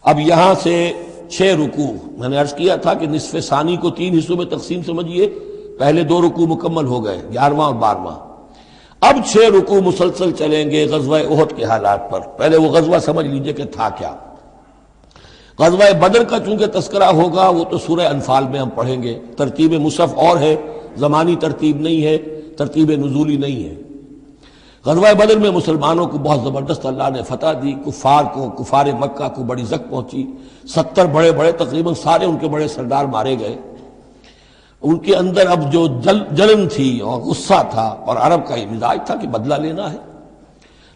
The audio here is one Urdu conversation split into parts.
اب یہاں سے 6 رکوع، میں نے عرض کیا تھا کہ نصف ثانی کو 3 حصوں میں تقسیم سمجھیے، پہلے 2 رکوع مکمل ہو گئے، 11واں اور 12واں۔ اب 6 رکوع مسلسل چلیں گے غزوہ احد کے حالات پر۔ پہلے وہ غزوہ سمجھ لیجئے کہ تھا کیا۔ غزوہ بدر کا چونکہ تذکرہ ہوگا وہ تو سورہ انفال میں ہم پڑھیں گے، ترتیب مصحف اور ہے، زمانی ترتیب نہیں ہے، ترتیب نزولی نہیں ہے۔ غزوہ بدر میں مسلمانوں کو بہت زبردست اللہ نے فتح دی، کفار مکہ کو بڑی زک پہنچی، 70 بڑے بڑے تقریباً سارے ان کے بڑے سردار مارے گئے۔ ان کے اندر اب جو جلن تھی اور غصہ تھا، اور عرب کا یہ مزاج تھا کہ بدلہ لینا ہے،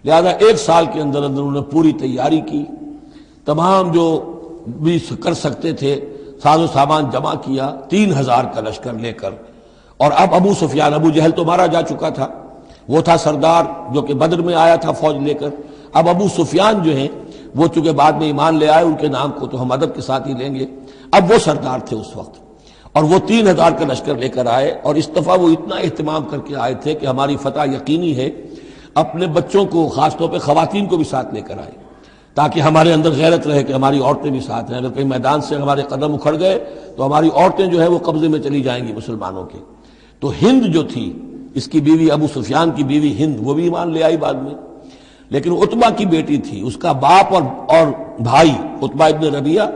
لہذا 1 سال کے اندر انہوں نے پوری تیاری کی، تمام جو بھی کر سکتے تھے ساز و سامان جمع کیا، 3000 کا لشکر لے کر۔ اور اب ابو سفیان، ابو جہل تو مارا جا چکا تھا، وہ تھا سردار جو کہ بدر میں آیا تھا فوج لے کر۔ اب ابو سفیان جو ہیں وہ چونکہ بعد میں ایمان لے آئے، ان کے نام کو تو ہم ادب کے ساتھ ہی لیں گے، اب وہ سردار تھے اس وقت، اور وہ 3000 کا لشکر لے کر آئے، اور اس دفعہ وہ اتنا اہتمام کر کے آئے تھے کہ ہماری فتح یقینی ہے، اپنے بچوں کو خاص طور پہ خواتین کو بھی ساتھ لے کر آئے تاکہ ہمارے اندر غیرت رہے کہ ہماری عورتیں بھی ساتھ ہیں، اگر کہیں میدان سے ہمارے قدم اکھڑ گئے تو ہماری عورتیں جو ہے وہ قبضے میں چلی جائیں گی مسلمانوں کے۔ تو ہند جو تھی، اس کی بیوی ابو سفیان کی بیوی ہند، وہ بھی ایمان لے آئی بعد میں، لیکن عتبہ کی بیٹی تھی، اس کا باپ اور بھائی عتبہ ابن ربیعہ،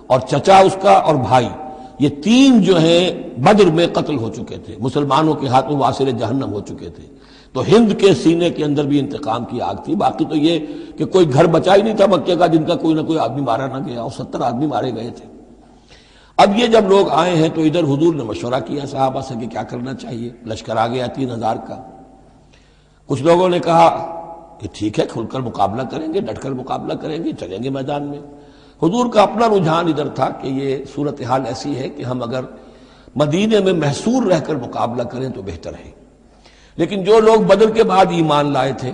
اور چچا اس کا اور بھائی، یہ 3 جو ہیں بدر میں قتل ہو چکے تھے، مسلمانوں کے ہاتھوں واصل جہنم ہو چکے تھے۔ تو ہند کے سینے کے اندر بھی انتقام کی آگ تھی۔ باقی تو یہ کہ کوئی گھر بچا ہی نہیں تھا مکے کا جن کا کوئی نہ کوئی آدمی مارا نہ گیا، اور 70 آدمی مارے گئے تھے۔ اب یہ جب لوگ آئے ہیں تو ادھر حضور نے مشورہ کیا صحابہ سے کہ کیا کرنا چاہیے، لشکر آ گیا 3000 کا۔ کچھ لوگوں نے کہا کہ ٹھیک ہے، کھل کر مقابلہ کریں گے، ڈٹ کر مقابلہ کریں گے، چلیں گے میدان میں۔ حضور کا اپنا رجحان ادھر تھا کہ یہ صورتحال ایسی ہے کہ ہم اگر مدینے میں محصور رہ کر مقابلہ کریں تو بہتر ہے۔ لیکن جو لوگ بدر کے بعد ایمان لائے تھے،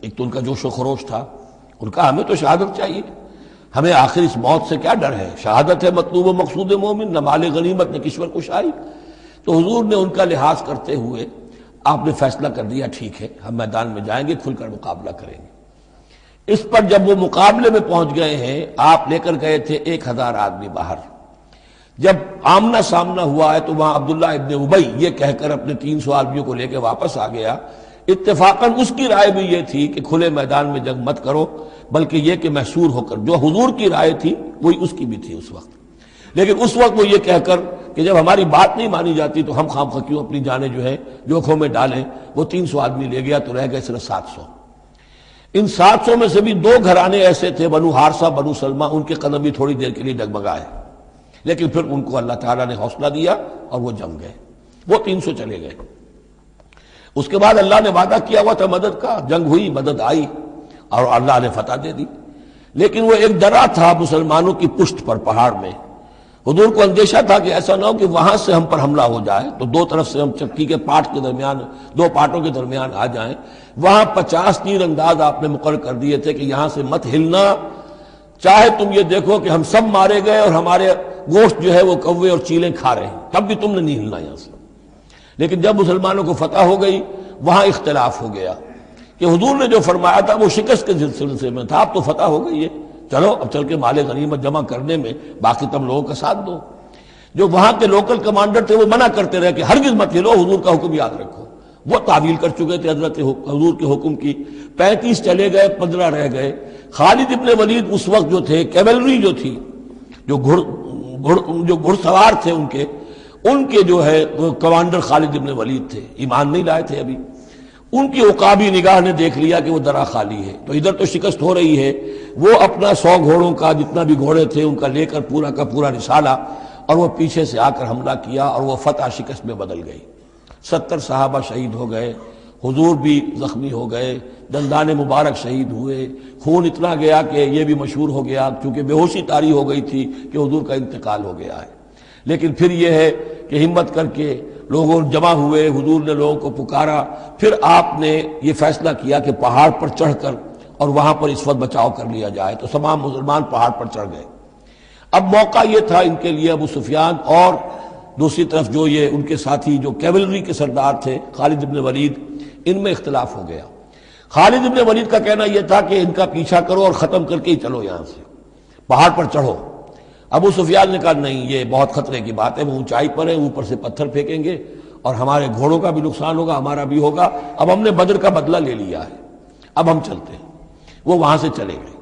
ایک تو ان کا جوش و خروش تھا، ان کا ہمیں تو شہادت چاہیے، ہمیں آخر اس موت سے کیا ڈر ہے، شہادت ہے مطلوب و مقصود مومن، نہ مال غنیمت نہ کشور کشائی۔ تو حضور نے ان کا لحاظ کرتے ہوئے آپ نے فیصلہ کر دیا ٹھیک ہے، ہم میدان میں جائیں گے، کھل کر مقابلہ کریں گے۔ اس پر جب وہ مقابلے میں پہنچ گئے ہیں، آپ لے کر گئے تھے 1000 آدمی باہر۔ جب آمنا سامنا ہوا ہے تو وہاں عبداللہ ابن ابی یہ کہہ کر اپنے 300 آدمیوں کو لے کے واپس آ گیا۔ اتفاقاً اس کی رائے بھی یہ تھی کہ کھلے میدان میں جنگ مت کرو، بلکہ یہ کہ محصور ہو کر، جو حضور کی رائے تھی وہی اس کی بھی تھی اس وقت۔ لیکن اس وقت وہ یہ کہہ کر کہ جب ہماری بات نہیں مانی جاتی تو ہم خام خواہ کیوں اپنی جانیں جو ہے جوکھوں میں ڈالیں، وہ 300 آدمی لے گیا تو رہ گئے صرف 700۔ ان 700 میں سے بھی 2 گھرانے ایسے تھے، بنو حارثہ بنو سلمہ، ان کے قدم بھی تھوڑی دیر کے لیے ڈگمگائے، لیکن پھر ان کو اللہ تعالیٰ نے حوصلہ دیا اور وہ جم گئے، وہ 300 چلے گئے۔ اس کے بعد اللہ نے وعدہ کیا ہوا تھا مدد کا، جنگ ہوئی، مدد آئی اور اللہ نے فتح دے دی۔ لیکن وہ ایک درہ تھا مسلمانوں کی پشت پر پہاڑ میں۔ حضور کو اندیشہ تھا کہ ایسا نہ ہو کہ وہاں سے ہم پر حملہ ہو جائے تو 2 طرف سے ہم چکی کے پاٹ کے درمیان، 2 پاٹوں کے درمیان آ جائیں۔ وہاں 50 تیر انداز آپ نے مقرر کر دیے تھے کہ یہاں سے مت ہلنا، چاہے تم یہ دیکھو کہ ہم سب مارے گئے اور ہمارے گوشت جو ہے وہ کوے اور چیلیں کھا رہے ہیں، تب بھی تم نے نہیں ہلنا یہاں سے۔ لیکن جب مسلمانوں کو فتح ہو گئی وہاں اختلاف ہو گیا کہ حضور نے جو فرمایا تھا وہ شکست کے سلسلے میں تھا، اب تو فتح ہو گئی ہے، چلو اب چل کے مال غنیمت جمع کرنے میں باقی تم لوگوں کا ساتھ دو۔ جو وہاں کے لوکل کمانڈر تھے وہ منع کرتے رہے کہ ہرگز مت ہلو، حضور کا حکم یاد رکھو۔ وہ تعویل کر چکے تھے حضرت حضور کے حکم کی۔ 35 چلے گئے، 15 رہ گئے۔ خالد ابن ولید اس وقت جو تھے، کیولری جو تھی، جو گھڑ سوار تھے ان کے جو ہے وہ کمانڈر خالد ابن ولید تھے، ایمان نہیں لائے تھے ابھی۔ ان کی عقابی نگاہ نے دیکھ لیا کہ وہ درہ خالی ہے، تو ادھر تو شکست ہو رہی ہے، وہ اپنا 100 گھوڑوں کا جتنا بھی گھوڑے تھے ان کا لے کر پورا کا پورا رسالہ، اور وہ پیچھے سے آ کر حملہ کیا اور وہ فتح شکست میں بدل گئی۔ 70 صحابہ شہید ہو گئے، حضور بھی زخمی ہو گئے، دندان مبارک شہید ہوئے، خون اتنا گیا کہ یہ بھی مشہور ہو گیا کیونکہ بے ہوشی طاری ہو گئی تھی کہ حضور کا انتقال ہو گیا ہے۔ لیکن پھر یہ ہے کہ ہمت کر کے لوگوں جمع ہوئے، حضور نے لوگوں کو پکارا، پھر آپ نے یہ فیصلہ کیا کہ پہاڑ پر چڑھ کر اور وہاں پر اس وقت بچاؤ کر لیا جائے، تو تمام مسلمان پہاڑ پر چڑھ گئے۔ اب موقع یہ تھا ان کے لیے، ابو سفیان اور دوسری طرف جو یہ ان کے ساتھی جو کیولری کے سردار تھے خالد ابن ولید، ان میں اختلاف ہو گیا۔ خالد ابن ولید کا کہنا یہ تھا کہ ان کا پیچھا کرو اور ختم کر کے ہی چلو یہاں سے، پہاڑ پر چڑھو۔ ابو سفیان نے کہا نہیں، یہ بہت خطرے کی بات ہے، وہ اونچائی پر ہے، اوپر سے پتھر پھینکیں گے اور ہمارے گھوڑوں کا بھی نقصان ہوگا، ہمارا بھی ہوگا، اب ہم نے بدر کا بدلہ لے لیا ہے، اب ہم چلتے ہیں۔ وہ وہاں سے چلے گئے۔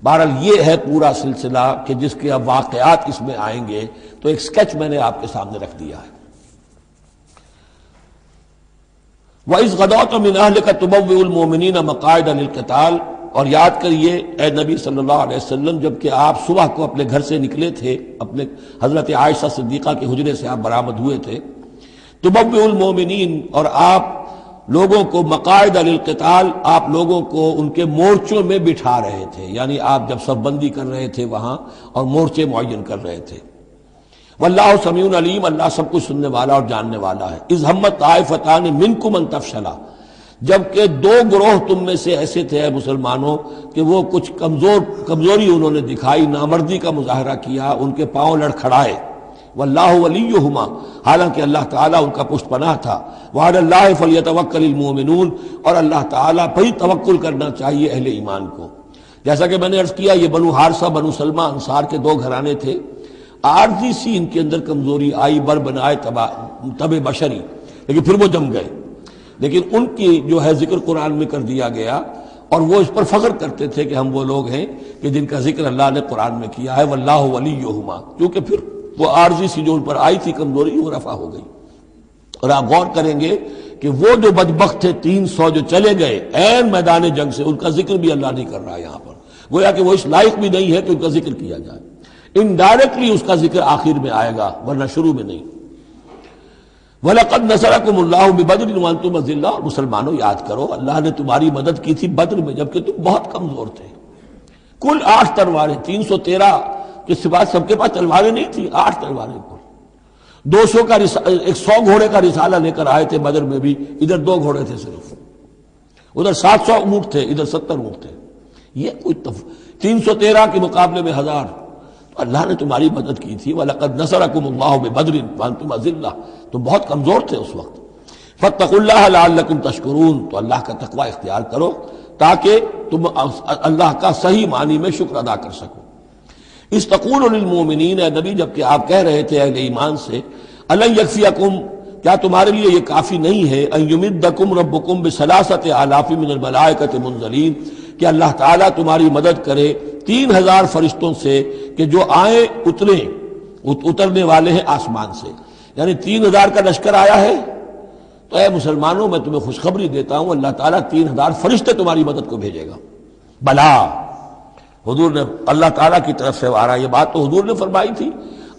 بہرحال یہ ہے پورا سلسلہ کہ جس کے اب واقعات اس میں آئیں گے، تو ایک سکیچ میں نے آپ کے سامنے رکھ دیا ہے۔ وَإِذْ غَدَوْتَ مِنْ أَهْلِكَ تُبَوِّئُ الْمُؤْمِنِينَ مَقَاعِدَ لِلْقِتَالِ، اور یاد کریے اے نبی صلی اللہ علیہ وسلم، جب کہ آپ صبح کو اپنے گھر سے نکلے تھے، اپنے حضرت عائشہ صدیقہ کے حجرے سے آپ برآمد ہوئے تھے، تُبَوِّئُ الْمُؤْمِنِينَ، اور آپ لوگوں کو مقاعد للقتال، آپ لوگوں کو ان کے مورچوں میں بٹھا رہے تھے، یعنی آپ جب صف بندی کر رہے تھے وہاں اور مورچے معین کر رہے تھے۔ واللہ سمیع علیم، اللہ سب کچھ سننے والا اور جاننے والا ہے۔ اذ ہمت طائفتان منکم ان تفشلا، جبکہ دو گروہ تم میں سے ایسے تھے اے مسلمانوں کہ وہ کچھ کمزوری انہوں نے دکھائی، نامردی کا مظاہرہ کیا، ان کے پاؤں لڑکھڑائے۔ واللہ ولیہما، حالانکہ اللہ تعالیٰ ان کا پشت پناہ تھا۔ وعلی اللہ فلیتوکل المؤمنون، اور اللہ تعالیٰ پر ہی توکل کرنا چاہیے اہل ایمان کو۔ جیسا کہ میں نے عرض کیا، یہ بنو حارثہ بنو سلمہ انصار کے دو گھرانے تھے، عارضی سی ان کے اندر کمزوری آئی، بر بنائے تب بشری، لیکن پھر وہ جم گئے۔ لیکن ان کی جو ہے ذکر قرآن میں کر دیا گیا، اور وہ اس پر فخر کرتے تھے کہ ہم وہ لوگ ہیں کہ جن کا ذکر اللہ نے قرآن میں کیا ہے، واللہ ولیہما، کیونکہ پھر وہ عارضی سی جو ان پر آئی تھی کمزوری، وہ رفع ہو گئی۔ اور آپ غور کریں گے کہ وہ جو بدبخت تھے 300 جو چلے گئے عین میدان جنگ سے، ان کا ذکر بھی اللہ نہیں کر رہا ہے یہاں پر، گویا کہ وہ اس لائق بھی نہیں ہے کہ ان کا ذکر کیا جائے۔ انڈائریکٹلی اس کا ذکر آخر میں آئے گا، ورنہ شروع میں نہیں۔ وَلَقَدْ نَصَرَكُمُ اللَّهُ بِبَدْرٍ وَأَنْتُمْ أَذِلَّةٌ، اور مسلمانوں یاد کرو اللہ نے تمہاری مدد کی تھی بدر میں جبکہ تم بہت کمزور تھے۔ کل 8 تلواریں، 313 کے سوا سب کے پاس تلواریں نہیں تھیں، 8 تلواریں کل۔ 200 کا 100 گھوڑے کا رسالہ لے کر آئے تھے بدر میں بھی، ادھر 2 گھوڑے تھے صرف، ادھر 700 اونٹ تھے، ادھر 70 اونٹ تھے۔ یہ کوئی 313 کے مقابلے میں 1000، اللہ نے تمہاری مدد کی تھی۔ وَلَقَدْ نَصَرَكُمُ اللَّهُ بِبَدْرٍ وَأَنْتُمْ أَذِلَّةٌ، تم بہت کمزور تھے اس وقت۔ فَاتَّقُوا اللَّهَ لَعَلَّكُمْ تَشْكُرُونَ، تو اللہ کا تقوی اختیار کرو تاکہ تم اللہ کا صحیح معنی میں شکر ادا کر سکو۔ اِذْ تَقُولُ لِلْمُؤْمِنِينَ، اے نبی جبکہ آپ کہہ رہے تھے اہل ایمان سے، أَلَنْ يَكْفِيَكُمْ، کیا تمہارے لیے یہ کافی نہیں ہے، أَنْ يُمِدَّكُمْ رَبُّكُمْ بِثَلَاثَةِ آلَافٍ مِّنَ الْمَلَائِكَةِ مُنزَلِينَ، کہ اللہ تعالیٰ تمہاری مدد کرے 3000 فرشتوں سے کہ جو آئیں اترنے والے ہیں آسمان سے، یعنی 3000 کا لشکر آیا ہے۔ تو اے مسلمانوں میں تمہیں خوشخبری دیتا ہوں، اللہ تعالیٰ 3000 فرشتے تمہاری مدد کو بھیجے گا۔ بلا، حضور نے اللہ تعالیٰ کی طرف سے آ رہا، یہ بات تو حضور نے فرمائی تھی،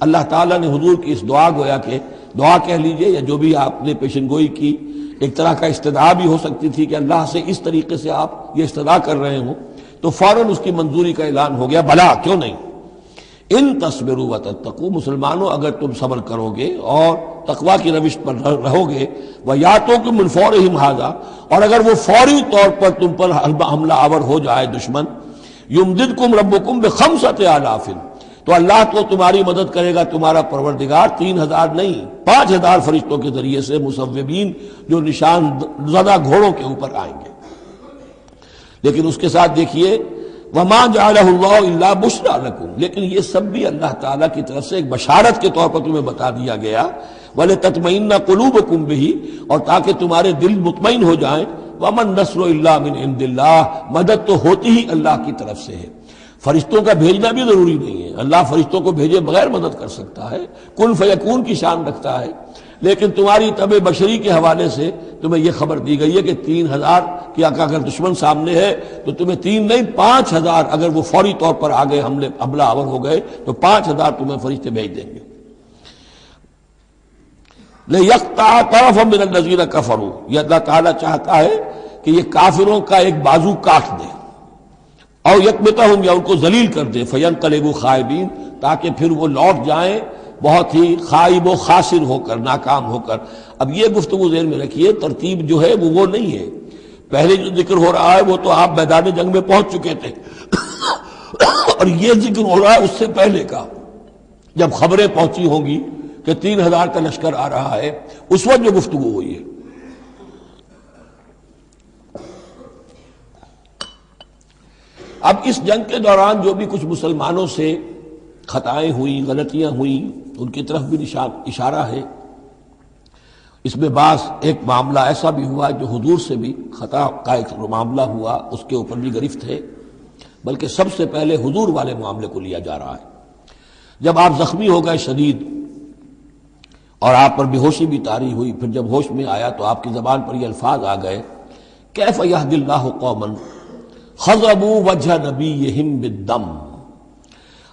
اللہ تعالیٰ نے حضور کی اس دعا، گویا کہ دعا کہہ لیجئے یا جو بھی آپ نے پیشن گوئی کی، ایک طرح کا استدعا بھی ہو سکتی تھی کہ اللہ سے اس طریقے سے آپ یہ استدعا کر رہے ہوں، تو فوراً اس کی منظوری کا اعلان ہو گیا، بلا کیوں نہیں۔ ان تصبروا وتتقوا، مسلمانوں اگر تم صبر کرو گے اور تقوی کی روش پر رہو گے، وَيَأْتُوكُم مِّن فَوْرِهِمْ هَٰذَا، اور اگر وہ فوری طور پر تم پر حملہ آور ہو جائے دشمن، يُمْدِدْكُمْ رَبُّكُمْ بِخَمْسَةِ آلَافٍ، تو اللہ تو تمہاری مدد کرے گا تمہارا پروردگار 3000 نہیں 5000 فرشتوں کے ذریعے سے، مصوبین جو نشان زدہ گھوڑوں کے اوپر آئیں گے۔ لیکن اس کے ساتھ دیکھیے وَمَا جَعَلَهُ اللَّهُ إِلَّا بُشْرَىٰ لَكُمْ، لیکن یہ سب بھی اللہ تعالیٰ کی طرف سے ایک بشارت کے طور پر تمہیں بتا دیا گیا، وَلِتَطْمَئِنَّ قُلُوبُكُمْ بِهِ، اور تاکہ تمہارے دل مطمئن ہو جائیں۔ وَمَا النَّصْرُ إِلَّا مِنْ عِنْدِ اللَّهِ، مدد تو ہوتی ہی اللہ کی طرف سے ہے، فرشتوں کا بھیجنا بھی ضروری نہیں ہے، اللہ فرشتوں کو بھیجے بغیر مدد کر سکتا ہے، کن فیکون کی شان رکھتا ہے۔ لیکن تمہاری طبع بشری کے حوالے سے تمہیں یہ خبر دی گئی ہے کہ 3000 کی اگر دشمن سامنے ہے تو تمہیں 3 نہیں 5000، اگر وہ فوری طور پر آگے حملہ آور ہو گئے تو 5000 تمہیں فرشتے بھیج دیں گے۔ لِيَقْطَعَ طَرَفًا مِّنَ الَّذِينَ كَفَرُوا، یہ اللہ تعالیٰ چاہتا ہے کہ یہ کافروں کا ایک بازو کاٹ دے، اور یکبتہم، یا ان کو ذلیل کر دے، فینقلبوا خائبین، تاکہ پھر وہ لوٹ جائیں بہت ہی خائب و خاسر ہو کر، ناکام ہو کر۔ اب یہ گفتگو ذہن میں رکھیے، ترتیب جو ہے وہ نہیں ہے، پہلے جو ذکر ہو رہا ہے وہ تو آپ میدان جنگ میں پہنچ چکے تھے، اور یہ ذکر ہو رہا ہے اس سے پہلے کا، جب خبریں پہنچی ہوں گی کہ 3000 کا لشکر آ رہا ہے، اس وقت جو گفتگو ہوئی ہے۔ اب اس جنگ کے دوران جو بھی کچھ مسلمانوں سے خطائیں ہوئیں، غلطیاں ہوئیں، ان کی طرف بھی اشارہ ہے۔ اس میں بعض ایک معاملہ ایسا بھی ہوا جو حضور سے بھی خطا کا ایک معاملہ ہوا، اس کے اوپر بھی گرفت ہے، بلکہ سب سے پہلے حضور والے معاملے کو لیا جا رہا ہے۔ جب آپ زخمی ہو گئے شدید اور آپ پر بے ہوشی بھی طاری ہوئی، پھر جب ہوش میں آیا تو آپ کی زبان پر یہ الفاظ آ گئے، کیف یہدی اللہ قوما خضبوا وجہ نبیہم بالدم،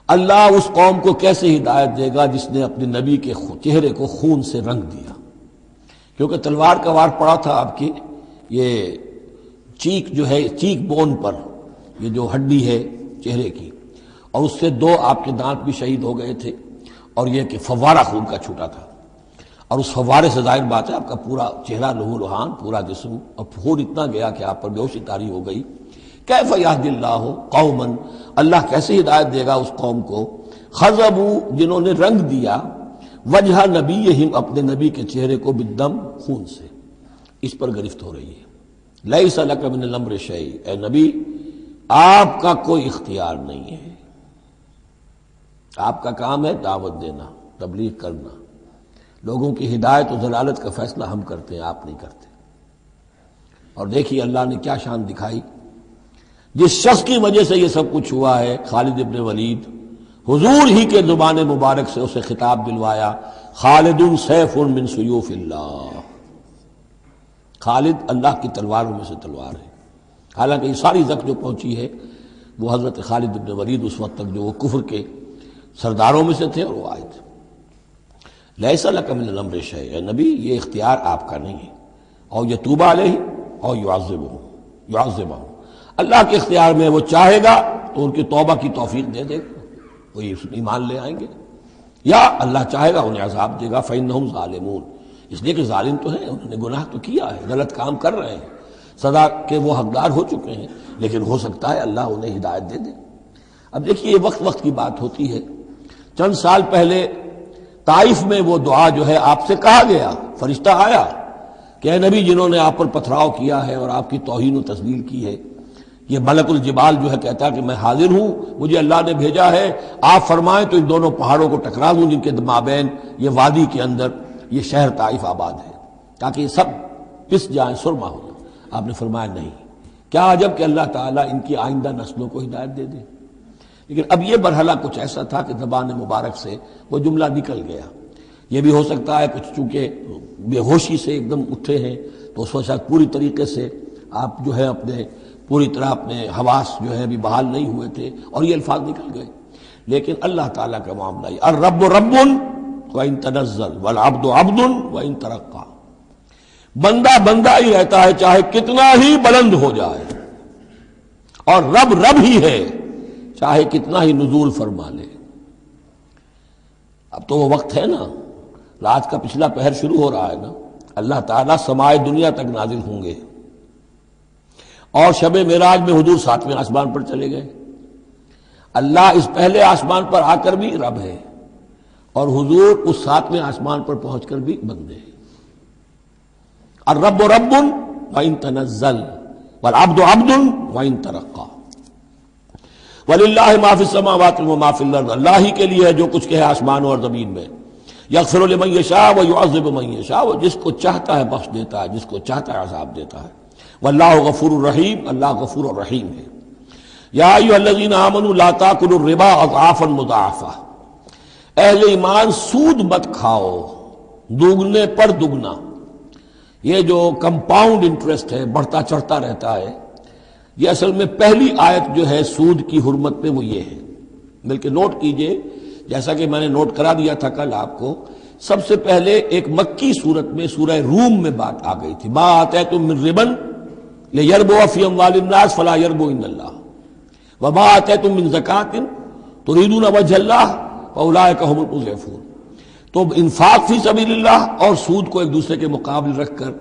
اللہ اس قوم کو کیسے ہدایت دے گا جس نے اپنے نبی کے چہرے کو خون سے رنگ دیا، کیونکہ تلوار کا وار پڑا تھا آپ کی یہ چیک جو ہے، چیک بون پر، یہ جو ہڈی ہے چہرے کی، اور اس سے 2 آپ کے دانت بھی شہید ہو گئے تھے، اور یہ کہ فوارہ خون کا چھوٹا تھا، اور اس فوارے سے ظاہر بات ہے آپ کا پورا چہرہ لہو لہان، پورا جسم، اور خون اتنا گیا کہ آپ پر بے ہوشی طاری ہو گئی۔ کیف یہدی اللہ قوما، اللہ کیسے ہدایت دے گا اس قوم کو، خضبوا جنہوں نے رنگ دیا، وجہ نبیہم اپنے نبی کے چہرے کو بالدم خون سے، اس پر گرفت ہو رہی ہے۔ لیس لک من الامر شیء، اے نبی آپ کا کوئی اختیار نہیں ہے، آپ کا کام ہے دعوت دینا، تبلیغ کرنا، لوگوں کی ہدایت و ضلالت کا فیصلہ ہم کرتے ہیں، آپ نہیں کرتے۔ اور دیکھیے اللہ نے کیا شان دکھائی، جس شخص کی وجہ سے یہ سب کچھ ہوا ہے، خالد ابن ولید، حضور ہی کے زبان مبارک سے اسے خطاب دلوایا، خالد سیف من سیوف اللہ، خالد اللہ کی تلواروں میں سے تلوار ہے۔ حالانکہ یہ ساری زخ جو پہنچی ہے وہ حضرت خالد ابن ولید اس وقت تک جو وہ کفر کے سرداروں میں سے تھے اور وہ آئے تھے۔ لیس لک من الامر شیء، اے نبی یہ اختیار آپ کا نہیں ہے، اور یتوب علیہ اور یعذبہ، اللہ کے اختیار میں، وہ چاہے گا تو ان کی توبہ کی توفیق دے دے گا، وہ ایمان لے آئیں گے، یا اللہ چاہے گا انہیں عذاب دے گا، فإنہم ظالمون، اس لیے کہ ظالم تو ہیں، انہوں نے گناہ تو کیا ہے، غلط کام کر رہے ہیں، سزا کے وہ حقدار ہو چکے ہیں، لیکن ہو سکتا ہے اللہ انہیں ہدایت دے دے۔ اب دیکھیے یہ وقت کی بات ہوتی ہے، چند سال پہلے طائف میں وہ دعا جو ہے آپ سے کہا گیا، فرشتہ آیا کہ اے نبی جنہوں نے آپ پر پتھراؤ کیا ہے اور آپ کی توہین و تذلیل کی ہے، یہ ملک الجبال جو ہے کہتا ہے کہ میں حاضر ہوں، مجھے اللہ نے بھیجا ہے، آپ فرمائیں تو ان دونوں پہاڑوں کو ٹکرا دوں جن کے مابین یہ وادی کے اندر یہ شہر طائف آباد ہے، تاکہ یہ سب پس جائیں، سرما ہو جائیں۔ آپ نے فرمایا نہیں، کیا عجب کہ اللہ تعالیٰ ان کی آئندہ نسلوں کو ہدایت دے دے۔ لیکن اب یہ مرحلہ کچھ ایسا تھا کہ زبان مبارک سے وہ جملہ نکل گیا۔ یہ بھی ہو سکتا ہے کچھ چونکہ بے ہوشی سے ایک دم اٹھے ہیں تو اس وقت شاید پوری طریقے سے آپ جو ہے اپنے پوری طرح اپنے حواس جو ہے بھی بحال نہیں ہوئے تھے اور یہ الفاظ نکل گئے۔ لیکن اللہ تعالیٰ کا معاملہ یہ الرب رب وَإِن تنزل والعبد عبد وَإِن ترقى، بندہ بندہ ہی رہتا ہے چاہے کتنا ہی بلند ہو جائے، اور رب رب ہی ہے چاہے کتنا ہی نزول فرما لے۔ اب تو وہ وقت ہے نا، رات کا پچھلا پہر شروع ہو رہا ہے نا، اللہ تعالیٰ سمائے دنیا تک نازل ہوں گے، اور شب معراج میں حضور 7ویں آسمان پر چلے گئے۔ اللہ اس پہلے آسمان پر آ کر بھی رب ہے، اور حضور اس 7ویں آسمان پر پہنچ کر بھی بندے ہیں۔ الرب رب وَإِن تنزل والعبد عبد وَإِن ترقى وَلِلَّهِ مَا فِي السَّمَاوَاتِ وَمَا فِي الْأَرْضِ، اللہ ہی کے لیے ہے جو کچھ کہ ہے آسمانوں اور زمین میں۔ یغفر لمن یشاء ویعذب من یشاء، وہ جس کو چاہتا ہے بخش دیتا ہے، جس کو چاہتا ہے عذاب دیتا ہے۔ واللہ غفور الرحیم، اللہ غفور الرحیم ہے۔ یا ایھا الذین آمنوا لا تاکلوا الربا اضعافا مضاعفہ، اہل ایمان سود مت کھاؤ دوگنے پر دگنا۔ یہ جو کمپاؤنڈ انٹرسٹ ہے، بڑھتا چڑھتا رہتا ہے، یہ اصل میں پہلی آیت جو ہے سود کی حرمت میں وہ یہ ہے۔ بلکہ نوٹ کیجئے، جیسا کہ میں نے نوٹ کرا دیا تھا کل آپ کو، سب سے پہلے ایک مکی صورت میں سورہ روم میں بات آ گئی تھی، ما آتیتم من ربا لیربو فی اموال الناس فلا یربو عند اللہ وما آتیتم من زکاۃ تریدون وجہ اللہ فاولئک هم المضعفون۔ تو انفاق فی سبیل اللہ اور سود کو ایک دوسرے کے مقابل رکھ کر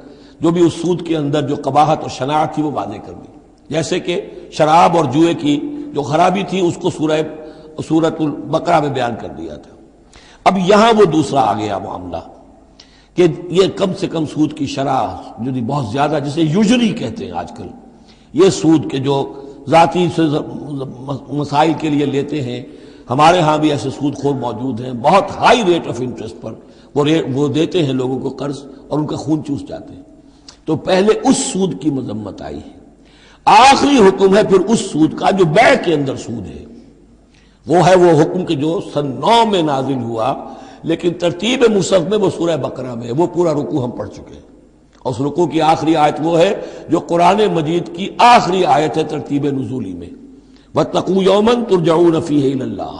جو بھی اس سود کے اندر جو قباحت اور شناعت تھی وہ واضح کر دی، جیسے کہ شراب اور جوئے کی جو خرابی تھی اس کو سورۃ البقرہ میں بیان کر دیا تھا۔ اب یہاں وہ دوسرا آ گیا معاملہ کہ یہ کم سے کم سود کی شرح جو بہت زیادہ، جسے یوجری کہتے ہیں آج کل، یہ سود کے جو ذاتی مسائل کے لیے لیتے ہیں. ہمارے ہاں بھی ایسے سود خور موجود ہیں، بہت ہائی ریٹ آف انٹرسٹ پر وہ دیتے ہیں لوگوں کو قرض اور ان کا خون چوس جاتے ہیں. تو پہلے اس سود کی مذمت آئی ہے. آخری حکم ہے پھر اس سود کا جو بیع کے اندر سود ہے. وہ ہے وہ حکم کہ جو سن 9 میں نازل ہوا، لیکن ترتیب مصحف میں وہ سورہ بقرہ میں ہے. وہ پورا رکوع ہم پڑھ چکے ہیں، اور اس رکوع کی آخری آیت وہ ہے جو قرآن مجید کی آخری آیت ہے ترتیب نزولی میں، وَاتَّقُوا يَوْمًا تُرْجَعُونَ فِيهِ إِلَى اللَّهِ.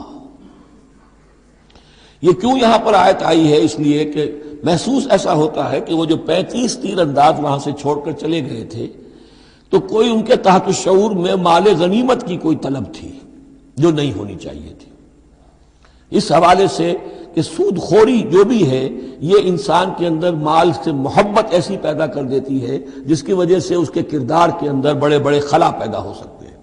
یہ کیوں یہاں پر آیت آئی ہے؟ اس لیے کہ محسوس ایسا ہوتا ہے کہ وہ جو 35 تیر انداز وہاں سے چھوڑ کر چلے گئے تھے تو کوئی ان کے تحت الشعور میں مال غنیمت کی کوئی طلب تھی جو نہیں ہونی چاہیے تھی. اس حوالے سے کہ سود خوری جو بھی ہے یہ انسان کے اندر مال سے محبت ایسی پیدا کر دیتی ہے جس کی وجہ سے اس کے کردار کے اندر بڑے بڑے خلا پیدا ہو سکتے ہیں.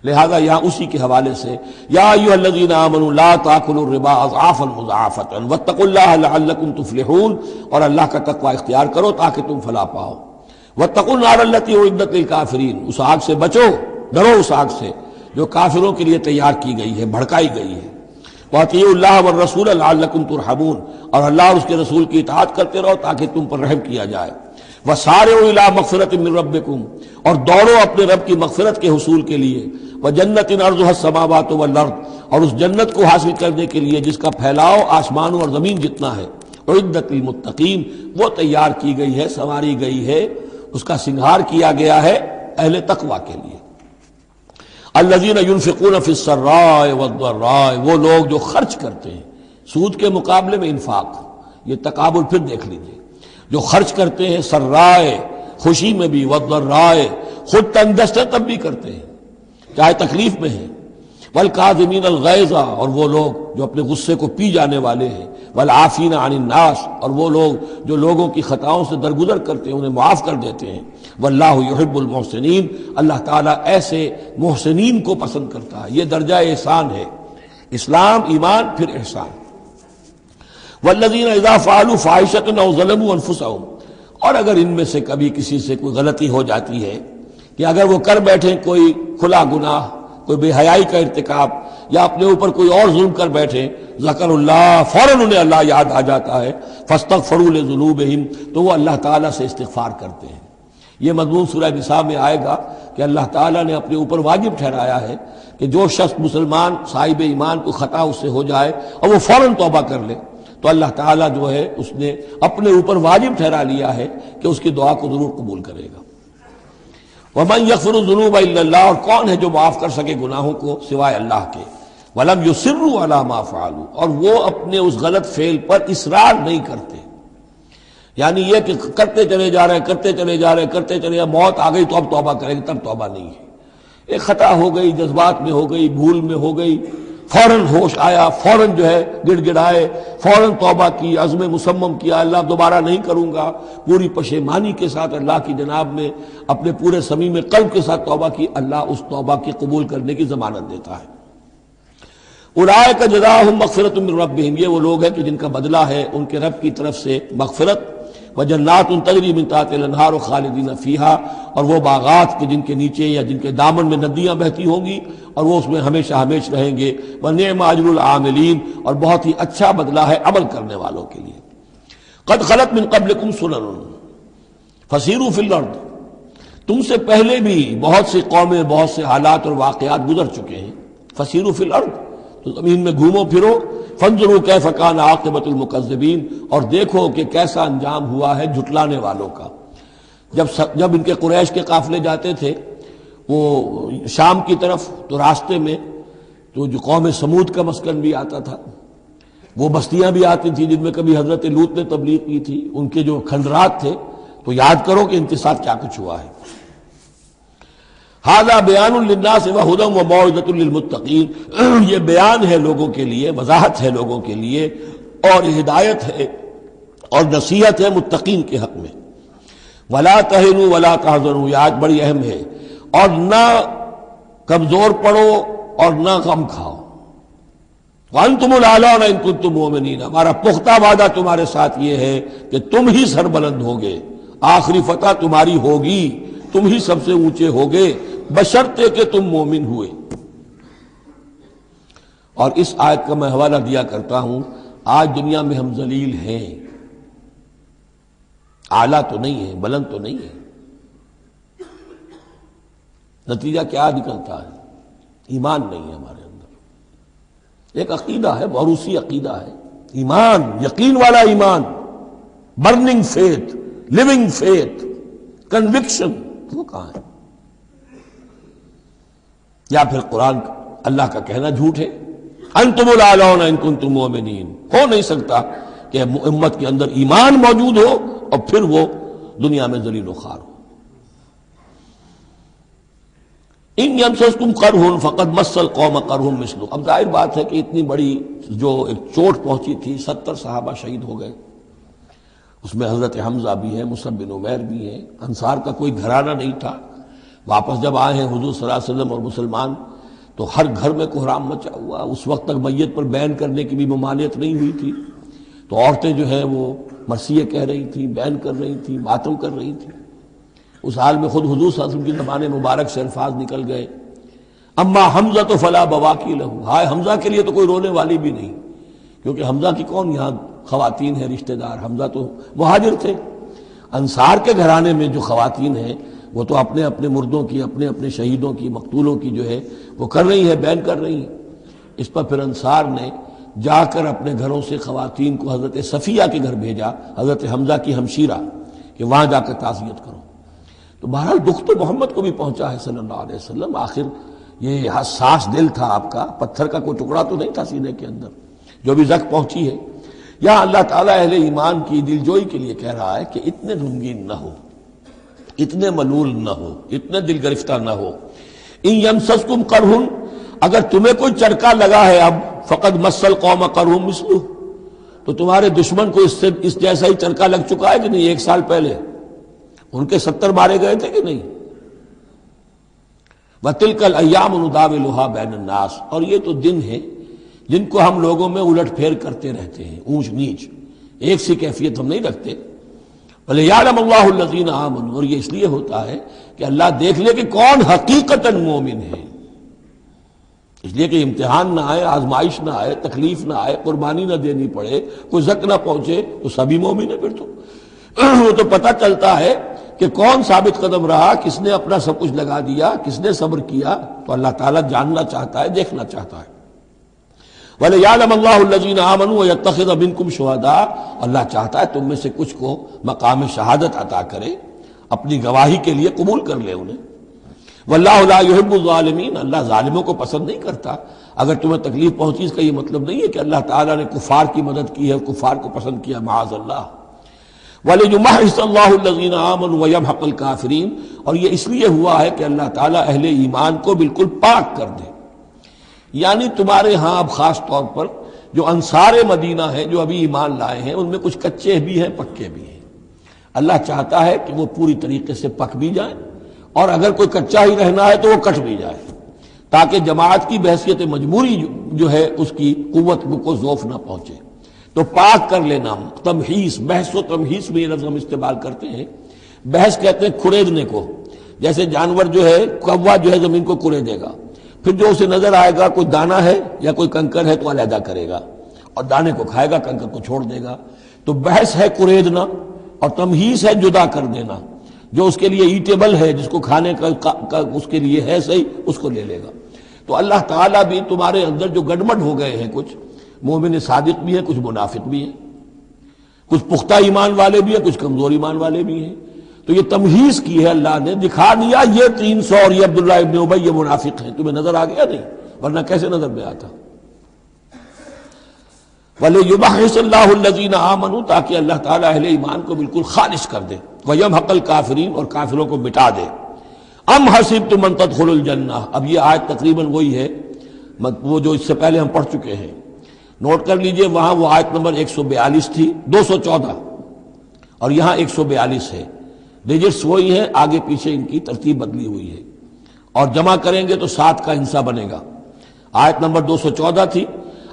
لہذا یہاں اسی کے حوالے سے یا ایھا الذین آمنوا لا تاکلوا الربا اضعافا مضاعفۃ واتقوا اللہ لعلکم تفلحون، اور اللہ کا تقوی اختیار کرو تاکہ تم فلاح پاؤ. واتقوا النار التی اعدت للکافرین، اس آگ سے بچو، ڈرو اس آگ سے جو کافروں کے لیے تیار کی گئی ہے، بھڑکائی گئی ہے. وَأَطِيعُوا اللَّهَ وَالرَّسُولَ لَعَلَّكُمْ تُرْحَمُونَ، اور اللہ اور اس کے رسول کی اطاعت کرتے رہو تاکہ تم پر رحم کیا جائے. وَسَارِعُوا إِلَىٰ مَغْفِرَةٍ مِّن رَّبِّكُمْ، اور دوڑو اپنے رب کی مغفرت کے حصول کے لیے. وَجَنَّةٍ عَرْضُهَا السَّمَاوَاتُ وَالْأَرْضُ، اور اس جنت کو حاصل کرنے کے لیے جس کا پھیلاؤ آسمانوں اور زمین جتنا ہے. اعدت للمتقین، وہ تیار کی گئی ہے، سنواری گئی ہے، اس کا سنگھار کیا گیا ہے اہل تقوی کے لیے. الذین ينفقون فی السراء والضراء، وہ لوگ جو خرچ کرتے ہیں سود کے مقابلے میں انفاق. یہ تقابل پھر دیکھ لیجئے، جو خرچ کرتے ہیں سرائے خوشی میں بھی، والضراء خود تنگ دست ہے تب بھی کرتے ہیں چاہے تکلیف میں ہیں. والکاظمین الغیظ، اور وہ لوگ جو اپنے غصے کو پی جانے والے ہیں. والعافین عن الناس، اور وہ لوگ جو لوگوں کی خطاؤں سے درگزر کرتے ہیں انہیں معاف کر دیتے ہیں. واللہ یحب المحسنین، اللہ تعالیٰ ایسے محسنین کو پسند کرتا ہے. یہ درجہ احسان ہے، اسلام، ایمان، پھر احسان. والذین اذا فعلوا فاحشۃ او ظلموا انفسهم، اور اگر ان میں سے کبھی کسی سے کوئی غلطی ہو جاتی ہے کہ اگر وہ کر بیٹھیں کوئی کھلا گناہ، کوئی بے حیائی کا ارتکاب، یا اپنے اوپر کوئی اور ظلم کر بیٹھیں، ذکر اللہ، فوراً انہیں اللہ یاد آ جاتا ہے. فاستغفروا لذنوبہم، تو وہ اللہ تعالیٰ سے استغفار کرتے ہیں. یہ مضمون سورہ نساء میں آئے گا کہ اللہ تعالیٰ نے اپنے اوپر واجب ٹھہرایا ہے کہ جو شخص مسلمان صاحب ایمان کو خطا اس سے ہو جائے اور وہ فوراً توبہ کر لے تو اللہ تعالیٰ جو ہے اس نے اپنے اوپر واجب ٹھہرا لیا ہے کہ اس کی دعا کو ضرور قبول کرے گا. وَمَن يَغْفِرُ الذُّنُوبَ إِلَّا اللَّهُ، اور کون ہے جو معاف کر سکے گناہوں کو سوائے اللہ کے. وَلَمْ يُصِرُّوا عَلَىٰ مَا فَعَلُوا، اور وہ اپنے اس غلط فعل پر اصرار نہیں کرتے. یعنی یہ کہ کرتے چلے جا رہے کرتے چلے جا رہے کرتے چلے جا، موت آ گئی تو اب توبہ کریں گے، تب توبہ نہیں ہے. ایک خطا ہو گئی، جذبات میں ہو گئی، بھول میں ہو گئی، فوراً ہوش آیا، فوراً جو ہے گڑ گڑائے، فوراً توبہ کی، عزم مصمم کیا اللہ دوبارہ نہیں کروں گا، پوری پشیمانی کے ساتھ اللہ کی جناب میں اپنے پورے صمیم قلب کے ساتھ توبہ کی، اللہ اس توبہ کی قبول کرنے کی ضمانت دیتا ہے. اولئک جزاؤہم مغفرۃ من ربہم، یہ وہ لوگ ہیں کہ جن کا بدلہ ہے ان کے رب کی طرف سے مغفرت. وجنات تجری من تحتها الانہار خالدین فیہا، اور وہ باغات کہ جن کے نیچے یا جن کے دامن میں ندیاں بہتی ہوں گی اور وہ اس میں ہمیشہ ہمیشہ رہیں گے. ونعم اجر العاملین، اور بہت ہی اچھا بدلہ ہے عمل کرنے والوں کے لیے. قد خلت من قبلکم سنن فسیروا فی الارض، تم سے پہلے بھی بہت سی قومیں، بہت سے حالات اور واقعات گزر چکے ہیں. فسیروا فی الارض، تو زمین میں گھومو پھرو. فانظروا کیف کان عاقبۃ المکذبین، اور دیکھو کہ کیسا انجام ہوا ہے جھٹلانے والوں کا. جب ان کے قریش کے قافلے جاتے تھے وہ شام کی طرف تو راستے میں تو جو قوم سمود کا مسکن بھی آتا تھا، وہ بستیاں بھی آتی تھیں جن میں کبھی حضرت لوط نے تبلیغ کی تھی، ان کے جو کھنڈرات تھے، تو یاد کرو کہ ان کے ساتھ کیا کچھ ہوا ہے. ھذا بیان للناس وہدی وموعظۃ للمتقین، یہ بیان ہے لوگوں کے لیے، وضاحت ہے لوگوں کے لیے، اور ہدایت ہے اور نصیحت ہے متقین کے حق میں. ولا تہنوا ولا تحزنوا، یہ آج بڑی اہم ہے، اور نہ کمزور پڑو اور نہ غم کھاؤ. وانتم الاعلون ان کنتم مؤمنین، ہمارا پختہ وعدہ تمہارے ساتھ یہ ہے کہ تم ہی سربلند ہوگے، آخری فتح تمہاری ہوگی، تم ہی سب سے اونچے ہوگے. بشرطے کہ تم مومن ہوئے۔ اور اس آیت کا میں حوالہ دیا کرتا ہوں، آج دنیا میں ہم ذلیل ہیں، اعلیٰ تو نہیں ہے، بلند تو نہیں ہے، نتیجہ کیا نکلتا ہے؟ ایمان نہیں ہے ہمارے اندر۔ ایک عقیدہ ہے، موروثی عقیدہ ہے، ایمان، یقین والا ایمان، burning faith, living faith, conviction, وہ کہاں ہے؟ یا پھر قرآن اللہ کا کہنا جھوٹ ہے، انتم الاعلون ان کنتم مؤمنین۔ ہو نہیں سکتا کہ امت کے اندر ایمان موجود ہو اور پھر وہ دنیا میں ذلیل و خوار ہو۔ ان یمسسکم قرح فقد مس القوم قرح مثلہ۔ اب ظاہر بات ہے کہ اتنی بڑی جو ایک چوٹ پہنچی تھی، 70 صحابہ شہید ہو گئے، اس میں حضرت حمزہ بھی ہے، مصعب بن عمیر بھی ہے، انصار کا کوئی گھرانہ نہیں تھا۔ واپس جب آئے ہیں حضور صلی اللہ علیہ وسلم اور مسلمان، تو ہر گھر میں کوہرام مچا ہوا۔ اس وقت تک میت پر بین کرنے کی بھی ممانعت نہیں ہوئی تھی، تو عورتیں جو ہیں وہ مرثیے کہہ رہی تھیں، بین کر رہی تھیں، ماتم کر رہی تھیں۔ اس حال میں خود حضور صلی اللہ علیہ وسلم کی زبان مبارک سے الفاظ نکل گئے، اما حمزہ تو فلا بواکی لہو، ہائے حمزہ کے لیے تو کوئی رونے والی بھی نہیں، کیونکہ حمزہ کی کون یہاں خواتین ہیں رشتہ دار؟ حمزہ تو مہاجر تھے۔ انصار کے گھرانے میں جو خواتین ہیں وہ تو اپنے اپنے مردوں کی، اپنے اپنے شہیدوں کی، مقتولوں کی جو ہے وہ کر رہی ہیں، بیان کر رہی ہیں۔ اس پر پھر انصار نے جا کر اپنے گھروں سے خواتین کو حضرت صفیہ کے گھر بھیجا، حضرت حمزہ کی ہمشیرہ، کہ وہاں جا کر تعزیت کرو۔ تو بہرحال دکھ تو محمد کو بھی پہنچا ہے صلی اللہ علیہ وسلم، آخر یہ حساس دل تھا آپ کا، پتھر کا کوئی ٹکڑا تو نہیں تھا سینے کے اندر، جو بھی زخم پہنچی ہے۔ یہاں اللہ تعالیٰ اہل ایمان کی دلجوئی کے لیے کہہ رہا ہے کہ اتنے غمگین نہ ہو، اتنے ملول نہ ہو، اتنے دل گرفتہ نہ ہو۔ ان یمسسکم قرح، اگر تمہیں کوئی چرکا لگا ہے اب، فقد مس القوم قرح مثلہ، تو تمہارے دشمن کو اس جیسا ہی چرکا لگ چکا ہے کہ نہیں؟ 1 سال پہلے ان کے 70 مارے گئے تھے کہ نہیں؟ وَتِلْكَ الْأَيَّامُ نُدَاوِلُهَا بَيْنَ النَّاسِ، اور یہ تو دن ہیں جن کو ہم لوگوں میں الٹ پھیر کرتے رہتے ہیں، اونچ نیچ، ایک سی کیفیت ہم نہیں رکھتے۔ وَلِيَعْلَمَ اللَّهُ الَّذِينَ آمَنُوا، اور یہ اس لیے ہوتا ہے کہ اللہ دیکھ لے کہ کون حقیقتاً مومن ہے، اس لیے کہ امتحان نہ آئے، آزمائش نہ آئے، تکلیف نہ آئے، قربانی نہ دینی پڑے، کوئی زک نہ پہنچے، تو سبھی مومن ہے پھر تو۔ وہ تو پتہ چلتا ہے کہ کون ثابت قدم رہا، کس نے اپنا سب کچھ لگا دیا، کس نے صبر کیا۔ تو اللہ تعالیٰ جاننا چاہتا ہے، دیکھنا چاہتا ہے۔ وَلِيَعْلَمَ اللَّهُ الَّذِينَ آمَنُوا وَيَتَّخِذَ مِنكُمْ شُهَدَاءَ، اللہ چاہتا ہے تم میں سے کچھ کو مقام شہادت عطا کرے، اپنی گواہی کے لیے قبول کر لے انہیں۔ وَاللَّهُ لَا يُحِبُّ الظَّالِمِينَ، اللہ ظالموں کو پسند نہیں کرتا۔ اگر تمہیں تکلیف پہنچی اس کا یہ مطلب نہیں ہے کہ اللہ تعالیٰ نے کفار کی مدد کی ہے، کفار کو پسند کیا، معاذ اللہ۔ وَلِيُمَحِّصَ اللَّهُ الَّذِينَ آمَنُوا وَيَمْحَقَ الْكَافِرِينَ، اور یہ اس لیے ہوا ہے کہ اللہ تعالیٰ اہل ایمان کو بالکل پاک کر دے۔ یعنی تمہارے ہاں اب خاص طور پر جو انصار مدینہ ہیں، جو ابھی ایمان لائے ہیں، ان میں کچھ کچے بھی ہیں، پکے بھی ہیں۔ اللہ چاہتا ہے کہ وہ پوری طریقے سے پک بھی جائیں، اور اگر کوئی کچا ہی رہنا ہے تو وہ کٹ بھی جائے، تاکہ جماعت کی بحثیت مجبوری جو ہے اس کی قوت کو ضعف نہ پہنچے۔ تو پاک کر لینا، تمحیص، بحث و تمحیص میں یہ لفظ ہم استعمال کرتے ہیں۔ بحث کہتے ہیں کھریدنے کو، جیسے جانور جو ہے، کوا جو ہے زمین کو کھریدے گا، پھر جو اسے نظر آئے گا کوئی دانہ ہے یا کوئی کنکر ہے تو علیحدہ کرے گا، اور دانے کو کھائے گا، کنکر کو چھوڑ دے گا۔ تو بحث ہے کھریدنا، اور تمحیص ہے جدا کر دینا۔ جو اس کے لیے ایٹیبل ہے، جس کو کھانے کا اس کے لیے ہے صحیح، اس کو لے لے گا۔ تو اللہ تعالیٰ بھی تمہارے اندر جو گڑبڑ ہو گئے ہیں، کچھ مومن صادق بھی ہیں، کچھ منافق بھی ہیں، کچھ پختہ ایمان والے بھی ہیں، کچھ کمزور ایمان والے بھی ہیں، تو یہ تمحیص کی ہے اللہ نے، دکھا دیا یہ 300 اور یہ عبداللہ ابن ابی یہ منافق ہیں، تمہیں نظر آ گیا نہیں؟ ورنہ کیسے نظر میں آتا؟ وَلِيُمَحِّصَ اللَّهُ الَّذِينَ آمَنُوا، تاکہ اللہ تعالیٰ اہل ایمان کو بالکل خالص کر دے، وَيَمْحَقَ الْكَافِرِينَ، اور کافروں کو مٹا دے۔ ام حسبتم ان تدخلوا الجنہ، اب یہ آیت تقریباً وہی ہے وہ جو اس سے پہلے ہم پڑھ چکے ہیں، نوٹ کر لیجئے، وہاں وہ آیت نمبر 142 تھی، 214، اور یہاں 142 ہے، ڈیجٹس وہی ہیں، آگے پیچھے ان کی ترتیب بدلی ہوئی ہے، اور جمع کریں گے تو 7 کا ہندسہ بنے گا۔ آیت نمبر 214 تھی،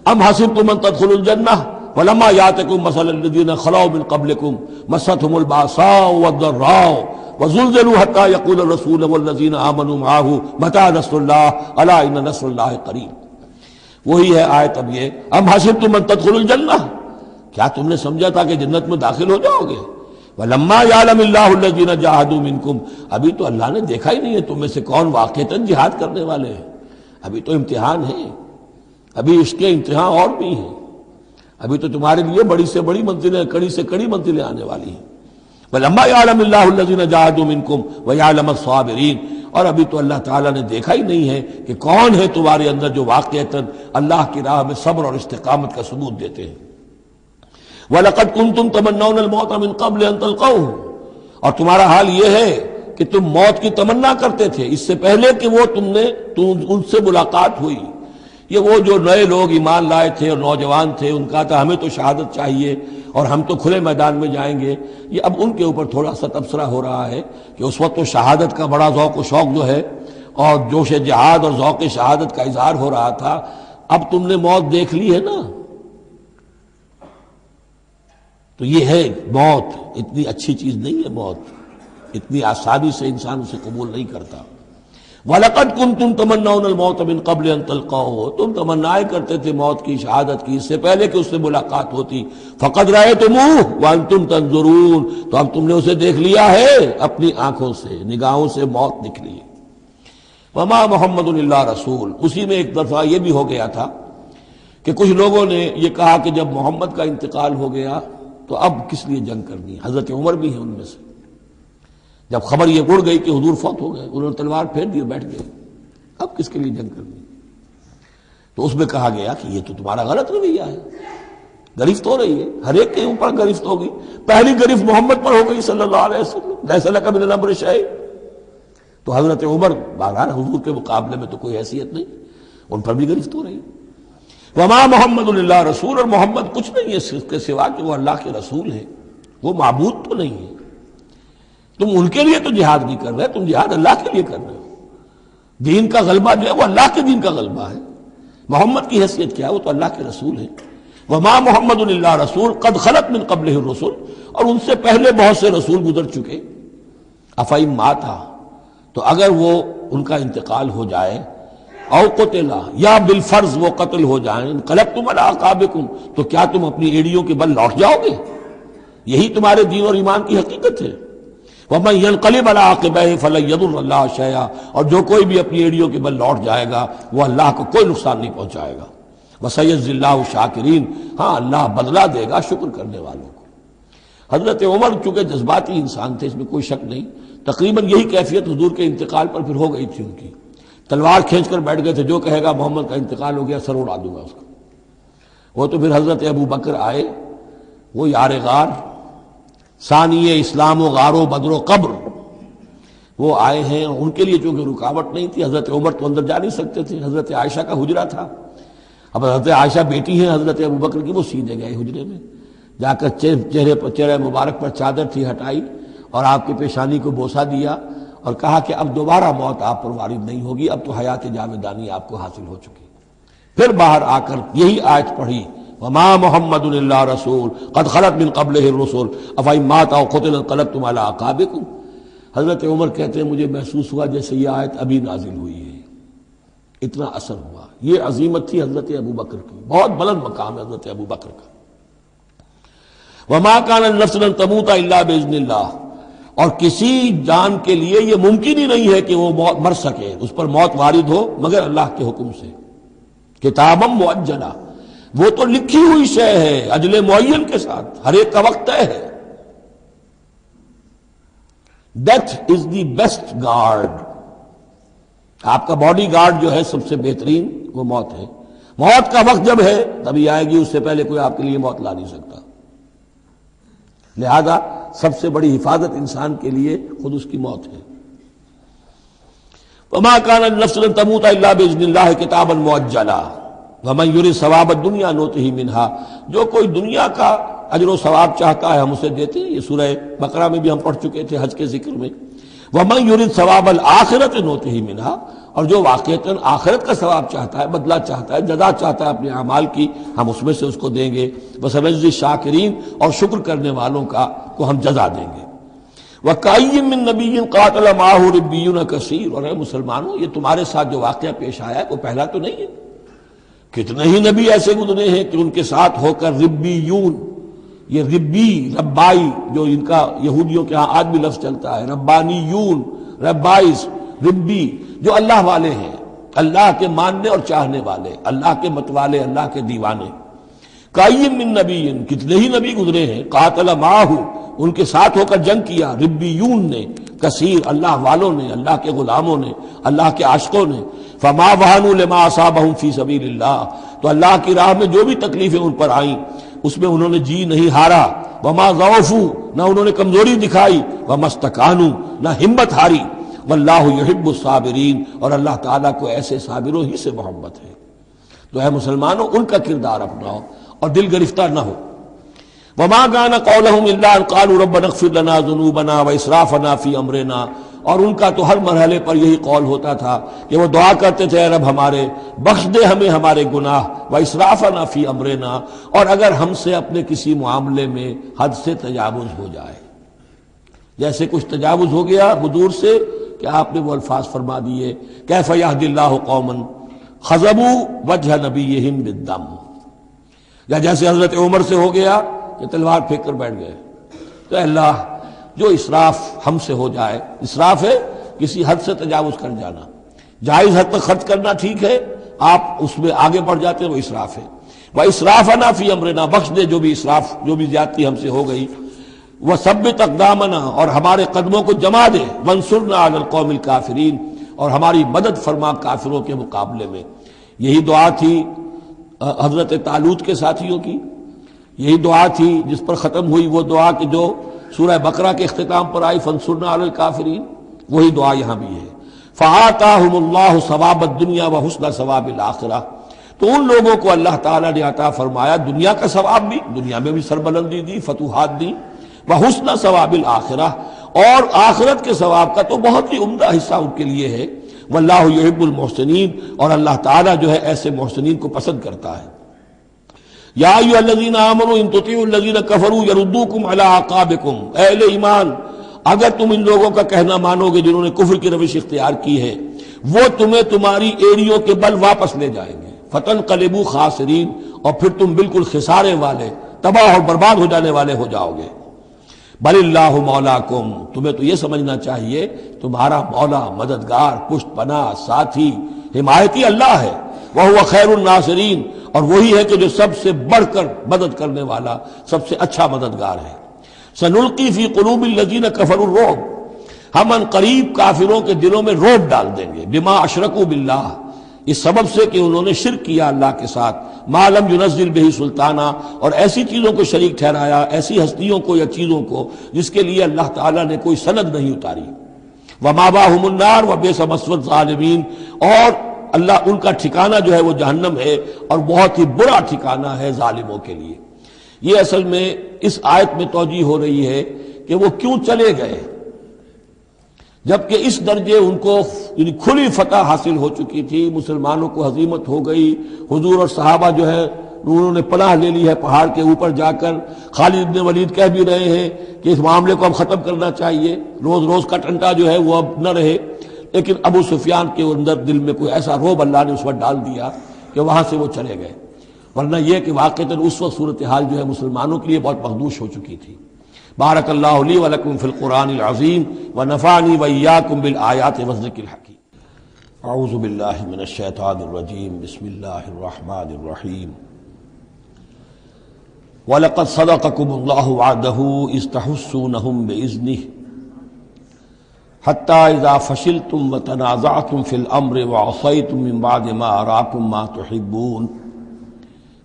ام حسبتم ان تدخلوا الجنہ ولما یاتکم مثل الذین خلوا من قبلکم مستهم الباساء والضراء وزلزلوا حتى يقول الرسول والذين آمنوا معه متى نصر الله الا ان نصر الله قریب۔ وہی ہے آیت اب یہ ام حسبتم ان تدخلوا الجنہ، کیا تم نے سمجھا تھا کہ جنت میں داخل ہو جاؤ گے؟ وَلَمَّا يَعْلَمِ اللَّهُ الَّذِينَ جَاهَدُوا مِنكُمْ، ابھی تو اللہ نے دیکھا ہی نہیں ہے تم میں سے کون واقعتاً جہاد کرنے والے ہیں، ابھی تو امتحان ہے، ابھی اس کے امتحان اور بھی ہیں، ابھی تو تمہارے لیے بڑی سے بڑی منزلیں، کڑی سے کڑی منزلیں آنے والی ہیں۔ وَلَمَّا يَعْلَمِ اللَّهُ الَّذِينَ جَاهَدُوا مِنكُمْ وَيَعْلَمَ الصَّابِرِينَ، اور ابھی تو اللہ تعالیٰ نے دیکھا ہی نہیں ہے کہ کون ہے تمہارے اندر جو واقعتاً اللہ کی راہ میں صبر اور استقامت کا ثبوت دیتے ہیں۔ وَلَقَدْ كُنْتُمْ تَمَنَّوْنَ الْمَوْتَ مِنْ قَبْلِ أَنْ تَلْقَوْهُ، اور تمہارا حال یہ ہے کہ تم موت کی تمنا کرتے تھے اس سے پہلے کہ وہ تم ان سے ملاقات ہوئی۔ یہ وہ جو نئے لوگ ایمان لائے تھے اور نوجوان تھے، ان کا تھا ہمیں تو شہادت چاہیے اور ہم تو کھلے میدان میں جائیں گے، یہ اب ان کے اوپر تھوڑا سا تبصرہ ہو رہا ہے کہ اس وقت تو شہادت کا بڑا ذوق و شوق جو ہے اور جوش جہاد اور ذوق شہادت کا اظہار ہو رہا تھا، اب تم نے موت دیکھ لی ہے نا، تو یہ ہے موت اتنی اچھی چیز نہیں ہے، موت اتنی آسانی سے انسان اسے قبول نہیں کرتا۔ وَلَقَدْ كُنْتُمْ تَمَنَّوْنَ الْمَوْتَ مِنْ قَبْلِ أَنْ تَلْقَوْهُ، تم تمنائے کرتے تھے موت کی، شہادت کی، اس سے پہلے کہ اس سے ملاقات ہوتی۔ فَقَدْ رَأَيْتُمُوهُ وَأَنْتُمْ تَنْظُرُونَ، تو اب تم نے اسے دیکھ لیا ہے اپنی آنکھوں سے، نگاہوں سے موت نکلی۔ وَمَا مُحَمَّدٌ إِلَّا رَسُولٌ، اسی میں ایک دفعہ یہ بھی ہو گیا تھا کہ کچھ لوگوں نے یہ کہا کہ جب محمد کا انتقال ہو گیا تو اب کس لیے جنگ کرنی ہے؟ حضرت عمر بھی ہیں ان میں سے، جب خبر یہ اڑ گئی کہ حضور فوت ہو گئے، انہوں نے تلوار پھیر دی اور بیٹھ گئے، اب کس کے لیے جنگ کرنی؟ تو اس میں کہا گیا کہ یہ تو تمہارا غلط رویہ ہے، گرفت ہو رہی ہے، ہر ایک کے اوپر گرفت ہوگی، پہلی گرفت محمد پر ہو گئی صلی اللہ علیہ وسلم، لیس لک من الامر شیء۔ تو حضرت عمر بہرحال حضور کے مقابلے میں تو کوئی حیثیت نہیں، ان پر بھی گرفت ہو رہی ہے۔ وما محمد الا رسول، اور محمد کچھ نہیں ہے اس کے سوا کہ وہ اللہ کے رسول ہیں، وہ معبود تو نہیں ہے۔ تم ان کے لیے تو جہاد نہیں کر رہے، تم جہاد اللہ کے لیے کر رہے ہو، دین کا غلبہ جو ہے وہ اللہ کے دین کا غلبہ ہے۔ محمد کی حیثیت کیا ہے؟ وہ تو اللہ کے رسول ہیں۔ وما محمد الا رسول قد خلت من قبلہ الرسل، اور ان سے پہلے بہت سے رسول گزر چکے۔ افئن مات، تو اگر وہ ان کا انتقال ہو جائے، او قتلا، یا بالفرض وہ قتل ہو جائیں، انقلبتم علی اعقابکم، تو کیا تم اپنی ایڑیوں کے بل لوٹ جاؤ گے؟ یہی تمہارے دین اور ایمان کی حقیقت ہے۔ وَمَن يَنْقَلِبْ عَلَىٰ عَقِبَيْهِ فَلَن يَضُرَّ اللَّهَ شَيْئًا، اور جو کوئی بھی اپنی ایڑیوں کے بل لوٹ جائے گا وہ اللہ کو کوئی نقصان نہیں پہنچائے گا۔ وَسَيَجْزِي اللَّهُ الشَّاكِرِينَ، ہاں اللہ بدلہ دے گا شکر کرنے والوں کو۔ حضرت عمر چونکہ جذباتی انسان تھے، اس میں کوئی شک نہیں، تقریباً یہی کیفیت حضور کے انتقال پر پھر ہو گئی تھی ان کی، تلوار کھینچ کر بیٹھ گئے تھے، جو کہے گا محمد کا انتقال ہو گیا سر اڑا دوں گا اس کا۔ وہ تو پھر حضرت ابو بکر آئے، وہ یار غار، ثانی اسلام و غار و بدر و قبر، وہ آئے ہیں، ان کے لیے چونکہ رکاوٹ نہیں تھی، حضرت عمر تو اندر جا نہیں سکتے تھے، حضرت عائشہ کا حجرہ تھا، اب حضرت عائشہ بیٹی ہیں حضرت ابو بکر کی، وہ سیدھے گئے حجرے میں، جا کر چہرے مبارک پر چادر تھی ہٹائی اور آپ کی پیشانی کو بوسہ دیا اور کہا کہ اب دوبارہ موت آپ پر وارد نہیں ہوگی، اب تو حیات جاویدانی آپ کو حاصل ہو چکی۔ پھر باہر آ کر یہی آیت پڑھی، وما محمد الا رسول قد خلت من قبلہ الرسل افئن مات او قتل انقلبتم علی اعقابکم۔ حضرت عمر کہتے ہیں مجھے محسوس ہوا جیسے یہ آیت ابھی نازل ہوئی ہے، اتنا اثر ہوا۔ یہ عظیمت تھی حضرت ابو بکر کی، بہت بلند مقام ہے حضرت ابو بکر کا۔ وما کان لنفس ان تموت الا باذن اللہ، اور کسی جان کے لیے یہ ممکن ہی نہیں ہے کہ وہ مر سکے، اس پر موت وارد ہو مگر اللہ کے حکم سے۔ کتابا مؤجلا، وہ تو لکھی ہوئی شے ہے اجل معین کے ساتھ، ہر ایک کا وقت طے ہے۔ Death is the best guard, آپ کا باڈی گارڈ جو ہے سب سے بہترین وہ موت ہے۔ موت کا وقت جب ہے تبھی آئے گی، اس سے پہلے کوئی آپ کے لیے موت لا نہیں سکتا۔ لہذا سب سے بڑی حفاظت انسان کے لیے خود اس کی موت ہے۔ وما كان لنفس ان تموت الا باذن الله كتابا مؤجلا ومن يريد ثواب الدنيا نؤته منها، جو کوئی دنیا کا اجر و ثواب چاہتا ہے ہم اسے دیتے ہیں۔ یہ سورہ بقرہ میں بھی ہم پڑھ چکے تھے حج کے ذکر میں۔ ومن يريد ثواب الآخرة نؤته منها، اور جو واقعتاً آخرت کا ثواب چاہتا ہے، بدلہ چاہتا ہے، جزا چاہتا ہے اپنے اعمال کی، ہم اس میں سے اس کو دیں گے۔ وسنجزی الشاکرین، اور شکر کرنے والوں کا کو ہم جزا دیں گے۔ وَكَأَيٍّ مِّن نَّبِيٍّ قَاتَلَ مَعَهُ رِبِّيُّونَ كَثِيرٌ، اور اے مسلمانوں یہ تمہارے ساتھ جو واقعہ پیش آیا ہے وہ پہلا تو نہیں ہے، کتنے ہی نبی ایسے گزرے ہیں کہ ان کے ساتھ ہو کر ربیون، یہ ربی ربائی جو ان کا یہودیوں کے ہاں آج بھی لفظ چلتا ہے، ربانیون ربائز ربی، جو اللہ والے ہیں، اللہ کے ماننے اور چاہنے والے، اللہ کے متوالے، اللہ کے دیوانے۔ کائیم من نبی، کتنے ہی نبی گزرے ہیں، قاتل معاہو، ان کے ساتھ ہو کر جنگ کیا، ربیون نے، کثیر، اللہ والوں نے، اللہ کے غلاموں نے، اللہ کے عاشقوں نے۔ فما وہنوا لما اصابہم فی سبیل اللہ، تو اللہ کی راہ میں جو بھی تکلیفیں ان پر آئیں اس میں انہوں نے جی نہیں ہارا، وما ضعفوا، نہ انہوں نے کمزوری دکھائی، وما استکانوا، نہ ہمت ہاری، واللہ یحب الصابرین، اور اللہ تعالیٰ کو ایسے صابروں ہی سے محبت ہے۔ تو اے مسلمانوں ان کا کردار اپناؤ اور دل گرفتہ نہ ہو۔ وما كان قولهم الا ان قالوا ربنا اغفر لنا ذنوبنا واسرافنا في امرنا، اور ان کا تو ہر مرحلے پر یہی قول ہوتا تھا کہ وہ دعا کرتے تھے اے رب ہمارے بخش دے ہمیں ہمارے گناہ، واسرافنا في امرنا، اور اگر ہم سے اپنے کسی معاملے میں حد سے تجاوز ہو جائے، جیسے کچھ تجاوز ہو گیا حضور سے کہ آپ نے وہ الفاظ فرما دیے کیف یہدی اللہ قوما خضبوا وجہ نبیہم بالدم، یا جیسے حضرت عمر سے ہو گیا کہ تلوار پھینک کر بیٹھ گئے۔ تو اللہ جو اسراف ہم سے ہو جائے، اسراف ہے کسی حد سے تجاوز کر جانا، جائز حد تک خرچ کرنا ٹھیک ہے، آپ اس میں آگے بڑھ جاتے ہیں وہ اسراف ہے۔ وَإِسْرَافَنَا فِي أَمْرِنَا، بخش دے جو بھی اسراف، جو بھی زیادتی ہم سے ہو گئی۔ وَثَبِّتْ أَقْدَامَنَا، اور ہمارے قدموں کو جما دے۔ وَانصُرْنَا عَلَى الْقَوْمِ الْكَافِرِينَ، اور ہماری مدد فرما کافروں کے مقابلے میں۔ یہی دعا تھی حضرت طالوت کے ساتھیوں کی، یہی دعا تھی جس پر ختم ہوئی وہ دعا کہ جو سورہ بقرہ کے اختتام پر آئی فانصرنا علی الکافرین، وہی دعا یہاں بھی ہے۔ فآتاہم اللہ ثواب الدنیا وحسن ثواب الآخرہ، تو ان لوگوں کو اللہ تعالیٰ نے عطا فرمایا دنیا کا ثواب بھی، دنیا میں بھی سربلندی دی، فتوحات دی، وحسن ثواب الآخرہ، اور آخرت کے ثواب کا تو بہت ہی عمدہ حصہ ان کے لیے ہے۔ واللہ یحب المحسنین، اور اللہ تعالیٰ جو ہے ایسے محسنین کو پسند کرتا ہے۔ یا ایھا الذین آمنوا ان تطیعوا الذین کفروا یردوکم علی اعقابکم، اے اہل ایمان اگر تم ان لوگوں کا کہنا مانو گے جنہوں نے کفر کی روش اختیار کی ہے، وہ تمہیں تمہاری ایڑیوں کے بل واپس لے جائیں گے، فتنقلبوا خاسرین، اور پھر تم بالکل خسارے والے، تباہ اور برباد ہو جانے والے ہو جاؤ گے۔ بل اللہ مولاکم، تمہیں تو یہ سمجھنا چاہیے تمہارا مولا، مددگار، پشت پناہ، ساتھی، حمایتی اللہ ہے۔ وَهُوَ خَيْرُ النَّاصِرِينَ، اور وہی ہے کہ جو سب سے بڑھ کر مدد کرنے والا، سب سے اچھا مددگار ہے۔ سَنُلْقِي فِي قُلُوبِ الَّذِينَ كَفَرُوا الرُّعْبَ، ہم ان قریب کافروں کے دلوں میں رعب ڈال دیں گے، بِمَا أَشْرَكُوا بِاللَّهِ، اس سبب سے کہ انہوں نے شرک کیا اللہ کے ساتھ، مَا لَمْ يُنَزِّلْ بِهِ سُلْطَانًا، اور ایسی چیزوں کو شریک ٹھہرایا، ایسی ہستیوں کو یا چیزوں کو جس کے لیے اللہ تعالیٰ نے کوئی سند نہیں اتاری۔ وَمَأْوَاهُمُ النَّارُ وَبِئْسَ مَثْوَى الظَّالِمِينَ، اور اللہ ان کا ٹھکانہ جو ہے وہ جہنم ہے، اور بہت ہی برا ٹھکانہ ہے ظالموں کے لیے۔ یہ اصل میں اس آیت میں توجیہ ہو رہی ہے کہ وہ کیوں چلے گئے، جبکہ اس درجے ان کو یعنی کھلی فتح حاصل ہو چکی تھی، مسلمانوں کو ہزیمت ہو گئی، حضور اور صحابہ جو ہے انہوں نے پناہ لے لی ہے پہاڑ کے اوپر جا کر۔ خالد بن ولید کہہ بھی رہے ہیں کہ اس معاملے کو اب ختم کرنا چاہیے، روز روز کا ٹنٹا جو ہے وہ اب نہ رہے، لیکن ابو سفیان کے اندر دل میں کوئی ایسا رعب اللہ نے اس وقت ڈال دیا کہ وہاں سے وہ چلے گئے، ورنہ یہ کہ واقعتاً اس وقت صورتحال جو ہے مسلمانوں کے لیے بہت مخدوش ہو چکی تھی۔ بارک اللہ لی ولکم فی القرآن العظیم ونفعنی وإیاکم بالآیات والذکر الحکیم۔ اعوذ باللہ من الشیطان الرجیم، بسم اللہ الرحمن الرحیم۔ وَلَقَدْ صَدَقَكُمُ اللَّهُ وَعْدَهُ إِذْ تَحُسُّونَهُم بِإِذْنِهِ حَتَّى إِذَا فَشِلْتُمْ وَتَنَازَعْتُمْ فِي الْأَمْرِ وَعَصَيْتُم مِّن بَعْدِ مَا أَرَاكُم مَّا تُحِبُّونَ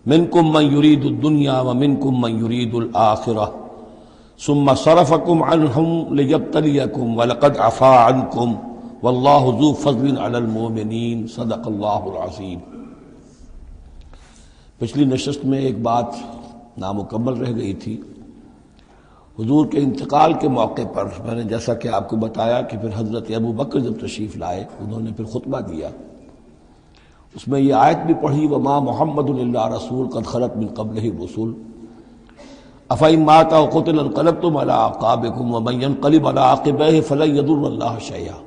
مِنكُم مَّن يُرِيدُ الدُّنْيَا وَمِنكُم مَّن يُرِيدُ الْآخِرَةَ ثُمَّ صَرَفَكُمْ عَنْهُمْ لِيَبْتَلِيَكُمْ وَلَقَدْ عَفَا عَنكُمْ وَاللَّهُ ذُو فَضْلٍ عَلَى الْمُؤْمِنِينَ صدق اللہ العظیم۔ پچھلی نشست میں ایک بات نامکمل رہ گئی تھی۔ حضور کے انتقال کے موقع پر میں نے جیسا کہ آپ کو بتایا کہ پھر حضرت ابو بکر جب تشریف لائے انہوں نے پھر خطبہ دیا، اس میں یہ آیت بھی پڑھی وما محمد الا رسول قد خلت من قبلہ الرسل۔ افإن مات أو قتل انقلبتم على أعقابكم ومن ينقلب على عقبيه فلن يضر الله شيئا.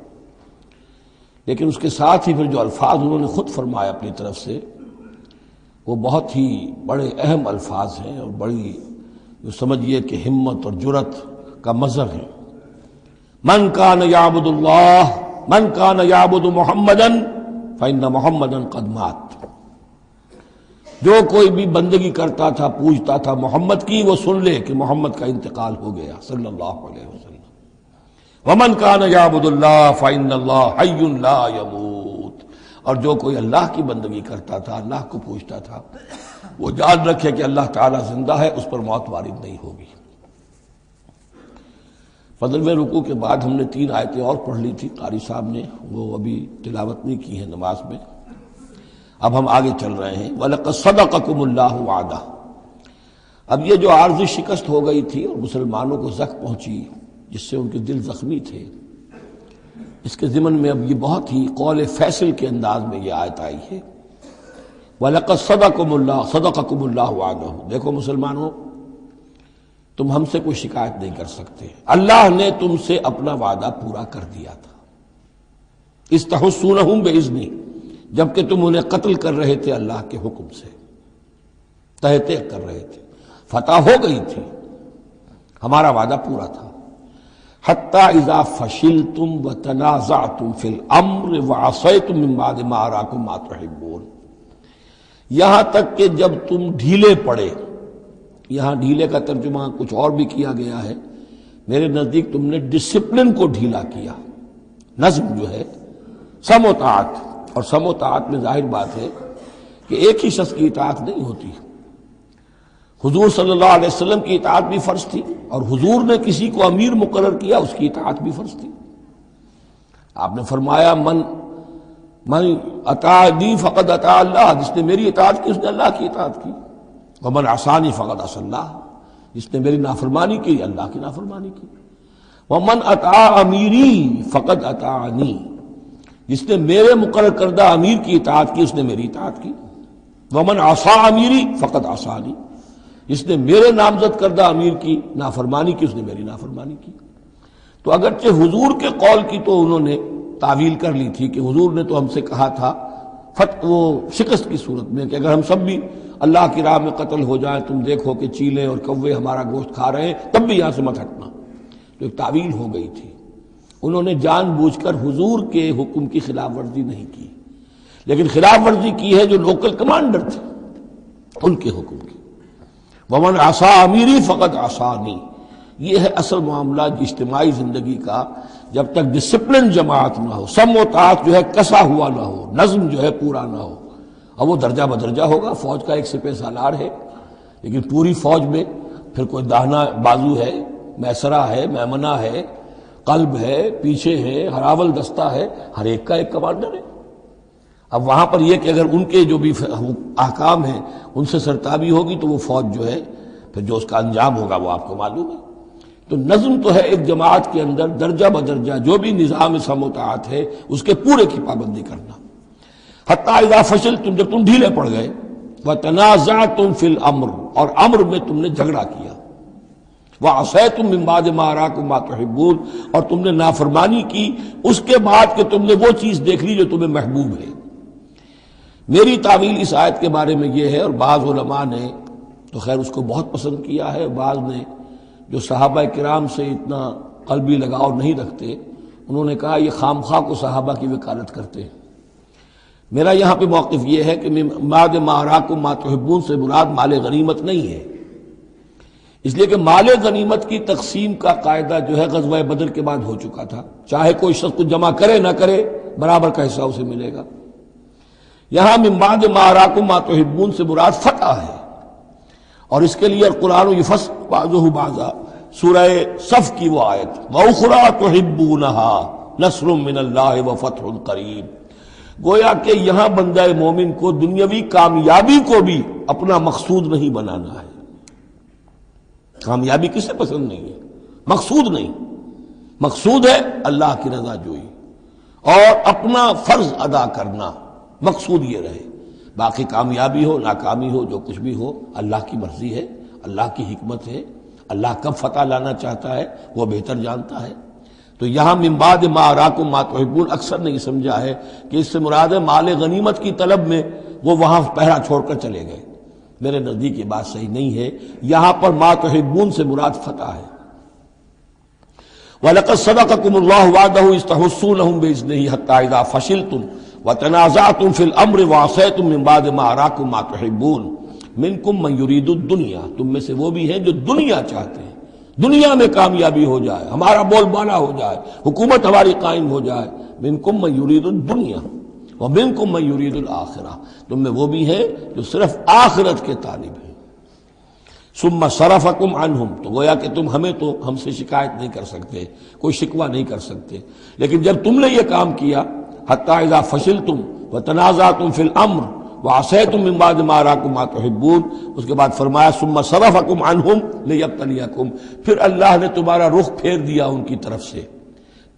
لیکن اس کے ساتھ ہی پھر جو الفاظ انہوں نے خود فرمایا اپنی طرف سے وہ بہت ہی بڑے اہم الفاظ ہیں اور بڑی جو سمجھیے کہ ہمت اور جرت کا مظہر ہے. من کان یعبد اللہ من کان یعبد محمدا فإن محمدا قد مات. جو کوئی بھی بندگی کرتا تھا پوجتا تھا محمد کی وہ سن لے کہ محمد کا انتقال ہو گیا صلی اللہ علیہ وسلم. ومن کان یعبد اللہ فإن اللہ حی لا یموت. اور جو کوئی اللہ کی بندگی کرتا تھا اللہ کو پوجتا تھا وہ یاد رکھے کہ اللہ تعالیٰ زندہ ہے، اس پر موت وارد نہیں ہوگی. فضل میں رکوع کے بعد ہم نے 3 آیتیں اور پڑھ لی تھی، قاری صاحب نے وہ ابھی تلاوت نہیں کی ہیں نماز میں. اب ہم آگے چل رہے ہیں. وَلَقَدْ صَدَقَكُمُ اللَّهُ وَعْدَهُ. اب یہ جو عارضی شکست ہو گئی تھی اور مسلمانوں کو زخم پہنچی جس سے ان کے دل زخمی تھے، اس کے ضمن میں اب یہ بہت ہی قول فیصل کے انداز میں یہ آیت آئی ہے. وَلَقَدْ صَدَقَكُمُ اللَّهُ وَعْدَهُ. دیکھو مسلمانوں، تم ہم سے کوئی شکایت نہیں کر سکتے، اللہ نے تم سے اپنا وعدہ پورا کر دیا تھا. استحسونہم بإذنہ، جبکہ تم انہیں قتل کر رہے تھے اللہ کے حکم سے، تہتے کر رہے تھے، فتح ہو گئی تھی، ہمارا وعدہ پورا تھا. حتی اذا فشلتم وتنازعتم فی الامر وعصیتم من بعد ما اراکم ما تحبون. یہاں تک کہ جب تم ڈھیلے پڑے، یہاں ڈھیلے کا ترجمہ کچھ اور بھی کیا گیا ہے، میرے نزدیک تم نے ڈسپلن کو ڈھیلا کیا. نظم جو ہے سم و طاعت، اور سم و طاعت میں ظاہر بات ہے کہ ایک ہی شخص کی اطاعت نہیں ہوتی. حضور صلی اللہ علیہ وسلم کی اطاعت بھی فرض تھی، اور حضور نے کسی کو امیر مقرر کیا اس کی اطاعت بھی فرض تھی. آپ نے فرمایا من اطاعنی فقد اطاع اللہ، جس نے میری اطاعت کی اس نے اللہ کی اطاعت کی. ومن عصانی فقد عصى اللہ، جس نے میری نافرمانی کی اللہ کی نافرمانی کی. ومن اطاع امیری فقد اطاعنی، جس نے میرے مقرر کردہ امیر کی اطاعت کی اس نے میری اطاعت کی. ومن عصى امیری فقد عصانی، جس نے میرے نامزد کردہ امیر کی نافرمانی کی اس نے میری نافرمانی کی. تو اگرچہ حضور کے قول کی تو انہوں نے تعویل کر لی تھی کہ حضور نے تو ہم سے کہا تھا وہ شکست کی صورت میں کہ اگر ہم سب بھی اللہ کی راہ میں قتل ہو جائیں، تم دیکھو کہ چیلے اور کوے ہمارا گوشت کھا رہے ہیں، تب بھی یہاں سے مت ہٹنا. تو ایک تعویل ہو گئی تھی. انہوں نے جان بوجھ کر حضور کے حکم کی خلاف ورزی نہیں کی، لیکن خلاف ورزی کی ہے جو لوکل کمانڈر تھے ان کے حکم کی. ومن عصا امیری فقط عصانی. یہ ہے اصل معاملہ اجتماعی زندگی کا. جب تک ڈسپلن جماعت نہ ہو، سم و طاعت جو ہے کسا ہوا نہ ہو، نظم جو ہے پورا نہ ہو. اب وہ درجہ بدرجہ ہوگا. فوج کا ایک سپہ سالار ہے، لیکن پوری فوج میں پھر کوئی داہنا بازو ہے، میسرہ ہے، میمنہ ہے، قلب ہے، پیچھے ہے، ہراول دستہ ہے، ہر ایک کا ایک کمانڈر ہے. اب وہاں پر یہ کہ اگر ان کے جو بھی احکام ہیں ان سے سرتابی ہوگی تو وہ فوج جو ہے پھر جو اس کا انجام ہوگا وہ آپ کو معلوم ہے. تو نظم تو ہے ایک جماعت کے اندر درجہ بدرجہ جو بھی نظام سم و طاعت ہے اس کے پورے کی پابندی کرنا. حتی اذا فشلتم، جب تم ڈھیلے پڑ گئے، وتنازعتم فی الامر، اور امر میں تم نے جھگڑا کیا، وعصیتم من بعد ما اراکم ما تحبون، اور تم نے نافرمانی کی اس کے بعد کہ تم نے وہ چیز دیکھ لی جو تمہیں محبوب ہے. میری تعویل اس آیت کے بارے میں یہ ہے، اور بعض علماء نے تو خیر اس کو بہت پسند کیا ہے، بعض نے جو صحابہ کرام سے اتنا قلبی لگاؤ نہیں رکھتے انہوں نے کہا یہ خام خواہ کو صحابہ کی وکالت کرتے ہیں. میرا یہاں پہ موقف یہ ہے کہ بعد ما اراکم ما تحبون سے مراد مال غنیمت نہیں ہے، اس لیے کہ مال غنیمت کی تقسیم کا قاعدہ جو ہے غزوہ بدر کے بعد ہو چکا تھا. چاہے کوئی شخص کچھ جمع کرے نہ کرے برابر کا حصہ اسے ملے گا. یہاں من بعد ما اراکم ما تحبون سے مراد فتح ہے، اور اس کے لیے قرآن یفصل بعضہ بعضا، سورہ صف کی وہ آیت وَأُخْرَىٰ تُحِبُّونَهَا نَصْرٌ مِّنَ اللَّهِ وَفَتْحٌ قَرِیب. گویا کہ یہاں بندہ مومن کو دنیاوی کامیابی کو بھی اپنا مقصود نہیں بنانا ہے. کامیابی کسے پسند نہیں ہے؟ مقصود نہیں. مقصود ہے اللہ کی رضا جوئی اور اپنا فرض ادا کرنا، مقصود یہ رہے. باقی کامیابی ہو ناکامی ہو جو کچھ بھی ہو اللہ کی مرضی ہے، اللہ کی حکمت ہے، اللہ کب فتح لانا چاہتا ہے وہ بہتر جانتا ہے۔ تو یہاں من بعد ما اراکم ما تحبون اکثر نہیں سمجھا ہے کہ اس سے مراد ہے مال غنیمت کی طلب میں وہ وہاں پہرا چھوڑ کر چلے گئے، میرے نزدیک یہ بات صحیح نہیں ہے۔ یہاں پر ما تحبون سے مراد فتح ہے۔ وَلَقَدْ صَدَقَكُمُ اللَّهُ وَعْدَهُ إِذْ تَحُسُّونَهُم بِإِذْنِهِ حَتَّىٰ إِذَا فَشِلْتُمْ وَتَنَازَعْتُمْ فِي الْأَمْرِ وَعَصَيْتُم مِّن بَعْدِ مَا أَرَاكُم مَّا تُحِبُّونَ مِنكُم مَّن يُرِيدُ الدُّنْيَا، تم میں سے وہ بھی ہیں جو دنیا چاہتے ہیں، دنیا میں کامیابی ہو جائے، ہمارا بول بالا ہو جائے، حکومت ہماری قائم ہو جائے۔ مِنكُم مَّن يُرِيدُ الدُّنْيَا وَمِنكُم مَّن يُرِيدُ الْآخِرَةَ، تم میں وہ بھی ہیں جو صرف آخرت کے طالب ہیں۔ ثم صرفکم عنہم، تو گویا کہ تم ہم سے شکایت نہیں کر سکتے، کوئی شکوہ نہیں کر سکتے، لیکن جب تم نے یہ کام کیا حتی اذا فشلتم وتنازعتم فی الامر وعصیتم من بعد ما اراکم ما تحبون، اس کے بعد فرمایا ثم صرفکم عنہم لیبتلیکم، پھر اللہ نے تمہارا رخ پھیر دیا ان کی طرف سے۔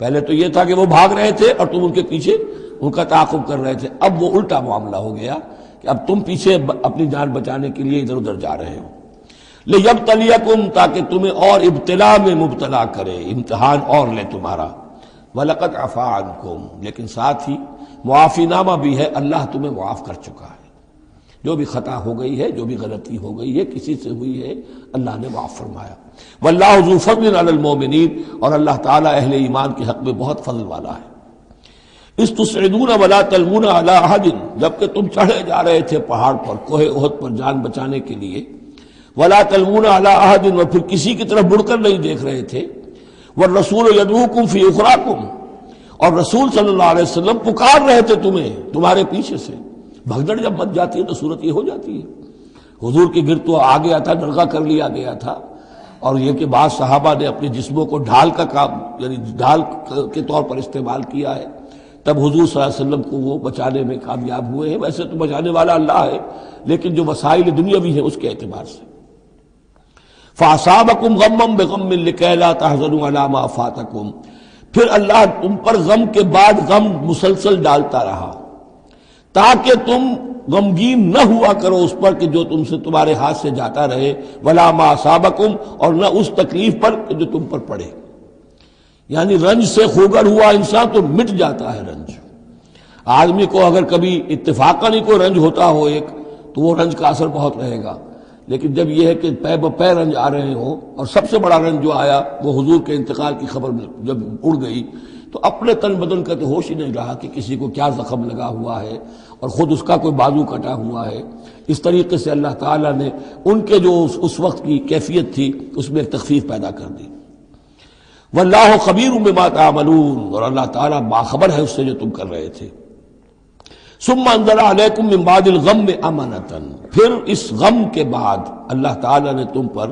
پہلے تو یہ تھا کہ وہ بھاگ رہے تھے اور تم ان کے پیچھے ان کا تعاقب کر رہے تھے، اب وہ الٹا معاملہ ہو گیا کہ اب تم پیچھے اپنی جان بچانے کے لیے ادھر ادھر جا رہے ہو۔ لیبتلیکم، تاکہ تمہیں اور ابتلا میں مبتلا کرے، امتحان اور لے تمہارا۔ وَلَقَدْ عَفَا عَنْكُمْ، لیکن ساتھ ہی معافی نامہ بھی ہے، اللہ تمہیں معاف کر چکا ہے، جو بھی خطا ہو گئی ہے، جو بھی غلطی ہو گئی ہے، کسی سے ہوئی ہے، اللہ نے معاف فرمایا۔ وَاللَّهُ ذُو فَضْلٍ عَلَى الْمُؤْمِنِينَ، اور اللہ تعالیٰ اہل ایمان کے حق میں بہت فضل والا ہے۔ اِذْ تُصْعِدُونَ وَلَا تَلْوُونَ عَلَىٰ أَحَدٍ، جبکہ تم چڑھے جا رہے تھے پہاڑ پر، کوہ احد پر جان بچانے کے لیے، وَلَا تَلْوُونَ عَلَىٰ أَحَدٍ، اور پھر کسی کی طرف مڑ کر نہیں دیکھ رہے تھے، وَالرَّسُولُ يَدْعُوكُمْ فِي أُخْرَاكُمْ، اور رسول صلی اللہ علیہ وسلم پکار رہے تھے تمہیں تمہارے پیچھے سے۔ بھگدڑ جب مچ جاتی ہے تو صورت یہ ہو جاتی ہے۔ حضور کے گرد تو آ گیا تھا، ڈرگا کر لیا گیا تھا، اور یہ کہ بعض صحابہ نے اپنے جسموں کو ڈھال کا کام، یعنی ڈھال کے طور پر استعمال کیا ہے، تب حضور صلی اللہ علیہ وسلم کو وہ بچانے میں کامیاب ہوئے ہیں۔ ویسے تو بچانے والا اللہ ہے، لیکن جو وسائل دنیاوی ہیں اس کے اعتبار سے۔ فَأَصَابَكُمْ غَمًّا بِغَمٍّ لِكَيْ لَا تَحْزَنُوا عَلَىٰ مَا فَاتَكُمْ، پھر اللہ تم پر غم کے بعد غم مسلسل ڈالتا رہا تاکہ تم غمگین نہ ہوا کرو اس پر کہ جو تم سے تمہارے ہاتھ سے جاتا رہے، وَلَا مَا أَصَابَكُمْ، اور نہ اس تکلیف پر جو تم پر پڑے۔ یعنی رنج سے خوگر ہوا انسان تو مٹ جاتا ہے رنج۔ آدمی کو اگر کبھی اتفاقاً ہی کوئی رنج ہوتا ہو ایک، تو وہ رنج کا اثر بہت رہے گا، لیکن جب یہ ہے کہ پے بپے رنج آ رہے ہوں، اور سب سے بڑا رنج جو آیا وہ حضور کے انتقال کی خبر جب اڑ گئی، تو اپنے تن بدن کا تو ہوش ہی نہیں رہا کہ کسی کو کیا زخم لگا ہوا ہے، اور خود اس کا کوئی بازو کٹا ہوا ہے۔ اس طریقے سے اللہ تعالیٰ نے ان کے جو اس وقت کی کیفیت تھی اس میں ایک تخفیف پیدا کر دی۔ واللہ خبیر بما تعملون، اور اللہ تعالیٰ باخبر ہے اس سے جو تم کر رہے تھے۔ ثم انزل علیکم من بعد الغم امنۃ، پھر اس غم کے بعد اللہ تعالیٰ نے تم پر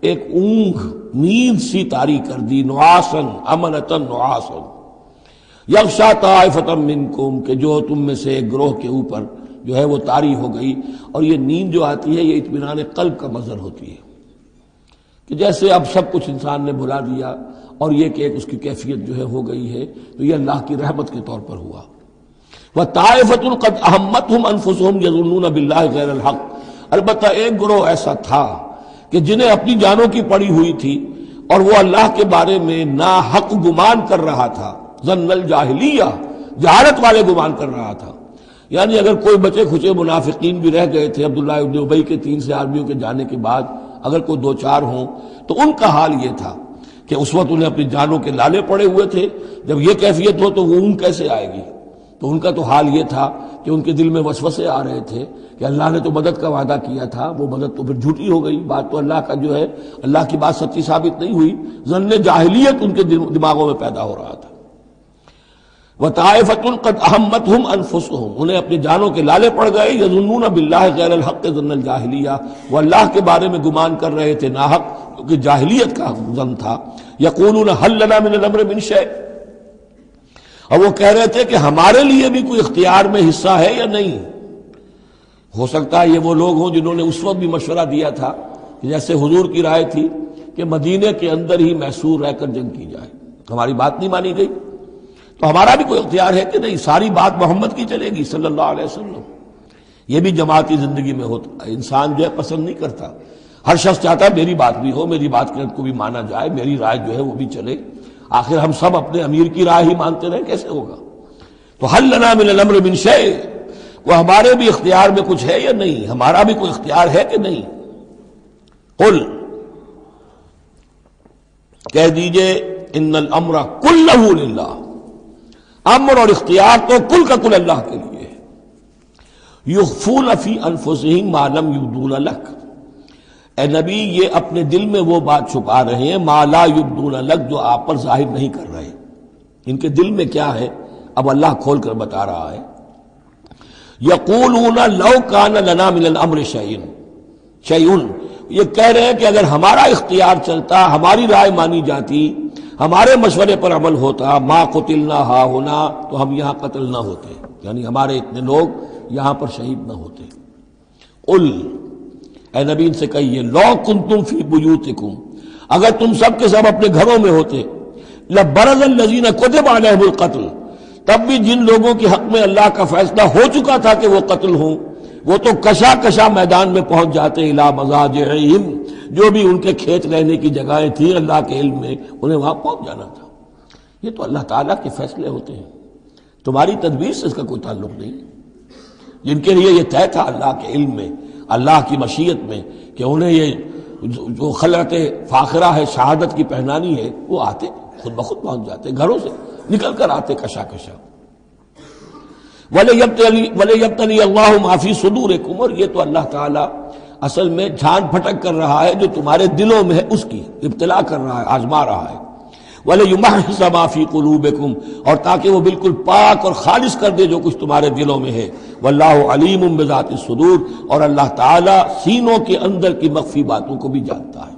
ایک اونگ، نیند سی طاری کر دی، نعاسن امنۃ نعاسن، یغشا طائفۃ منکم، کہ جو تم میں سے ایک گروہ کے اوپر جو ہے وہ طاری ہو گئی۔ اور یہ نیند جو آتی ہے یہ اطمینان قلب کا مظہر ہوتی ہے، کہ جیسے اب سب کچھ انسان نے بھلا دیا اور یہ کہ ایک اس کی کیفیت جو ہے ہو گئی ہے، تو یہ اللہ کی رحمت کے طور پر ہوا۔ وَطَائِفَةٌ قَدْ أَهَمَّتْهُمْ أَنفُسُهُمْ يَظُنُّونَ بِاللَّهِ غَيْرَ الْحَقِّ، البتہ ایک گروہ ایسا تھا کہ جنہیں اپنی جانوں کی پڑی ہوئی تھی اور وہ اللہ کے بارے میں ناحق گمان کر رہا تھا، ظن الجاہلیہ، جہالت والے گمان کر رہا تھا۔ یعنی اگر کوئی بچے کھچے منافقین بھی رہ گئے تھے عبداللہ ابن ابی کے 3 آدمیوں کے جانے کے بعد، اگر کوئی 2-4 ہوں تو ان کا حال یہ تھا کہ اس وقت انہیں اپنی جانوں کے لالے پڑے ہوئے تھے، جب یہ کیفیت ہو تو وہ اون کیسے آئے گی؟ تو ان کا تو حال یہ تھا کہ ان کے دل میں وسوسے آ رہے تھے کہ اللہ نے تو مدد کا وعدہ کیا تھا، وہ مدد تو پھر جھوٹی ہو گئی، بات تو اللہ کا جو ہے اللہ کی بات سچی ثابت نہیں ہوئی۔ ظن جاہلیت ان کے دماغوں میں پیدا ہو رہا تھا۔ وَطَائِفَةٌ قَدْ أَهَمَّتْهُمْ أَنفُسُهُمْ، انہیں اپنی جانوں کے لالے پڑ گئے، يَظُنُّونَ بِاللَّهِ غَيْرَ الْحَقِّ ظَنَّ الْجَاهِلِيَّةِ، وہ اللہ کے بارے میں گمان کر رہے تھے ناحق، کیونکہ جاہلیت کا ظن تھا۔ يَقُولُونَ هَلْ لَنَا مِنَ الْأَمْرِ مِنْ شَيْءٍ، اور وہ کہہ رہے تھے کہ ہمارے لیے بھی کوئی اختیار میں حصہ ہے یا نہیں۔ ہو سکتا ہے یہ وہ لوگ ہوں جنہوں نے اس وقت بھی مشورہ دیا تھا کہ جیسے حضور کی رائے تھی کہ مدینے کے اندر ہی محصور رہ کر جنگ کی جائے، ہماری بات نہیں مانی گئی تو ہمارا بھی کوئی اختیار ہے کہ نہیں، ساری بات محمد کی چلے گی صلی اللہ علیہ وسلم۔ یہ بھی جماعتی زندگی میں ہوتا ہے، انسان جو ہے پسند نہیں کرتا ہر شخص چاہتا ہے میری بات بھی ہو، میری بات کو بھی مانا جائے، میری رائے جو ہے وہ بھی چلے. آخر ہم سب اپنے امیر کی رائے ہی مانتے رہیں، کیسے ہوگا؟ تو حل لنا من الامر من شیء، وہ ہمارے بھی اختیار میں کچھ ہے یا نہیں؟ ہمارا بھی کوئی اختیار ہے کہ نہیں؟ قل، کہہ دیجئے ان الامر کلہ للہ، امر اور اختیار تو کل کا کل اللہ کے لیے ہے. یخفون فی انفسہم ما لم یبدون لک، اے نبی یہ اپنے دل میں وہ بات چھپا رہے ہیں ما لا یبدون لک، جو آپ پر ظاہر نہیں کر رہے. ان کے دل میں کیا ہے اب اللہ کھول کر بتا رہا ہے. یقولون لو کان لنا من الامر شیء، یہ کہہ رہے ہیں کہ اگر ہمارا اختیار چلتا، ہماری رائے مانی جاتی، ہمارے مشورے پر عمل ہوتا، ما قتلنا ہا ہونا، تو ہم یہاں قتل نہ ہوتے، یعنی ہمارے اتنے لوگ یہاں پر شہید نہ ہوتے. قل، اے نبی ان سے کہیے لو کنتم فی بیوتکم، اگر تم سب کے سب اپنے گھروں میں ہوتے، لبرز الذین کتب علیہم القتل، تب بھی جن لوگوں کے حق میں اللہ کا فیصلہ ہو چکا تھا کہ وہ قتل ہوں، وہ تو کشا کشا میدان میں پہنچ جاتے، الی مضاجعہم، جو بھی ان کے کھیت رہنے کی جگہیں تھیں اللہ کے علم میں انہیں وہاں پہنچ جانا تھا. یہ تو اللہ تعالیٰ کے فیصلے ہوتے ہیں، تمہاری تدبیر سے اس کا کوئی تعلق نہیں. جن کے لیے یہ طے تھا اللہ کے علم میں، اللہ کی مشیت میں، کہ انہیں یہ جو خلعت فاخرہ ہے، شہادت کی پہنانی ہے، وہ آتے خود بخود پہنچ جاتے، گھروں سے نکل کر آتے کشا کشا. وَلَيَبْتَلِيَ اللَّهُ مَا فِي صُدُورِكُمْ، اور یہ تو اللہ تعالیٰ اصل میں جھان پھٹک کر رہا ہے جو تمہارے دلوں میں ہے، اس کی ابتلا کر رہا ہے، آزما رہا ہے. وَلَيُمَحِّصَ مَا فِي قُلُوبِكُمْ، اور تاکہ وہ بالکل پاک اور خالص کر دے جو کچھ تمہارے دلوں میں ہے. وَاللَّهُ عَلِيمٌ بِذَاتِ الصُّدُورِ، اور اللہ تعالیٰ سینوں کے اندر کی مخفی باتوں کو بھی جانتا ہے.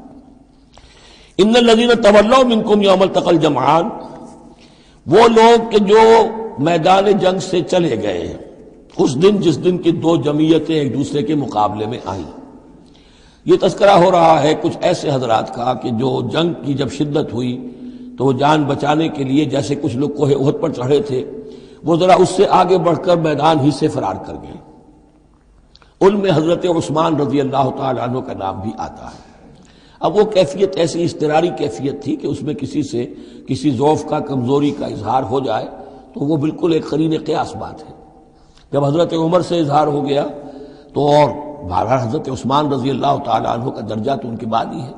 ان الذین تولوا منکم یوم التقى الجمعان، وہ لوگ کہ جو میدان جنگ سے چلے گئے اس دن جس دن کی دو جمعیتیں ایک دوسرے کے مقابلے میں آئیں. یہ تذکرہ ہو رہا ہے کچھ ایسے حضرات کا کہ جو جنگ کی جب شدت ہوئی تو وہ جان بچانے کے لیے جیسے کچھ لوگ کوہ احد پر چڑھے تھے، وہ ذرا اس سے آگے بڑھ کر میدان ہی سے فرار کر گئے. ان میں حضرت عثمان رضی اللہ تعالی عنہ کا نام بھی آتا ہے. اب وہ کیفیت ایسی اضطراری کیفیت تھی کہ اس میں کسی سے کسی ضعف کا، کمزوری کا اظہار ہو جائے تو وہ بالکل ایک قرین قیاس بات ہے. جب حضرت عمر سے اظہار ہو گیا تو اور بہرحال حضرت عثمان رضی اللہ تعالی عنہ کا درجہ تو ان کے بعد ہی ہے،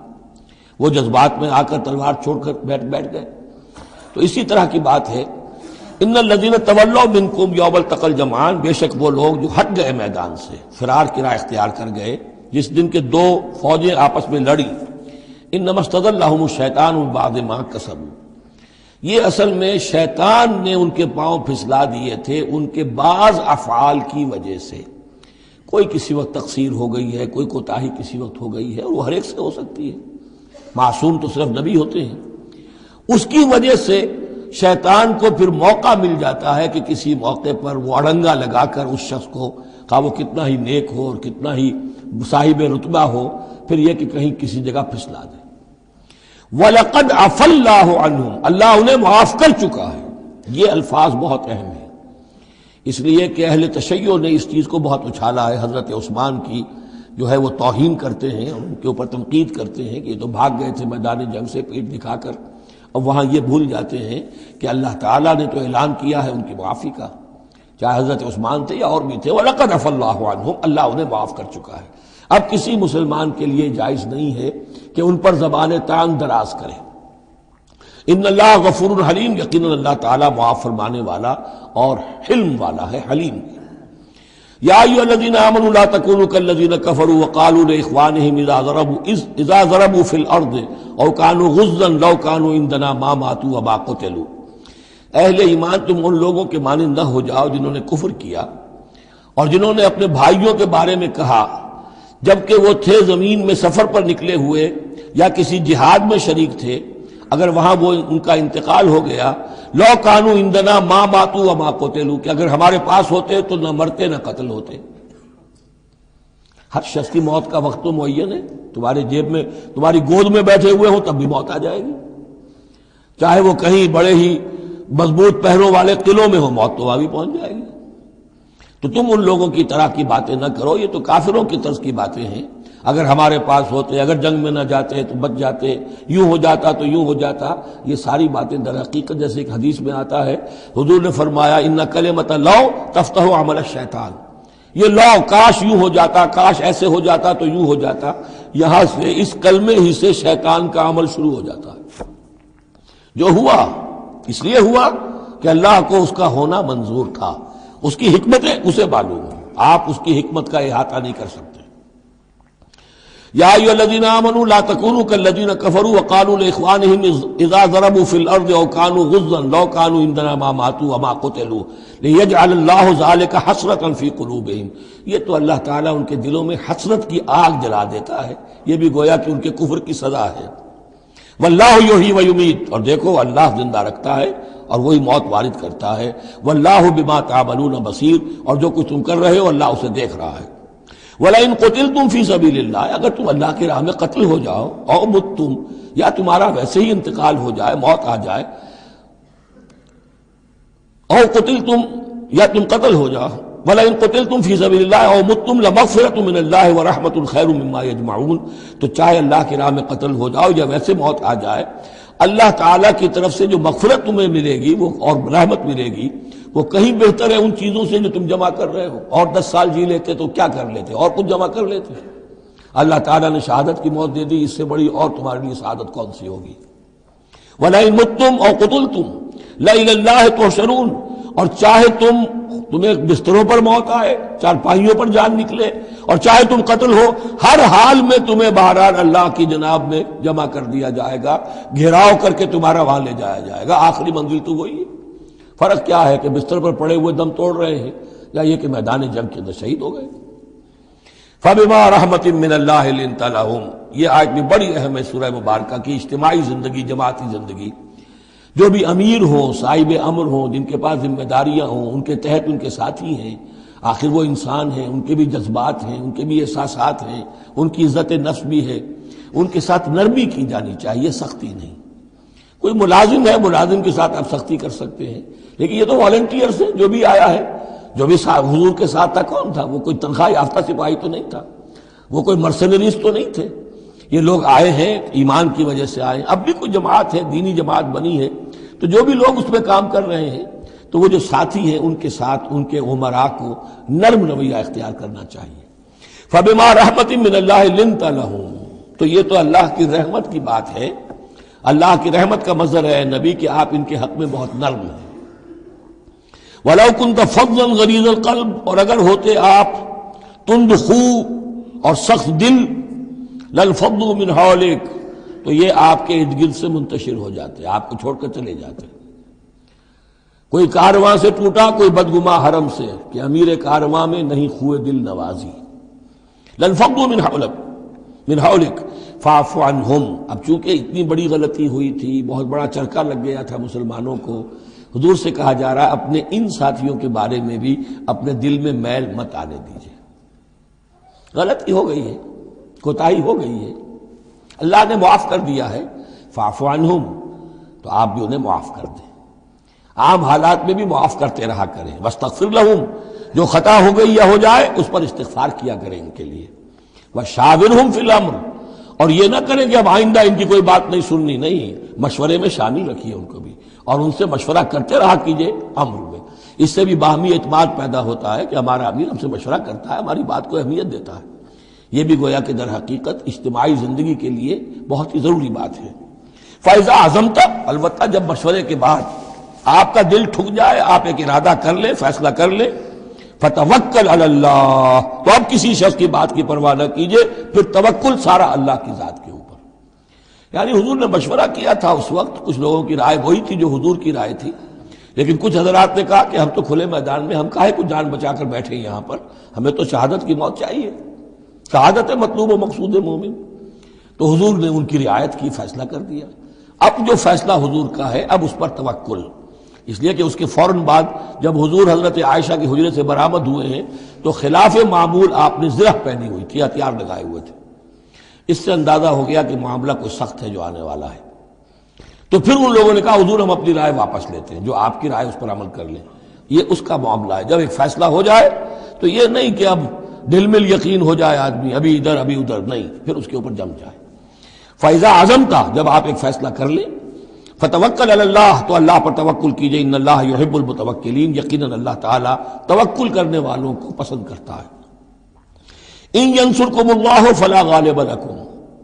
وہ جذبات میں آ کر تلوار چھوڑ کر بیٹھ گئے. تو اسی طرح کی بات ہے. ان الذین تولوا منکم یوم التقى الجمعان، بے شک وہ لوگ جو ہٹ گئے میدان سے، فرار کی راہ اختیار کر گئے جس دن کے دو فوجیں آپس میں لڑی. انما استزلهم الشیطان بعد ما کسبوا، یہ اصل میں شیطان نے ان کے پاؤں پھسلا دیے تھے ان کے بعض افعال کی وجہ سے. کوئی کسی وقت تقصیر ہو گئی ہے، کوئی کوتاہی کسی وقت ہو گئی ہے، اور وہ ہر ایک سے ہو سکتی ہے، معصوم تو صرف نبی ہوتے ہیں. اس کی وجہ سے شیطان کو پھر موقع مل جاتا ہے کہ کسی موقع پر وہ اڑنگا لگا کر اس شخص کو، خواہ وہ کتنا ہی نیک ہو اور کتنا ہی صاحب رتبہ ہو، پھر یہ کہ کہیں کسی جگہ پھسلا دے. وَلَقَدْ عَفَا اللَّهُ عَنْهُمْ، اللہ انہیں معاف کر چکا ہے. یہ الفاظ بہت اہم ہیں، اس لیے کہ اہل تشیع نے اس چیز کو بہت اچھالا ہے. حضرت عثمان کی جو ہے وہ توہین کرتے ہیں، ان کے اوپر تنقید کرتے ہیں کہ یہ تو بھاگ گئے تھے میدان جنگ سے پیٹ دکھا کر، اور وہاں یہ بھول جاتے ہیں کہ اللہ تعالیٰ نے تو اعلان کیا ہے ان کی معافی کا، چاہے حضرت عثمان تھے یا اور بھی تھے. وَلَقَدْ عَفَا اللَّهُ عَنْهُمْ، اللہ انہیں معاف کر چکا ہے. اب کسی مسلمان کے لیے جائز نہیں ہے کہ ان پر زبان تانگ دراز کرے. ان اللہ غفور حلیم، یقیناً اللہ تعالیٰ معاف فرمانے والا اور حلم والا ہے، حلیم. یا ایھا الذین آمنوا لا تکونوا کالذین کفروا وقالوا لاخوانہم اذا ضربوا فی الارض او کانوا غزا لو کانوا عندنا ما ماتوا وما قتلوا. اہل ایمان تم ان لوگوں کے مانند نہ ہو جاؤ جنہوں نے کفر کیا اور جنہوں نے اپنے بھائیوں کے بارے میں کہا جبکہ وہ تھے زمین میں سفر پر نکلے ہوئے یا کسی جہاد میں شریک تھے، اگر وہاں وہ ان کا انتقال ہو گیا، لو کانوا عندنا ما ماتوا وما قتلوا، کہ اگر ہمارے پاس ہوتے تو نہ مرتے نہ قتل ہوتے. ہر شخص کی موت کا وقت تو معین ہے. تمہارے جیب میں، تمہاری گود میں بیٹھے ہوئے ہوں تب بھی موت آ جائے گی، چاہے وہ کہیں بڑے ہی مضبوط پہروں والے قلعوں میں ہو، موت تو وہاں بھی پہنچ جائے گی. تو تم ان لوگوں کی طرح کی باتیں نہ کرو، یہ تو کافروں کی طرز کی باتیں ہیں. اگر ہمارے پاس ہوتے، اگر جنگ میں نہ جاتے تو بچ جاتے، یوں ہو جاتا تو یوں ہو جاتا. یہ ساری باتیں در حقیقت جیسے ایک حدیث میں آتا ہے، حضور نے فرمایا ان کلمۃ لو تفتح عمل الشیطان، یہ لو کاش یوں ہو جاتا، کاش ایسے ہو جاتا تو یوں ہو جاتا، یہاں سے اس کلمے ہی سے شیطان کا عمل شروع ہو جاتا ہے. جو ہوا اس لیے ہوا کہ اللہ کو اس کا ہونا منظور تھا، اس کی حکمتیں اسے معلوم ہیں، آپ اس کی حکمت کا احاطہ نہیں کر سکتے. یا ایھا الذین آمنوا لا تکونوا کالذین کفروا وقالوا لاخوانهم اذا ضربوا في الارض او كانوا غزا لو كانوا عندنا ما ماتوا وما قتلوا ليجعل الله ذلك حسرة في قلوبهم. یہ تو اللہ تعالیٰ ان کے دلوں میں حسرت کی آگ جلا دیتا ہے، یہ بھی گویا کہ ان کے کفر کی سزا ہے. واللہ یحیی ویمیت، اور دیکھو اللہ زندہ رکھتا ہے اور وہی موت وارد کرتا ہے. واللہ بما تعملون بصیر، اور جو کچھ تم کر رہے ہو اللہ اسے دیکھ رہا ہے. وَلَئِن قُتِلْتُمْ فِي سَبِيلِ اللَّهِ، اگر تم اللہ کی راہ میں قتل ہو جاؤ، او متم، یا تمہارا ویسے ہی انتقال ہو جائے، موت آ جائے، او قتلتم، یا تم قتل ہو جاؤ، وَلَئِن قُتِلْتُمْ فِي سَبِيلِ اللَّهِ او متم لَمَغْفِرَةٌ مِّنَ اللَّهِ وَرَحْمَةٌ خَيْرٌ مِّمَّا يَجْمَعُونَ. تو چاہے اللہ کی راہ میں قتل ہو جاؤ یا ویسے موت آ جائے، اللہ تعالیٰ کی طرف سے جو مغفرت تمہیں ملے گی وہ اور رحمت ملے گی وہ کہیں بہتر ہے ان چیزوں سے جو تم جمع کر رہے ہو. اور 10 سال جی لیتے تو کیا کر لیتے، اور کچھ جمع کر لیتے. اللہ تعالیٰ نے شہادت کی موت دے دی، اس سے بڑی اور تمہارے لیے شہادت کون سی ہوگی. وَلَئِن مُتُّمْ أَوْ قُتِلْتُمْ لَإِلَى اللَّهِ تُحْشَرُونَ، اور چاہے تمہیں بستروں پر موت آئے، چارپائیوں پر جان نکلے، اور چاہے تم قتل ہو، ہر حال میں تمہیں بہرحال اللہ کی جناب میں جمع کر دیا جائے گا، گھیراؤ کر کے تمہارا وہاں لے جایا جائے گا. آخری منزل تو وہی ہے. فرق کیا ہے کہ بستر پر پڑے ہوئے دم توڑ رہے ہیں یا یہ کہ میدان جنگ کے اندر شہید ہو گئے. فَبِمَا رَحْمَةٍ مِّنَ اللَّهِ لِنتَ لَهُمْ، یہ آیت بھی بڑی اہم ہے سورہ مبارکہ کی. اجتماعی زندگی، جماعتی زندگی، جو بھی امیر ہوں، صاحب امر ہوں، جن کے پاس ذمہ داریاں ہوں، ان کے تحت ان کے ساتھی ہیں. آخر وہ انسان ہیں، ان کے بھی جذبات ہیں، ان کے بھی احساسات ہیں، ان کی عزت نفس بھی ہے. ان کے ساتھ نرمی کی جانی چاہیے، سختی نہیں. کوئی ملازم ہے، ملازم کے ساتھ آپ سختی کر سکتے ہیں، لیکن یہ تو والنٹیئرز ہیں. جو بھی آیا ہے، جو بھی حضور کے ساتھ تھا، کون تھا وہ؟ کوئی تنخواہ یافتہ سپاہی تو نہیں تھا، وہ کوئی مرسنریز تو نہیں تھے. یہ لوگ آئے ہیں ایمان کی وجہ سے آئے ہیں. اب بھی کوئی جماعت ہے، دینی جماعت بنی ہے، تو جو بھی لوگ اس میں کام کر رہے ہیں تو وہ جو ساتھی ہیں ان کے ساتھ ان کے امراء کو نرم رویہ اختیار کرنا چاہیے. فَبِمَا رَحْمَةٍ مِّنَ اللَّهِ لِنتَ لَهُمْ، تو یہ تو اللہ کی رحمت کی بات ہے. اللہ کی رحمت کا مظہر ہے نبی کہ آپ ان کے حق میں بہت نرم ہیں. وَلَوْ كُنْتَ فَظًّا غَلِيظَ الْقَلْبِ، اور اگر ہوتے آپ تند خو اور سخت دل، لَانفَضُّوا مِنْ حَوْلِكَ، تو یہ آپ کے ارد گرد سے منتشر ہو جاتے، آپ کو چھوڑ کر چلے جاتے. کوئی کارواں سے ٹوٹا، کوئی بدگما حرم سے، کہ امیر کارواں میں نہیں خوئے دل نوازی. لَانفَضُّوا مِنْ حَوْلِكَ فَاعْفُ عَنْهُمْ. اب چونکہ اتنی بڑی غلطی ہوئی تھی، بہت بڑا چرکا لگ گیا تھا مسلمانوں کو، حضور سے کہا جا رہا ہے اپنے ان ساتھیوں کے بارے میں بھی اپنے دل میں میل مت آنے دیجیے. غلطی ہو گئی ہے، کوتاہی ہو گئی ہے، اللہ نے معاف کر دیا ہے. فَاعْفُ عَنْهُمْ، تو آپ بھی انہیں معاف کر دیں. عام حالات میں بھی معاف کرتے رہا کریں. وَاسْتَغْفِرْ لَهُمْ، جو خطا ہو گئی یا ہو جائے اس پر استغفار کیا کریں ان کے لیے. وَشَاوِرْهُمْ فِي الْأَمْرِ، اور یہ نہ کریں کہ اب آئندہ ان کی کوئی بات نہیں سننی، نہیں، مشورے میں شامل رکھیے ان کو بھی، اور ان سے مشورہ کرتے رہا کیجئے امر میں. اس سے بھی باہمی اعتماد پیدا ہوتا ہے کہ ہمارا امیر ہم سے مشورہ کرتا ہے، ہماری بات کو اہمیت دیتا ہے. یہ بھی گویا کہ در حقیقت اجتماعی زندگی کے لیے بہت ہی ضروری بات ہے. فَإِذَا عَزَمْتَ، البتہ جب مشورے کے بعد آپ کا دل ٹھک جائے، آپ ایک ارادہ کر لیں، فیصلہ کر لیں، فَتَوَكَّلْ عَلَى اللَّهِ، تو اب کسی شخص کی بات کی پرواہ نہ کیجئے، پھر توکل سارا اللہ کی ذات کے اوپر. یعنی حضور نے مشورہ کیا تھا اس وقت، کچھ لوگوں کی رائے وہی تھی جو حضور کی رائے تھی، لیکن کچھ حضرات نے کہا کہ ہم تو کھلے میدان میں، ہم کاہے کو جان بچا کر بیٹھے یہاں پر، ہمیں تو شہادت کی موت چاہیے، شہادت مطلوب و مقصود مومن. تو حضور نے ان کی رعایت کی، فیصلہ کر دیا. اب جو فیصلہ حضور کا ہے اب اس پر توکل، اس لیے کہ اس کے فوراً بعد جب حضور حضرت عائشہ کے حجرے سے برآمد ہوئے ہیں تو خلاف معمول آپ نے زرہ پہنی ہوئی تھی، ہتھیار لگائے ہوئے تھے. اس سے اندازہ ہو گیا کہ معاملہ کوئی سخت ہے جو آنے والا ہے. تو پھر ان لوگوں نے کہا حضور ہم اپنی رائے واپس لیتے ہیں، جو آپ کی رائے اس پر عمل کر لیں. یہ اس کا معاملہ ہے. جب ایک فیصلہ ہو جائے تو یہ نہیں کہ اب دل میں یقین ہو جائے آدمی ابھی ادھر ابھی ادھر نہیں، پھر اس کے اوپر جم جائے۔ فَإِذَا عَزَمْتَ، جب آپ ایک فیصلہ کر لیں، فَتَوَكَّلْ عَلَى اللَّهِ، تو اللہ پر توکل کیجئے، ان اللہ يحب المتوکلین، یقیناً اللہ تعالیٰ توکل کرنے والوں کو پسند کرتا ہے۔ ان ینصرکم اللہ فلا غالب لکم،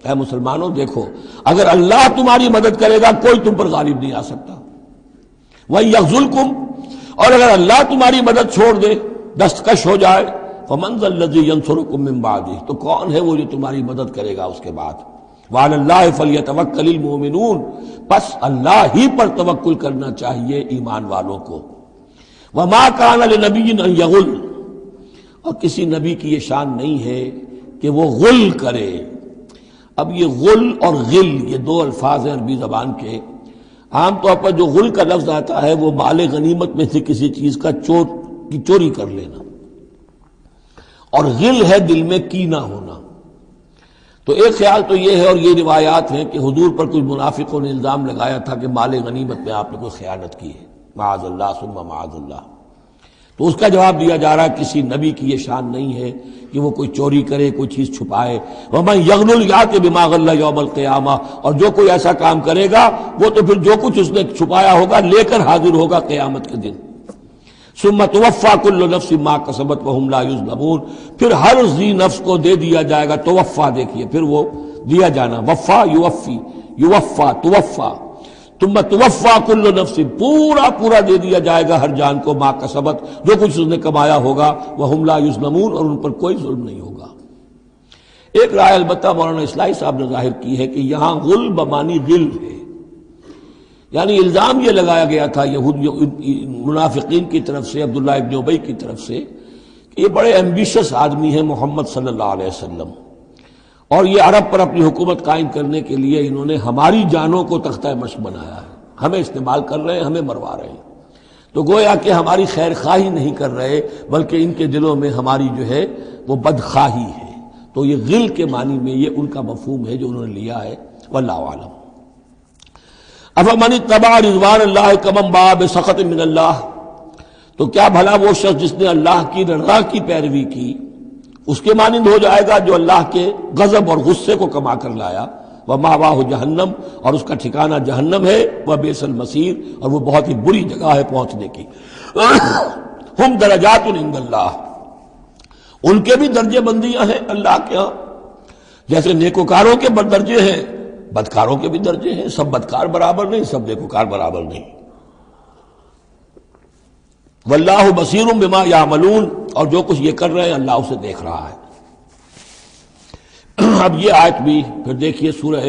اے مسلمانوں دیکھو، اگر اللہ تمہاری مدد کرے گا کوئی تم پر غالب نہیں آ سکتا۔ وَإِن يَخْذُلْكُمْ، اور اگر اللہ تمہاری مدد چھوڑ دے، دستکش ہو جائے، فَمَنْ ذَا الَّذِي يَنصُرُكُم مِّن بَعْدِهِ، تو کون ہے وہ جو تمہاری مدد کرے گا اس کے بعد۔ وَعَلَى اللَّهِ فَلْيَتَوَكَّلِ الْمُؤْمِنُونَ، پس اللہ ہی پر توکل کرنا چاہیے ایمان والوں کو۔ وَمَا كَانَ لِنَبِيٍّ أَن يَغُلَّ، اور کسی نبی کی یہ شان نہیں ہے کہ وہ غل کرے۔ اب یہ غل اور غل یہ دو الفاظ ہیں عربی زبان کے۔ عام طور پر جو غل کا لفظ آتا ہے وہ مال غنیمت میں سے کسی چیز کا چوری کر لینا، اور غل ہے دل میں کینہ ہونا۔ تو ایک خیال تو یہ ہے، اور یہ روایات ہیں کہ حضور پر کچھ منافقوں نے الزام لگایا تھا کہ مال غنیمت میں آپ نے کوئی خیانت کی ہے، معاذ اللہ ثم معاذ اللہ۔ تو اس کا جواب دیا جا رہا ہے کسی نبی کی یہ شان نہیں ہے کہ وہ کوئی چوری کرے، کوئی چیز چھپائے۔ وَمَن يَغْلُلْ يَأْتِ بِمَا غَلَّ يَوْمَ الْقِيَامَةِ، اور جو کوئی ایسا کام کرے گا وہ تو پھر جو کچھ اس نے چھپایا ہوگا لے کر حاضر ہوگا قیامت کے دن۔ ثُمَّ تُوَفَّىٰ كُلُّ نَفْسٍ مَّا كَسَبَتْ وَهُمْ لَا يُظْلَمُونَ، پھر ہر ذی نفس کو دے دیا جائے گا۔ توفا دیکھیے پھر وہ دیا جانا، وفا یوفی، یوفا توفا، ثم توفا کل نفس، پورا دے دیا جائے گا ہر جان کو، ما کسبت، جو کچھ اس نے کمایا ہوگا، وہم لا یظلمون، اور ان پر کوئی ظلم نہیں ہوگا۔ ایک رائے البتہ مولانا اصلاحی صاحب نے ظاہر کی ہے کہ یہاں غل بمانی غل ہے، یعنی الزام یہ لگایا گیا تھا منافقین کی طرف سے، عبداللہ ابن ابی کی طرف سے، کہ یہ بڑے ایمبیشس آدمی ہیں محمد صلی اللہ علیہ وسلم، اور یہ عرب پر اپنی حکومت قائم کرنے کے لیے انہوں نے ہماری جانوں کو تختہ مشق بنایا ہے، ہمیں استعمال کر رہے ہیں، ہمیں مروا رہے ہیں۔ تو گویا کہ ہماری خیر خواہی نہیں کر رہے بلکہ ان کے دلوں میں ہماری جو ہے وہ بدخواہی ہے۔ تو یہ غل کے معنی میں یہ ان کا مفہوم ہے جو انہوں نے لیا ہے، واللہ اعلم۔ افمن اتبع رضوان اللہ کمن باء بسخط من اللہ، تو کیا بھلا وہ شخص جس نے اللہ کی رضا کی پیروی کی اس کے مانند ہو جائے گا جو اللہ کے غضب اور غصے کو کما کر لایا۔ ومأواہ جہنم، اور اس کا ٹھکانہ جہنم ہے، وبئس المصیر، اور وہ بہت ہی بری جگہ ہے پہنچنے کی۔ ہم درجات عند اللہ، ان کے بھی درجے بندیاں ہیں اللہ کے ہاں، جیسے نیکوکاروں کے درجے ہیں بدکاروں کے بھی درجے ہیں، سب بدکار برابر نہیں، سب نیکوکار برابر نہیں۔ واللہ بصیر بما یعملون، اور جو کچھ یہ کر رہے ہیں اللہ اسے دیکھ رہا ہے۔ اب یہ آیت بھی پھر دیکھیے، سورہ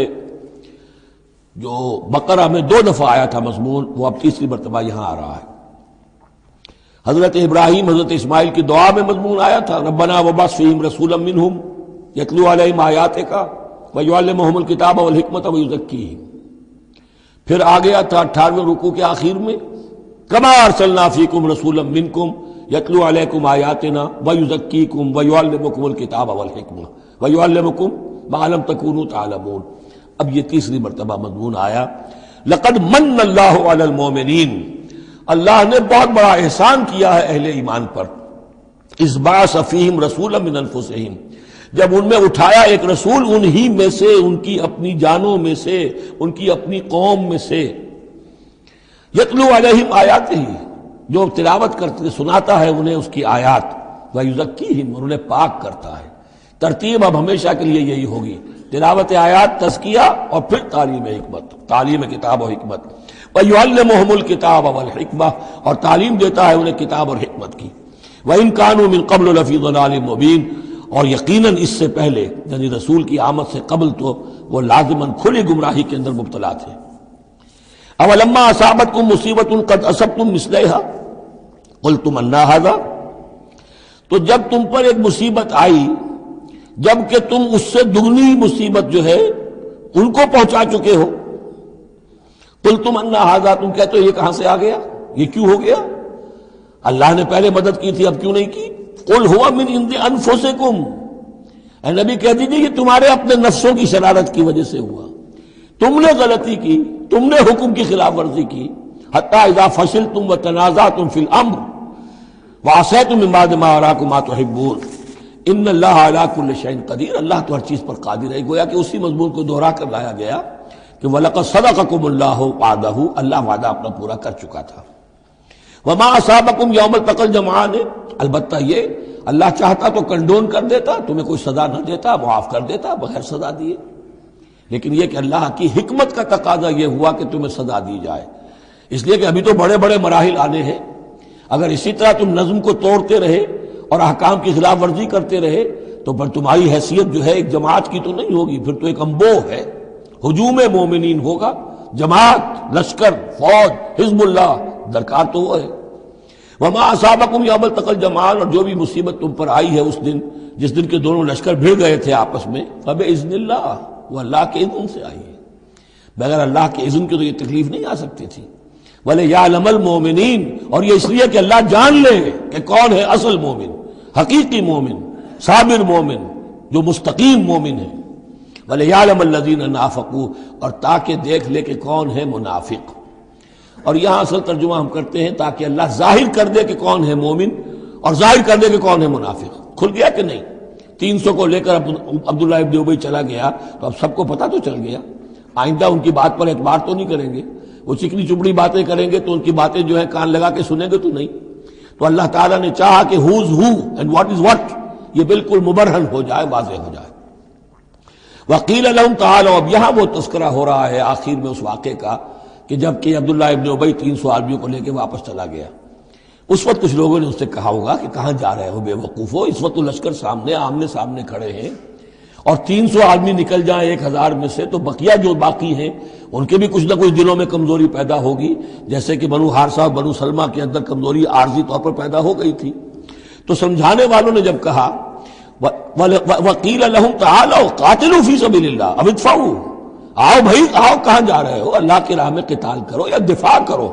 جو بقرہ میں 2 دفعہ آیا تھا مضمون، وہ اب تیسری مرتبہ یہاں آ رہا ہے۔ حضرت ابراہیم حضرت اسماعیل کی دعا میں مضمون آیا تھا، ربنا وابعث فیہم رسولا منہم یتلو علیہم آیاتک ویعلمہم الکتاب والحکمۃ ویزکیہم۔ پھر آ گیا تھا 18ویں رکوع کے آخر میں، کما ارسلنا فیکم رسولا منکم یتلو علیکم آیاتنا ویزکیکم ویعلمکم الکتاب والحکمہ ویعلمکم ما لم تکونوا تعلمون۔ اب یہ تیسری مرتبہ مضمون آیا، لقد من اللہ علی المؤمنین، اللہ نے بہت بڑا احسان کیا ہے اہل ایمان پر، اذ بعث فیہم رسولا من انفسہم، جب ان میں اٹھایا ایک رسول انہی میں سے، ان کی اپنی جانوں میں سے، ان کی اپنی قوم میں سے، یتلو علیہم آیاتہ، جو تلاوت کرتے سناتا ہے انہیں اس کی آیات، ویزکیہم، اور انہیں پاک کرتا ہے۔ ترتیب اب ہمیشہ کے لیے یہی ہوگی، تلاوت آیات، تزکیہ، اور پھر تعلیم حکمت، تعلیم کتاب و حکمت۔ وَيُعَلِّمُهُمُ الْكِتَابَ وَالْحِكْمَةَ، اور تعلیم دیتا ہے انہیں کتاب اور حکمت کی۔ وَإِن كَانُوا مِن قَبْلُ لَفِي ضَلَالٍ مُّبِينٍ، اور یقیناً اس سے پہلے یعنی رسول کی آمد سے قبل تو وہ لازماً کھلی گمراہی کے اندر مبتلا تھے۔ اولما اصابتکم مصیبۃ قد اصبتم مثلها قلتم ان ھذا، تو جب تم پر ایک مصیبت آئی جب کہ تم اس سے دگنی مصیبت جو ہے ان کو پہنچا چکے ہو، قلتم ان ھذا، تم کہتے ہو یہ کہاں سے آ گیا، یہ کیوں ہو گیا، اللہ نے پہلے مدد کی تھی اب کیوں نہیں کی۔ قل ہوا من عند انفسکم، اے نبی کہہ دیجیے یہ تمہارے اپنے نفسوں کی شرارت کی وجہ سے ہوا، تم نے غلطی کی، تم نے حکم کی خلاف ورزی کی۔ حتی اذا فشلتم وتنازعتم فی الامر وعصیتم من بعد ما اراکم ما تحبون، ان اللہ علی کل شیء قدیر، اللہ تو ہر چیز پر قادر ہے۔ گویا کہ اسی مضمون کو دوہرا کر لایا گیا کہ وَلَقَدْ صَدَقَكُمُ اللَّهُ وَعْدَهُ، اللہ وعدہ اپنا پورا کر چکا تھا۔ وَمَا أَصَابَكُمْ يَوْمَ الْتَقَى الْجَمْعَانِ، البتہ یہ اللہ چاہتا تو کنڈون کر دیتا، تمہیں کوئی سزا نہ دیتا، معاف کر دیتا بغیر سزا دیے، لیکن یہ کہ اللہ کی حکمت کا تقاضا یہ ہوا کہ تمہیں سزا دی جائے، اس لیے کہ ابھی تو بڑے بڑے مراحل آنے ہیں۔ اگر اسی طرح تم نظم کو توڑتے رہے اور احکام کی خلاف ورزی کرتے رہے تو پھر تمہاری حیثیت جو ہے ایک جماعت کی تو نہیں ہوگی، پھر تو ایک انبوہ ہے، ہجوم مومنین ہوگا، جماعت، لشکر، فوج، حزب اللہ درکار تو وہ ہے۔ وما اصابکم یوم التقى الجمعان، اور جو بھی مصیبت تم پر آئی ہے اس دن جس دن کے دونوں لشکر بھڑ گئے تھے آپس میں، فباذن اللہ، وہ اللہ کے اذن سے آئی ہے، بغیر اللہ کے اذن کے تو یہ تکلیف نہیں آ سکتی تھی۔ وَلِيَعْلَمَ الْمُؤْمِنِينَ، اور یہ اس لیے کہ اللہ جان لے کہ کون ہے اصل مومن، حقیقی مومن، صابر مومن، جو مستقیم مومن ہے۔ وَلِيَعْلَمَ الَّذِينَ نَافَقُوا، اور تاکہ دیکھ لے کہ کون ہے منافق۔ اور یہاں اصل ترجمہ ہم کرتے ہیں تاکہ اللہ ظاہر کر دے کہ کون ہے مومن اور ظاہر کر دے کہ کون ہے منافق۔ کھل گیا کہ نہیں؟ 300 کو لے کر عبداللہ ابن ابی چلا گیا تو اب سب کو پتہ تو چل گیا، آئندہ ان کی بات پر اعتبار تو نہیں کریں گے، وہ چکنی چپڑی باتیں کریں گے تو ان کی باتیں جو ہے کان لگا کے سنیں گے تو نہیں۔ تو اللہ تعالیٰ نے چاہا کہ who's who and what is what یہ بالکل مبرہن ہو جائے، واضح ہو جائے۔ وقیل لہم تعالوا، اب یہاں وہ تذکرہ ہو رہا ہے آخر میں اس واقعے کا کہ جب کہ عبداللہ ابن ابی 300 آدمیوں کو لے کے واپس چلا گیا، اس وقت کچھ لوگوں نے اس سے کہا ہوگا کہ کہاں جا رہے ہو بے وقوفو، اس وقت تو لشکر سامنے آمنے سامنے کھڑے ہیں اور 300 آدمی نکل جائیں 1000 میں سے تو بقیہ جو باقی ہیں ان کے بھی کچھ نہ کچھ دلوں میں کمزوری پیدا ہوگی، جیسے کہ بنو حارثہ اور بنو سلمہ کے اندر کمزوری عارضی طور پر پیدا ہو گئی تھی۔ تو سمجھانے والوں نے جب کہا وَقِيلَ لَهُمْ تَعَالَوْا قَاتِلُوا فِي سَبِيلِ اللَّهِ أَوِ ادْفَعُوا، آؤ بھائی آؤ، کہاں جا رہے ہو، اللہ کی راہ میں قتال کرو یا دفاع کرو۔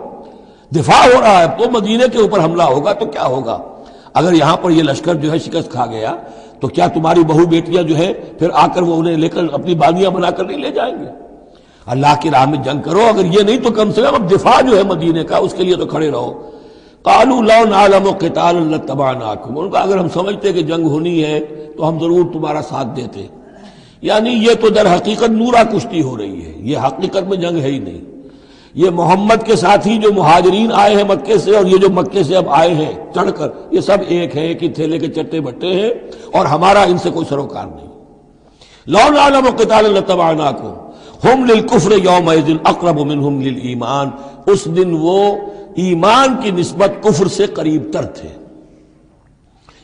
دفاع ہو رہا ہے تو مدینے کے اوپر حملہ ہوگا تو کیا ہوگا؟ اگر یہاں پر یہ لشکر جو ہے شکست کھا گیا تو کیا تمہاری بہو بیٹیاں جو ہے پھر آ کر وہ انہیں لے کر اپنی بانیاں بنا کر نہیں لے جائیں گے؟ اللہ کی راہ میں جنگ کرو، اگر یہ نہیں تو کم سے کم اب دفاع جو ہے مدینے کا اس کے لیے تو کھڑے رہو۔ قالوا لو نعلم قتالا لاتبعناکم، ان کا اگر ہم سمجھتے کہ جنگ ہونی ہے تو ہم ضرور تمہارا ساتھ دیتے۔ یعنی یہ تو در حقیقت نورا کشتی ہو رہی ہے، یہ حقیقت میں جنگ ہے ہی نہیں۔ یہ محمد کے ساتھی جو مہاجرین آئے ہیں مکے سے اور یہ جو مکے سے اب آئے ہیں چڑھ کر، یہ سب ایک ہیں کہ تھیلے کے چٹے بٹے ہیں اور ہمارا ان سے کوئی سروکار نہیں۔ لو نعلم قتالا لاتبعناکم ہم للکفر یومئذ اقرب منہم للایمان، اس دن وہ ایمان کی نسبت کفر سے قریب تر تھے۔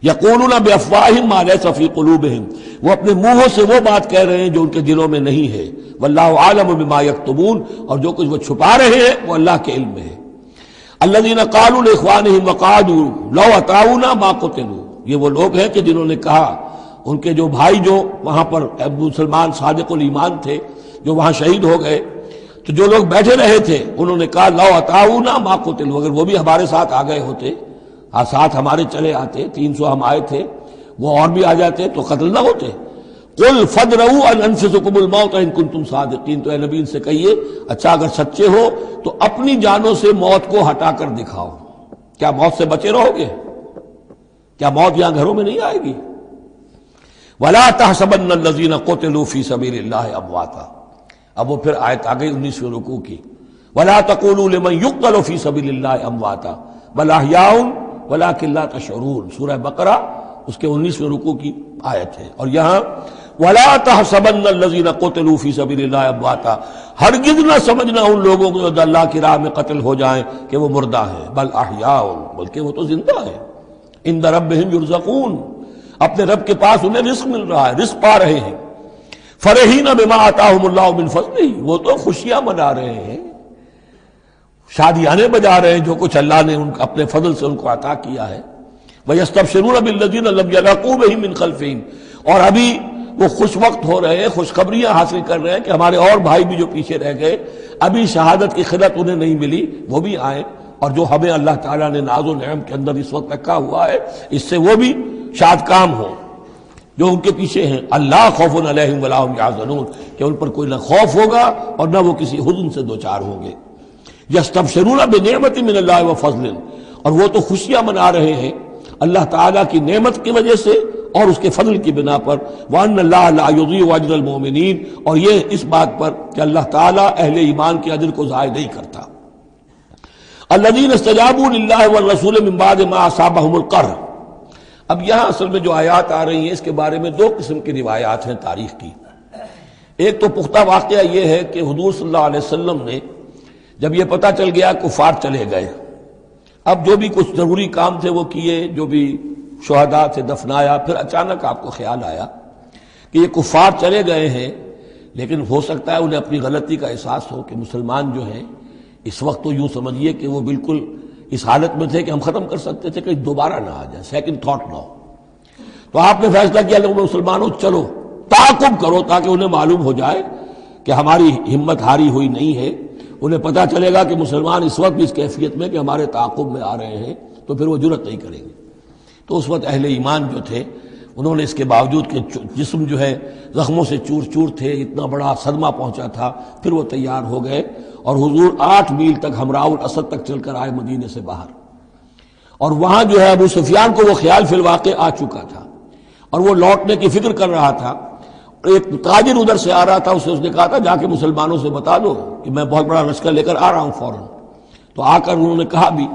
یقولون بافواہہم ما لیس فی قلوبہم، وہ اپنے منہوں سے وہ بات کہہ رہے ہیں جو ان کے دلوں میں نہیں ہے۔ واللہ عالم بما یکتمون، اور جو کچھ وہ چھپا رہے ہیں وہ اللہ کے علم میں ہے۔ الذین قالوا لاخوانہم وقعدوا لو اطاعونا ما قتلوا، یہ وہ لوگ ہیں کہ جنہوں نے کہا، ان کے جو بھائی جو وہاں پر مسلمان صادق الایمان تھے جو وہاں شہید ہو گئے، تو جو لوگ بیٹھے رہے تھے انہوں نے کہا لو اطاعونا ما قتلوا، اگر وہ بھی ہمارے ساتھ آ گئے ہوتے، ساتھ ہمارے چلے آتے، 300 ہم آئے تھے، وہ اور بھی آ جاتے تو قتل نہ ہوتے۔ قل فادرؤوا عن انفسکم الموت ان کنتم صادقین، تو اے نبی ان سے کہیے اچھا اگر سچے ہو تو اپنی جانوں سے موت کو ہٹا کر دکھاؤ۔ کیا موت سے بچے رہو گے؟ کیا موت یہاں گھروں میں نہیں آئے گی؟ ولا تحسبن الذین قتلوا فی سبیل اللہ امواتا، اب وہ پھر آیت آ گئی 19ویں رکوع کی، ولا تقولوا لمن يقتل فی سبیل اللہ امواتا بل احیاء ولکن لا تشعرون، سورہ بقرہ اس کے 19ویں رکوع کی آیت ہے۔ اور یہاں ولا تحسبن الذین قتلوا فی سبیل اللہ امواتا، ہرگز نہ سمجھنا ان لوگوں کو جو اللہ کی راہ میں قتل ہو جائیں کہ وہ مردہ ہیں، بل احیاء، بلکہ وہ تو زندہ ہیں، عند ربہم یرزقون، اپنے رب کے پاس انہیں رزق مل رہا ہے، رزق پا رہے ہیں۔ فرحین بما آتاہم اللہ من فضلہ، وہ تو خوشیاں منا رہے ہیں، شادیانے بجا رہے ہیں جو کچھ اللہ نے اپنے فضل سے ان کو عطا کیا ہے۔ وَيَسْتَبْشِرُونَ بِالَّذِينَ لَمْ يَلْحَقُوا بِهِم مِّن خَلْفِهِمْ، اور ابھی وہ خوش وقت ہو رہے ہیں، خوشخبریاں حاصل کر رہے ہیں کہ ہمارے اور بھائی بھی جو پیچھے رہ گئے، ابھی شہادت کی خلت انہیں نہیں ملی، وہ بھی آئیں، اور جو ہمیں اللہ تعالیٰ نے ناز و نعم کے اندر اس وقت رکھا ہوا ہے اس سے وہ بھی شاد کام ہو جو ان کے پیچھے ہیں۔ اللہ خوف علیہم ولا هم یحزنون، کہ ان پر کوئی نہ خوف ہوگا اور نہ وہ کسی حزن سے دوچار ہوں گے۔ یستبشرون بنعمت من اللہ وفضل، اور وہ تو خوشیاں منا رہے ہیں اللہ تعالیٰ کی نعمت کی وجہ سے اور اس کے فضل کی بنا پر وَأَنَّ اللَّهَ لَا يُضِيعُ أَجْرَ الْمُؤْمِنِينَ، اور یہ اس بات پر کہ اللہ تعالیٰ اہل ایمان کے اجر کو ضائع نہیں کرتا۔ الذین استجابوا للہ والرسول من بعد ما اصابهم القرح۔ اب یہاں اصل میں جو آیات آ رہی ہیں اس کے بارے میں دو قسم کی روایات ہیں تاریخ کی۔ ایک تو پختہ واقعہ یہ ہے کہ حضور صلی اللہ علیہ وسلم نے جب یہ پتہ چل گیا کفار چلے گئے، اب جو بھی کچھ ضروری کام تھے وہ کیے، جو بھی شہداء سے دفنایا، پھر اچانک آپ کو خیال آیا کہ یہ کفار چلے گئے ہیں، لیکن ہو سکتا ہے انہیں اپنی غلطی کا احساس ہو کہ مسلمان جو ہیں اس وقت تو یوں سمجھیے کہ وہ بالکل اس حالت میں تھے کہ ہم ختم کر سکتے تھے کہ دوبارہ نہ آ جائے، سیکنڈ تھاٹ نہ ہو۔ تو آپ نے فیصلہ کیا کہ مسلمانوں چلو تعاقب کرو تاکہ انہیں معلوم ہو جائے کہ ہماری ہمت ہاری ہوئی نہیں ہے، انہیں پتہ چلے گا کہ مسلمان اس وقت بھی اس کیفیت میں کہ ہمارے تعاقب میں آ رہے ہیں، تو پھر وہ جرأت نہیں کریں گے۔ تو اس وقت اہل ایمان جو تھے انہوں نے اس کے باوجود کہ جسم جو ہے زخموں سے چور چور تھے، اتنا بڑا صدمہ پہنچا تھا، پھر وہ تیار ہو گئے اور حضور 8 میل تک ہمراہ الاسد تک چل کر آئے مدینے سے باہر، اور وہاں جو ہے ابو سفیان کو وہ خیال فی الواقع آ چکا تھا اور وہ لوٹنے کی فکر کر رہا تھا۔ ایک تاجر ادھر سے آ رہا تھا، اس نے کہا تھا جا کے مسلمانوں سے بتا دو کہ میں بہت بڑا لشکر لے کر آ رہا ہوں فوراً۔ تو آ کر انہوں نے کہا بھی،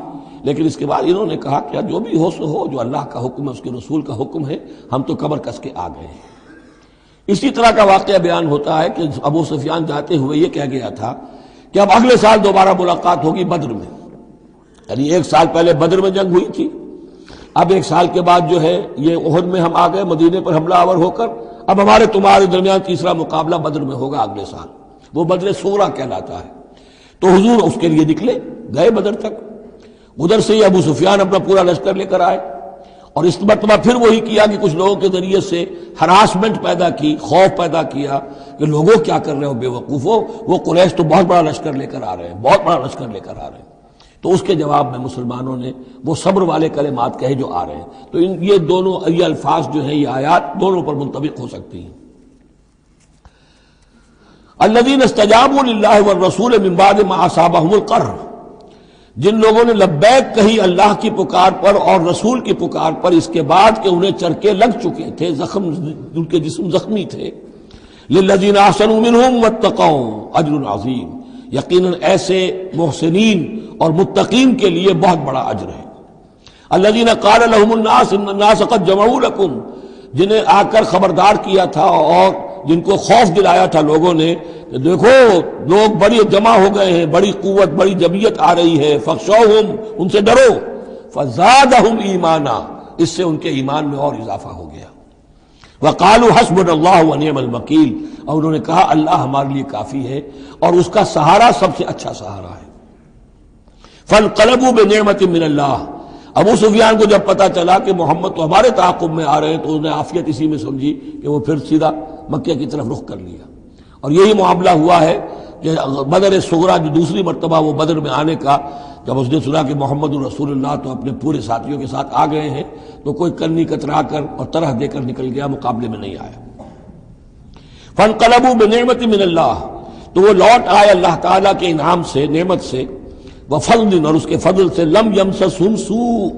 لیکن اس کے بعد انہوں نے کہا کہ جو بھی ہو سو ہو، جو اللہ کا حکم ہے اس کے رسول کا حکم ہے، ہم تو کمر کس کے آ گئے ہیں۔ اسی طرح کا واقعہ بیان ہوتا ہے کہ ابو سفیان جاتے ہوئے یہ کہہ گیا تھا کہ اب اگلے سال دوبارہ ملاقات ہوگی بدر میں، یعنی 1 سال پہلے بدر میں جنگ ہوئی تھی، اب 1 سال کے بعد جو ہے یہ احد میں ہم آ گئے مدینے پر حملہ آور ہو کر، اب ہمارے تمہارے درمیان تیسرا مقابلہ بدر میں ہوگا اگلے سال، وہ بدر صغریٰ کہلاتا ہے۔ تو حضور اس کے لیے نکلے، گئے بدر تک، ادھر سے ہی ابو سفیان اپنا پورا لشکر لے کر آئے، اور اس مرتبہ پھر وہی کیا کہ کچھ لوگوں کے ذریعے سے ہراسمنٹ پیدا کی، خوف پیدا کیا کہ لوگوں کیا کر رہے ہو بے وقوفو، وہ قریش تو بہت بڑا لشکر لے کر آ رہے ہیں، بہت بڑا لشکر لے کر آ رہے ہیں۔ تو اس کے جواب میں مسلمانوں نے وہ صبر والے کلمات کہے جو آ رہے ہیں۔ تو یہ دونوں یہ الفاظ جو ہیں، یہ آیات دونوں پر منطبق ہو سکتی ہیں۔ الذین استجابوا للہ والرسول من بعد ما اصابهم القرح، جن لوگوں نے لبیک کہی اللہ کی پکار پر اور رسول کی پکار پر اس کے بعد کہ انہیں چرکے لگ چکے تھے، زخم ان کے جسم زخمی تھے۔ للذین احسنوا منہم واتقوا اجر عظیم، یقیناً ایسے محسنین اور متقین کے لیے بہت بڑا اجر ہے۔ الذین قال لهم الناس ان الناس قد جمعوا لكم، جنہیں آ کر خبردار کیا تھا اور جن کو خوف دلایا تھا لوگوں نے کہ دیکھو لوگ بڑی جمع ہو گئے ہیں، بڑی قوت بڑی جمعیت آ رہی ہے، فخشوہم، ان سے ڈرو، فزادہم ایمانا، اس سے ان کے ایمان میں اور اضافہ ہو گیا۔ وقالوا حسبنا اللہ ونعم الوکیل، اور انہوں نے کہا اللہ ہمارے لیے کافی ہے اور اس کا سہارا سب سے اچھا سہارا ہے۔ فانقلبوا بنعمت من اللہ، ابو سفیان کو جب پتا چلا کہ محمد تو ہمارے تعاقب میں آ رہے ہیں تو انہوں نے عافیت اسی میں سمجھی کہ وہ پھر سیدھا مکہ کی طرف رخ کر لیا، اور یہی معاملہ ہوا ہے کہ بدر صغریٰ جو دوسری مرتبہ وہ بدر میں آنے کا، جب اس نے سنا کہ محمد رسول اللہ تو اپنے پورے ساتھیوں کے ساتھ آ گئے ہیں تو کوئی کرنی کترا کر اور طرح دے کر نکل گیا، مقابلے میں نہیں آیا۔ فانقلبوا بنعمت من اللہ، تو وہ لوٹ آئے اللہ تعالیٰ کے انعام سے، نعمت سے، وفضل، اور اس کے فضل سے، لم یمسسہم سوء،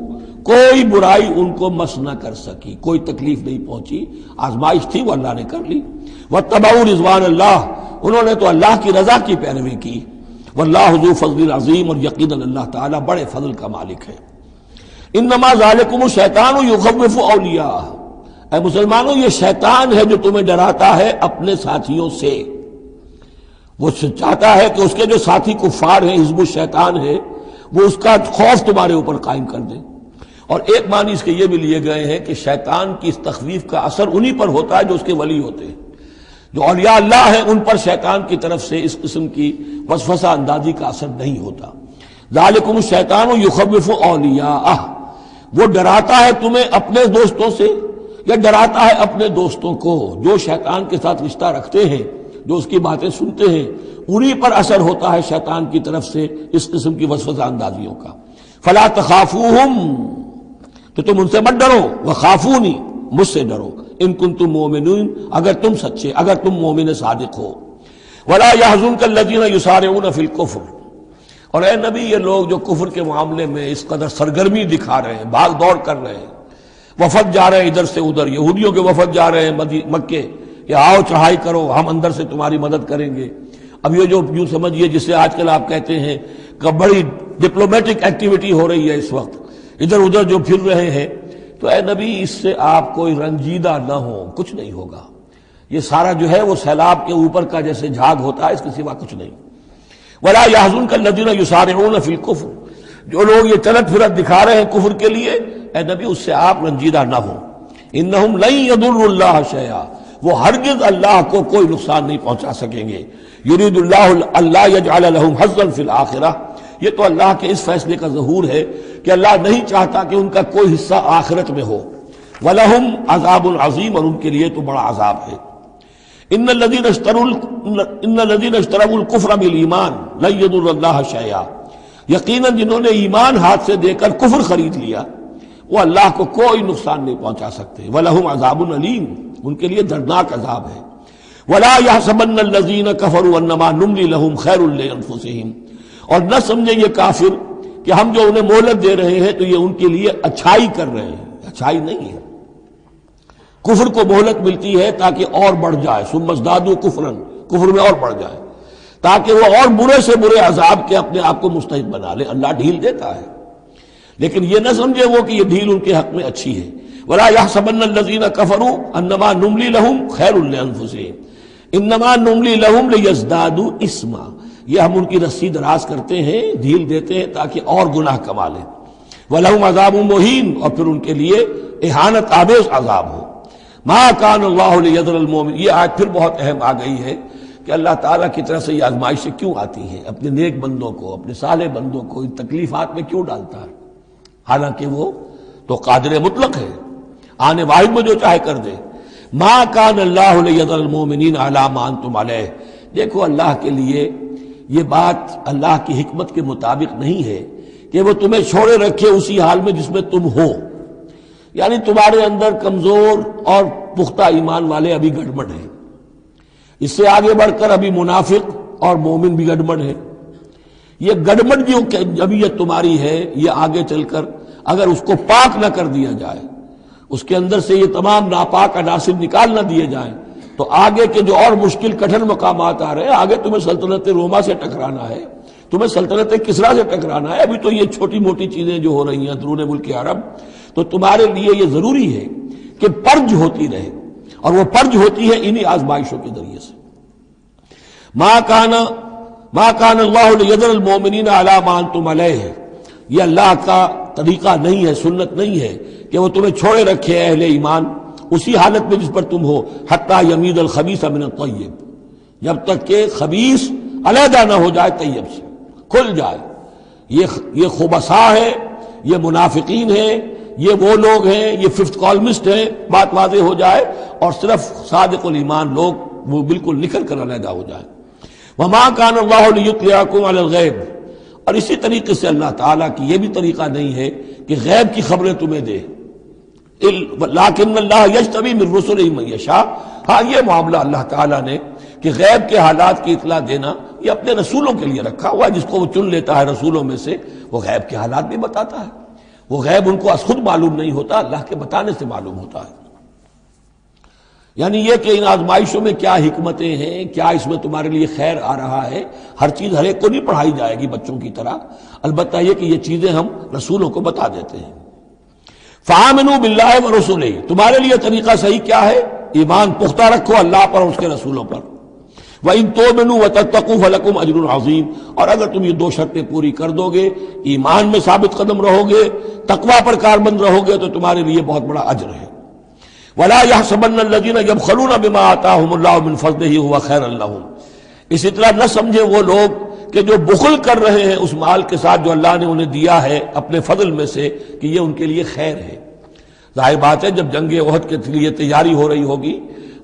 کوئی برائی ان کو مس نہ کر سکی، کوئی تکلیف نہیں پہنچی، آزمائش تھی وہ اللہ نے کر لی۔ واتبعوا رضوان اللہ، انہوں نے تو اللہ کی رضا کی پیروی کی۔ واللہ ذو فضل عظیم، اور یقیناً اللہ تعالیٰ بڑے فضل کا مالک ہے۔ انما ذالکم الشیطان یخوف اولیاء، اے مسلمانوں یہ شیطان ہے جو تمہیں ڈراتا ہے اپنے ساتھیوں سے، وہ چاہتا ہے کہ اس کے جو ساتھی کفار ہیں، حزب الشیطان ہے، وہ اس کا خوف تمہارے اوپر قائم کر دیں۔ اور ایک معنی اس کے یہ بھی لیے گئے ہیں کہ شیطان کی اس تخویف کا اثر انہی پر ہوتا ہے جو اس کے ولی ہوتے ہیں، جو اولیاء اللہ ہیں ان پر شیطان کی طرف سے اس قسم کی وسوسہ اندازی کا اثر نہیں ہوتا۔ ذالکم الشیطان یخوف اولیاءہ، وہ ڈراتا ہے تمہیں اپنے دوستوں سے، یا ڈراتا ہے اپنے دوستوں کو جو شیطان کے ساتھ رشتہ رکھتے ہیں، جو اس کی باتیں سنتے ہیں، انہی پر اثر ہوتا ہے شیطان کی طرف سے اس قسم کی وسوسہ اندازیوں کا۔ فلا تخافوہم، تو تم ان سے مت ڈرو، وخافونی، مجھ سے ڈرو، ان کنتم مؤمنین، اگر تم سچے، اگر تم مومن صادق ہو۔ ولا يحزنک الذین یسارعون فی الکفر، اور اے نبی یہ لوگ جو کفر کے معاملے میں اس قدر سرگرمی دکھا رہے ہیں، بھاگ دوڑ کر رہے ہیں، وفد جا رہے ہیں ادھر سے ادھر، یہودیوں کے وفد جا رہے ہیں مکے کہ آؤ چڑھائی کرو، ہم اندر سے تمہاری مدد کریں گے۔ اب یہ جو یوں سمجھیے جسے آج کل آپ کہتے ہیں کہ بڑی ڈپلومیٹک ایکٹیویٹی ہو رہی ہے اس وقت، ادھر ادھر جو پھر رہے ہیں، تو اے نبی اس سے آپ کوئی رنجیدہ نہ ہو، کچھ نہیں ہوگا۔ یہ سارا جو ہے وہ سیلاب کے اوپر کا جیسے جھاگ ہوتا ہے، اس کے سوا کچھ نہیں۔ وَلَا يَحْزُنْكَ الَّذِينَ يُسَارِعُونَ فِي الْكُفْرِ، جو لوگ یہ چلت پھرت دکھا رہے ہیں کفر کے لیے، اے نبی اس سے آپ رنجیدہ نہ ہوں۔ إِنَّهُمْ لَن يَضُرُّوا اللَّهَ شَيْئًا، وہ ہرگز اللہ کو کوئی نقصان نہیں پہنچا سکیں گے۔ يُرِيدُ اللَّهُ أَلَّا يَجْعَلَ لَهُمْ حَظًّا فِي الْآخِرَةِ، یہ تو اللہ کے اس فیصلے کا ظہور ہے کہ اللہ نہیں چاہتا کہ ان کا کوئی حصہ آخرت میں ہو۔ وَلَهُمْ عَذَابٌ عَظِيمٌ، اور ان کے لیے تو بڑا عذاب ہے۔ ان الذين اشتروا الكفر بالایمان لن يضر الله شيئا، یقیناً جنہوں نے ایمان ہاتھ سے دے کر کفر خرید لیا وہ اللہ کو کوئی نقصان نہیں پہنچا سکتے۔ وَلَهُمْ عَذَابٌ أَلِيمٌ، ان کے لیے دردناک عذاب ہے۔ وَلَا يَحْسَبَنَّ الَّذِينَ كَفَرُوا أَنَّمَا نُمْلِي لَهُمْ خَيْرٌ لِأَنفُسِهِمْ، اور نہ سمجھے یہ کافر کہ ہم جو انہیں مہلت دے رہے ہیں تو یہ ان کے لیے اچھائی کر رہے ہیں، اچھائی نہیں ہے۔ کفر کو مہلت ملتی ہے تاکہ اور بڑھ جائے، ثم ازدادوا کفرا، کفر میں اور بڑھ جائے، تاکہ وہ اور برے سے برے عذاب کے اپنے آپ کو مستحق بنا لے۔ اللہ ڈھیل دیتا ہے، لیکن یہ نہ سمجھے وہ کہ یہ ڈھیل ان کے حق میں اچھی ہے۔ وَلَا يَحْسَبَنَّ الَّذِينَ كَفَرُوا أَنَّمَا نُمْلِي لَهُمْ خَيْرٌ لِأَنفُسِهِمْ إِنَّمَا نُمْلِي لَهُمْ لِيَزْدَادُوا إِثْمًا، یہ ہم ان کی رسی دراز کرتے ہیں، ڈھیل دیتے ہیں تاکہ اور گناہ کما لیں۔ وَلَهُمْ عَذَابٌ مُهِينٌ، اور پھر ان کے لیے اہانت آمیز عذاب ہو۔ ما کان اللہ لیذر المؤمن، یہ آج پھر بہت اہم آ گئی ہے کہ اللہ تعالیٰ کی طرف سے یہ آزمائشیں کیوں آتی ہیں، اپنے نیک بندوں کو، اپنے صالح بندوں کو ان تکلیفات میں کیوں ڈالتا ہے، حالانکہ وہ تو قادر مطلق ہے، آنے واحد میں جو چاہے کر دے۔ ما کان اللہ لیذر المؤمنین علی ما انتم علیہ، دیکھو اللہ کے لیے یہ بات اللہ کی حکمت کے مطابق نہیں ہے کہ وہ تمہیں چھوڑے رکھے اسی حال میں جس میں تم ہو، یعنی تمہارے اندر کمزور اور پختہ ایمان والے ابھی گڑبڑ ہیں، اس سے آگے بڑھ کر ابھی منافق اور مومن بھی گڑبڑ ہیں۔ یہ گڑبڑ جو جبیت تمہاری ہے، یہ آگے چل کر اگر اس کو پاک نہ کر دیا جائے، اس کے اندر سے یہ تمام ناپاک عناصر نکال نہ دیے جائیں، تو آگے کے جو اور مشکل کٹھن مقامات آ رہے ہیں، آگے تمہیں سلطنت روما سے ٹکرانا ہے، تمہیں سلطنت کسریٰ سے ٹکرانا ہے۔ ابھی تو یہ چھوٹی موٹی چیزیں جو ہو رہی ہیں اندرون ملک عرب، تو تمہارے لیے یہ ضروری ہے کہ پرج ہوتی رہے، اور وہ پرج ہوتی ہے انہی آزمائشوں کے ذریعے سے۔ ما کان اللہ لیذر المؤمنین علی ما انتم علیہ، یہ اللہ کا طریقہ نہیں ہے، سنت نہیں ہے کہ وہ تمہیں چھوڑے رکھے اہل ایمان اسی حالت میں جس پر تم ہو، حتی یمیز الخبیث من الطیب، جب تک کہ خبیث علیحدہ نہ ہو جائے طیب سے، کھل جائے۔ یہ خبثاء ہے، یہ منافقین ہیں، یہ وہ لوگ ہیں، یہ ففتھ کالمسٹ ہیں، بات واضح ہو جائے، اور صرف صادق الایمان لوگ وہ بالکل نکل کر علیحدہ ہو جائے۔ وما کان اللہ لیطلعکم علی الغیب، اور اسی طریقے سے اللہ تعالیٰ کی یہ بھی طریقہ نہیں ہے کہ غیب کی خبریں تمہیں دے، لیکن اللہ یجتبی من رسلہ من یشاء، ہاں یہ معاملہ اللہ تعالیٰ نے کہ غیب کے حالات کی اطلاع دینا یہ اپنے رسولوں کے لیے رکھا ہوا ہے، جس کو وہ چن لیتا ہے رسولوں میں سے وہ غیب کے حالات بھی بتاتا ہے۔ وہ غیب ان کو از خود معلوم نہیں ہوتا، اللہ کے بتانے سے معلوم ہوتا ہے۔ یعنی یہ کہ ان آزمائشوں میں کیا حکمتیں ہیں، کیا اس میں تمہارے لیے خیر آ رہا ہے، ہر چیز ہر ایک کو نہیں پڑھائی جائے گی بچوں کی طرح، البتہ یہ کہ یہ چیزیں ہم رسولوں کو بتا دیتے ہیں۔ فآمنوا باللہ ورسولہ، تمہارے لیے طریقہ صحیح کیا ہے؟ ایمان پختہ رکھو اللہ پر اور اس کے رسولوں پر۔ وَإِن تُؤْمِنُوا وَتَتَّقُوا فَلَكُمْ أَجْرٌ عَظِيمٌ، اور اگر تم یہ دو شرطیں پوری کر دو گے، ایمان میں ثابت قدم رہو گے، تقوی پر کاربند رہو گے، تو تمہارے لیے بہت بڑا اجر ہے۔ وَلَا يَحْسَبَنَّ الَّذِينَ يَبْخَلُونَ بِمَا آتَاهُمُ اللَّهُ مِنْ فَضْلِهِ هُوَ خَيْرًا لَهُمْ، اسی طرح نہ سمجھے وہ لوگ کہ جو بخل کر رہے ہیں اس مال کے ساتھ جو اللہ نے انہیں دیا ہے اپنے فضل میں سے، کہ یہ ان کے لیے خیر ہے۔ ظاہر بات ہے جب جنگ احد کے لیے تیاری ہو رہی ہوگی،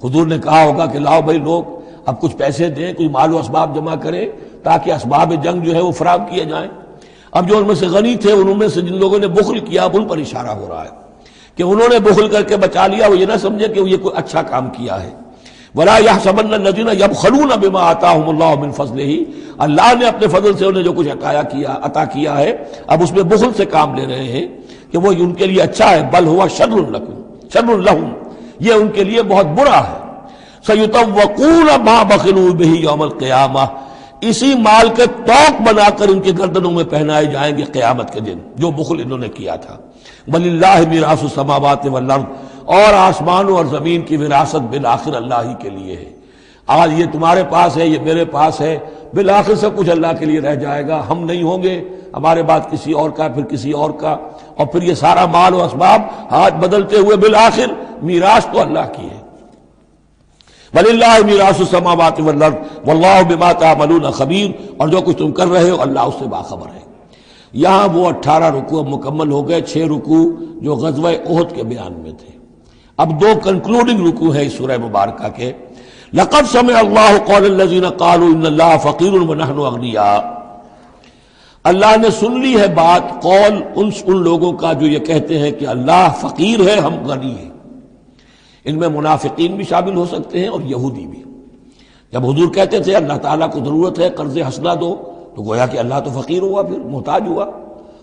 حضور نے کہا ہوگا کہ لاؤ بھائی لوگ اب کچھ پیسے دیں، کچھ مال و اسباب جمع کریں تاکہ اسباب جنگ جو ہے وہ فراہم کیے جائیں۔ اب جو ان میں سے غنی تھے، ان میں سے جن لوگوں نے بخل کیا، اب ان پر اشارہ ہو رہا ہے کہ انہوں نے بخل کر کے بچا لیا، وہ یہ نہ سمجھے کہ یہ کوئی اچھا کام کیا ہے۔ وَلَا يَحْسَبَنَّ الَّذِينَ يَبْخَلُونَ بِمَا آتَاهُمُ اللَّهُ مِنْ فَضْلِهِ، اللہ نے اپنے فضل سے انہیں جو کچھ عطا کیا ہے، اب اس میں بخل سے کام لے رہے ہیں، کہ وہ ان کے لیے اچھا ہے، بل ہوا شر لکم شر لہم، یہ ان کے لیے بہت برا ہے۔ سیطوقون ما بخلوا بہ یوم القیامہ، اسی مال کے توق بنا کر ان کے گردنوں میں پہنائے جائیں گے قیامت کے دن جو بخل انہوں نے کیا تھا۔ وللہ میراث السماوات والارض، اور آسمانوں اور زمین کی وراثت بالآخر اللہ ہی کے لیے ہے۔ آج یہ تمہارے پاس ہے، یہ میرے پاس ہے، بالآخر سب کچھ اللہ کے لیے رہ جائے گا، ہم نہیں ہوں گے، ہمارے بعد کسی اور کا، پھر کسی اور کا، اور پھر یہ سارا مال و اسباب ہاتھ بدلتے ہوئے بالآخر میراث تو اللہ کی ہے۔ وَلِلَّهِ مِيرَاثُ السَّمَاوَاتِ وَالْأَرْضِ وَاللَّهُ بِمَا تَعْمَلُونَ خَبِيرٌ، اور جو کچھ تم کر رہے ہو اللہ اس سے باخبر ہے۔ یہاں وہ 18 رکوع مکمل ہو گئے، 6 رکوع جو غزوہ احد کے بیان میں تھے۔ اب 2 کنکلوڈنگ رکوع ہے اس سورہ مبارکہ کے۔ لَقَدْ سَمِعَ اللَّهُ قَوْلَ الَّذِينَ قَالُوا إِنَّ اللَّهَ فَقِيرٌ وَنَحْنُ أَغْنِيَاءُ، اللہ نے سن لی ہے بات، قول ان لوگوں کا جو یہ کہتے ہیں کہ اللہ فقیر ہے، ہم غنی ہیں۔ ان میں منافقین بھی شامل ہو سکتے ہیں اور یہودی بھی۔ جب حضور کہتے تھے اللہ تعالیٰ کو ضرورت ہے قرض حسنہ دو، تو گویا کہ اللہ تو فقیر ہوا، پھر محتاج ہوا،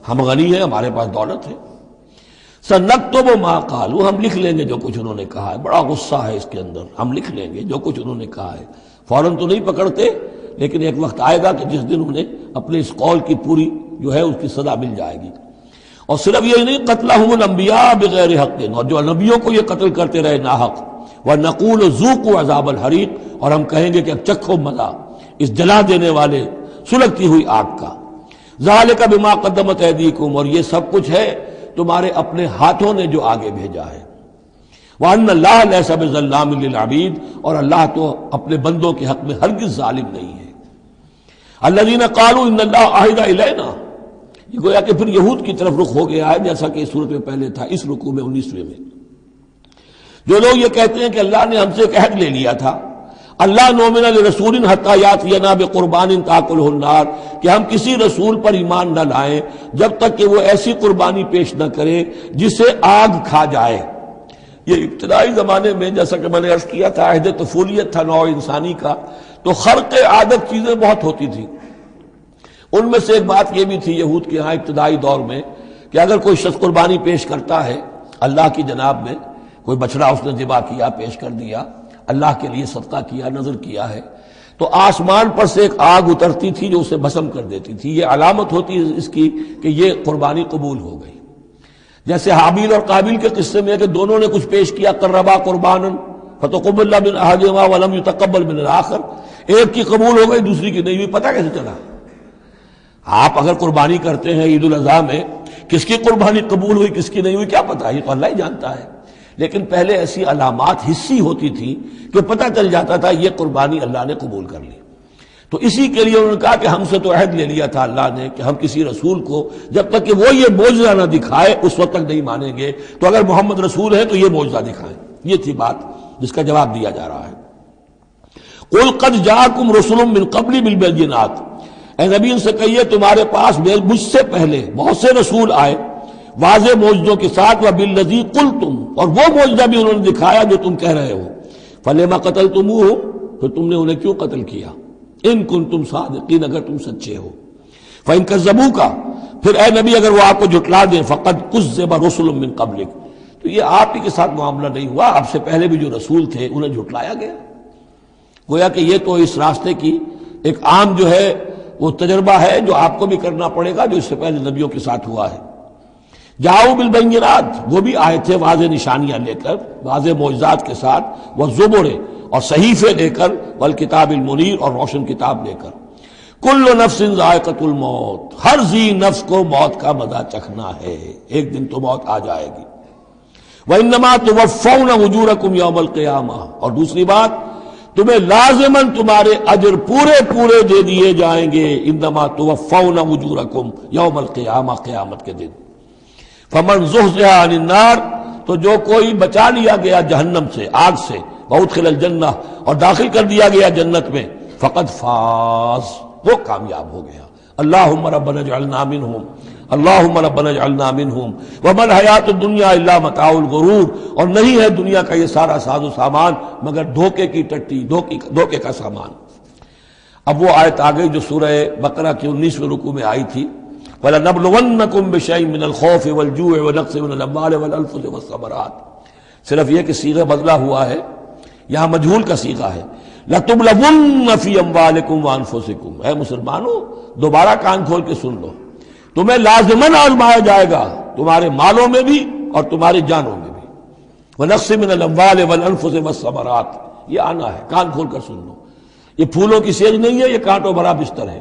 ہم غنی ہیں، ہمارے پاس دولت ہے۔ سنکتب ما قالوا، ہم لکھ لیں گے جو کچھ انہوں نے کہا ہے۔ بڑا غصہ ہے اس کے اندر، ہم لکھ لیں گے جو کچھ انہوں نے کہا ہے۔ فوراً تو نہیں پکڑتے، لیکن ایک وقت آئے گا کہ جس دن انہیں اپنے اس قول کی پوری جو ہے اس کی سزا مل جائے گی۔ اور صرف یہی نہیں، قتلہم الانبیاء بغیر حق، اور جو نبیوں کو یہ قتل کرتے رہے ناحق، وَنَقُولُ ذُوقُوا عَذَابَ الْحَرِيقِ، اور ہم کہیں گے کہ اب چکھو مزہ اس جلا دینے والے سلگتی ہوئی آگ کا۔ ذَلِكَ بِمَا قَدَّمَتْ أَيْدِيكُمْ، اور یہ سب کچھ ہے تمہارے اپنے ہاتھوں نے جو آگے بھیجا ہے۔ وَأَنَّ اللَّهَ لَيْسَ بِظَلَّامٍ لِّلْعَبِيدِ، اور اللہ تو اپنے بندوں کے حق میں ہرگز ظالم نہیں ہے۔ الَّذِينَ قَالُوا إِنَّ اللَّهَ عَهِدَ إِلَيْنَا، یہ گویا کہ پھر یہود کی طرف رخ ہو گیا ہے، جیسا کہ اس صورت میں پہلے تھا، اس رکوع میں 19ویں میں۔ جو لوگ یہ کہتے ہیں کہ اللہ نے ہم سے ایک عہد لے لیا تھا، اللہ نؤمن لرسول حتی یاتینا بقربان تاکلہ النار، کہ ہم کسی رسول پر ایمان نہ لائیں جب تک کہ وہ ایسی قربانی پیش نہ کرے جسے آگ کھا جائے۔ یہ ابتدائی زمانے میں جیسا کہ میں نے عرض کیا تھا، عہد طفولیت تھا نوع انسانی کا، تو خرق عادت چیزیں بہت ہوتی تھی۔ ان میں سے ایک بات یہ بھی تھی یہود کے ہاں ابتدائی دور میں کہ اگر کوئی شخص قربانی پیش کرتا ہے اللہ کی جناب میں، کوئی بچڑا اس نے ذبح کیا، پیش کر دیا، اللہ کے لیے صدقہ کیا، نذر کیا ہے، تو آسمان پر سے ایک آگ اترتی تھی جو اسے بھسم کر دیتی تھی۔ یہ علامت ہوتی ہے اس کی کہ یہ قربانی قبول ہو گئی۔ جیسے حابیل اور قابیل کے قصے میں ہے کہ دونوں نے کچھ پیش کیا، قربا قربانا فتقبل من احدہما ولم یتقبل من الآخر، ایک کی قبول ہو گئی دوسری کی نہیں ہوئی۔ پتہ کیسے چلا؟ آپ اگر قربانی کرتے ہیں عید الاضحیٰ میں، کس کی قربانی قبول ہوئی کس کی نہیں ہوئی کیا پتہ، یہ تو اللہ ہی جانتا ہے۔ لیکن پہلے ایسی علامات حسی ہوتی تھی کہ پتہ چل جاتا تھا یہ قربانی اللہ نے قبول کر لی۔ تو اسی کے لیے انہوں نے کہا کہ ہم سے تو عہد لے لیا تھا اللہ نے کہ ہم کسی رسول کو جب تک کہ وہ یہ معجزہ نہ دکھائے اس وقت تک نہیں مانیں گے، تو اگر محمد رسول ہے تو یہ معجزہ دکھائیں۔ یہ تھی بات جس کا جواب دیا جا رہا ہے۔ قُلْ قَدْ جَاءَكُمْ رُسُلٌ مِّن قَبْلِي بِالْبَيِّنَاتِ، اے نبی ان سے کہیے تمہارے پاس مجھ سے پہلے بہت سے رسول آئے واضح معجزوں کے ساتھ، وَبِالَّذِي قُلْتُمْ، اور وہ معجزہ بھی انہوں نے دکھایا جو تم کہہ رہے ہو۔ فَلِمَ قَتَلْتُمُوهُمْ، پھر تم نے انہیں کیوں قتل کیا؟ ان کنتم صادقین، اگر تم سچے ہو۔ فَإِن كَذَّبُوكَ، پھر اے نبی اگر وہ آپ کو جھٹلا دیں، فَقَدْ كُذِّبَ رُسُلٌ مِّن قَبْلِكَ، تو یہ آپ ہی کے ساتھ معاملہ نہیں ہوا، آپ سے پہلے بھی جو رسول تھے انہیں جھٹلایا گیا۔ گویا کہ یہ تو اس راستے کی ایک عام جو ہے وہ تجربہ ہے جو آپ کو بھی کرنا پڑے گا، جو اس سے پہلے نبیوں کے ساتھ ہوا ہے۔ جاؤ بالبینات، وہ بھی آئے تھے واضح نشانیاں لے کر، واضح معجزات کے ساتھ، والزبر، اور صحیفے لے کر، والکتاب المنیر، اور روشن کتاب لے کر۔ کل نفس ذائقۃ الموت، ہر ذی نفس کو موت کا مزہ چکھنا ہے، ایک دن تو موت آ جائے گی۔ وانما توفون اجورکم یوم القیامہ، اور دوسری بات تمہیں لازماً تمہارے اجر پورے پورے دے دیے جائیں گے، انما توفون اجورکم یوم القیامہ، قیامت کے دن۔ فمن زحزح عن النار، تو جو کوئی بچا لیا گیا جہنم سے، آگ سے، وادخل الجنہ، اور داخل کر دیا گیا جنت میں، فقد فاز، وہ کامیاب ہو گیا۔ اللہم ربنا اجعلنا منہم، اللہم ربنا اجعلنا منہم، وما الحیات الدنیا الا متاع الغرور، اور نہیں ہے دنیا کا یہ سارا ساز و سامان مگر دھوکے کی ٹٹی، دھوکے کا سامان۔ اب وہ آیت آ گئی جو سورہ بقرہ کے 19ویں رکوع میں آئی تھی، وَلَنَبْلُوَنَّكُمْ بِشَيْءٍ مِّنَ الْخَوْفِ وَالْجُوعِ وَنَقْصٍ مِّنَ الْأَمْوَالِ وَالْأَنفُسِ وَالثَّمَرَاتِ، صرف یہ کہ صیغہ بدلا ہوا ہے، یہاں مجہول کا صیغہ ہے۔ لَتُبْلَوُنَّ فِي أَمْوَالِكُمْ وَأَنفُسِكُمْ، اے مسلمانوں دوبارہ کان کھول کے سن لو، تمہیں لازماً آزمایا جائے گا، تمہارے مالوں میں بھی اور تمہاری جانوں میں بھی۔ وَنَقْصٍ مِّنَ الْأَمْوَالِ وَالْأَنفُسِ وَالثَّمَرَاتِ، یہ آنا ہے، کان کھول کر سن لو۔ یہ پھولوں کی سیج نہیں ہے، یہ کانٹوں بھرا بستر ہے۔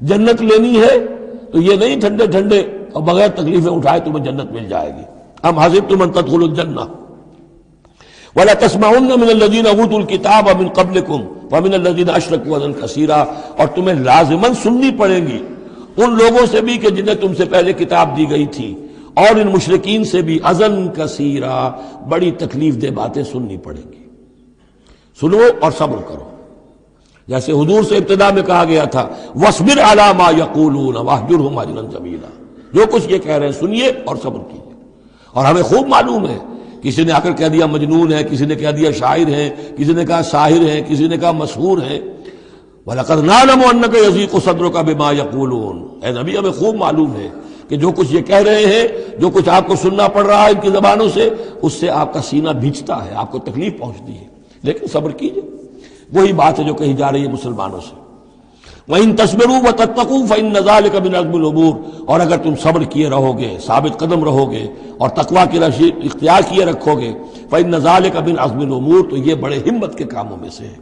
جنت لینی ہے تو یہ نہیں ٹھنڈے ٹھنڈے اور بغیر تکلیفیں اٹھائے تمہیں جنت مل جائے گی۔ ام حسبتم ان تدخلوا الجنہ ولا تسمعن من الذين اوتوا الكتاب من قبلكم ومن الذين اشركوا اذى كثيرا، اور تمہیں لازماً سننی پڑے گی ان لوگوں سے بھی کہ جنہیں تم سے پہلے کتاب دی گئی تھی، اور ان مشرکین سے بھی اذى كثيرا، بڑی تکلیف دہ باتیں سننی پڑیں گی۔ سنو اور صبر کرو، جیسے حضور سے ابتدا میں کہا گیا تھا وَاصْبِرْ عَلَىٰ مَا يَقُولُونَ وَاهْجُرْهُمْ هَجْرًا جَمِيلًا، جو کچھ یہ کہہ رہے ہیں سنیے اور صبر کیجیے۔ اور ہمیں خوب معلوم ہے، کسی نے آ کر کہہ دیا مجنون ہے، کسی نے کہہ دیا شاعر ہے، کسی نے کہا ساحر ہے، کسی نے کہا مسحور ہے۔ وَلَقَدْ نَعْلَمُ أَنَّكَ يَضِيقُ صَدْرُكَ بِمَا يَقُولُونَ، اے نبی ہمیں خوب معلوم ہے کہ جو کچھ یہ کہہ رہے ہیں، جو کچھ آپ کو سننا پڑ رہا ہے ان کی زبانوں سے، اس سے آپ کا سینہ بھیجتا ہے، آپ کو تکلیف پہنچتی ہے، لیکن صبر کیجیے۔ وہی بات ہے جو کہی جا رہی ہے مسلمانوں سے، وَإِن تَصْبِرُوا وَتَتَّقُوا فَإِنَّ ذَلِكَ مِنْ عَزْمِ الْأُمُورِ، اور اگر تم صبر کیے رہو گے، ثابت قدم رہو گے اور تقویٰ کی راہ اختیار کیے رکھو گے، فَإِنَّ ذَلِكَ مِنْ عَزْمِ الْأُمُورِ، تو یہ بڑے ہمت کے کاموں میں سے ہے۔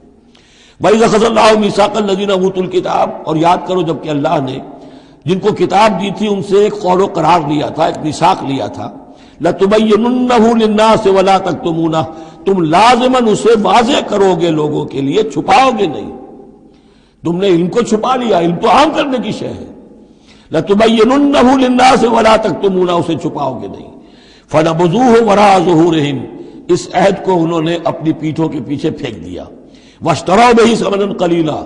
وَإِذَا أَخَذَ اللَّهُ مِيثَاقَ الَّذِينَ أُوتُوا الْكِتَابَ، اور یاد کرو جب کہ اللہ نے جن کو کتاب دی تھی ان سے ایک قول و قرار لیا تھا، ایک میثاق لیا تھا، لَتُبَيِّنُنَّهُ لِلنَّاسِ وَلَا تَكْتُمُونَهُ، تم لازماً اسے واضح کرو گے لوگوں کے لیے، چھپاؤ گے نہیں۔ تم نے علم کو چھپا لیا، علم تو عام کرنے کی شے ہے۔ لَتُبَيِّنُنَّهُ لِلنَّاسِ وَلَا تَكْتُمُونَهُ، اسے چھپاؤ گے نہیں۔ فَنَبَذُوهُ وَرَاءَ ظُهُورِهِمْ، اس عہد کو انہوں نے اپنی پیٹھوں کے پیچھے پھینک دیا۔ وَاشْتَرَوْا بِهِ ثَمَنًا قَلِيلًا،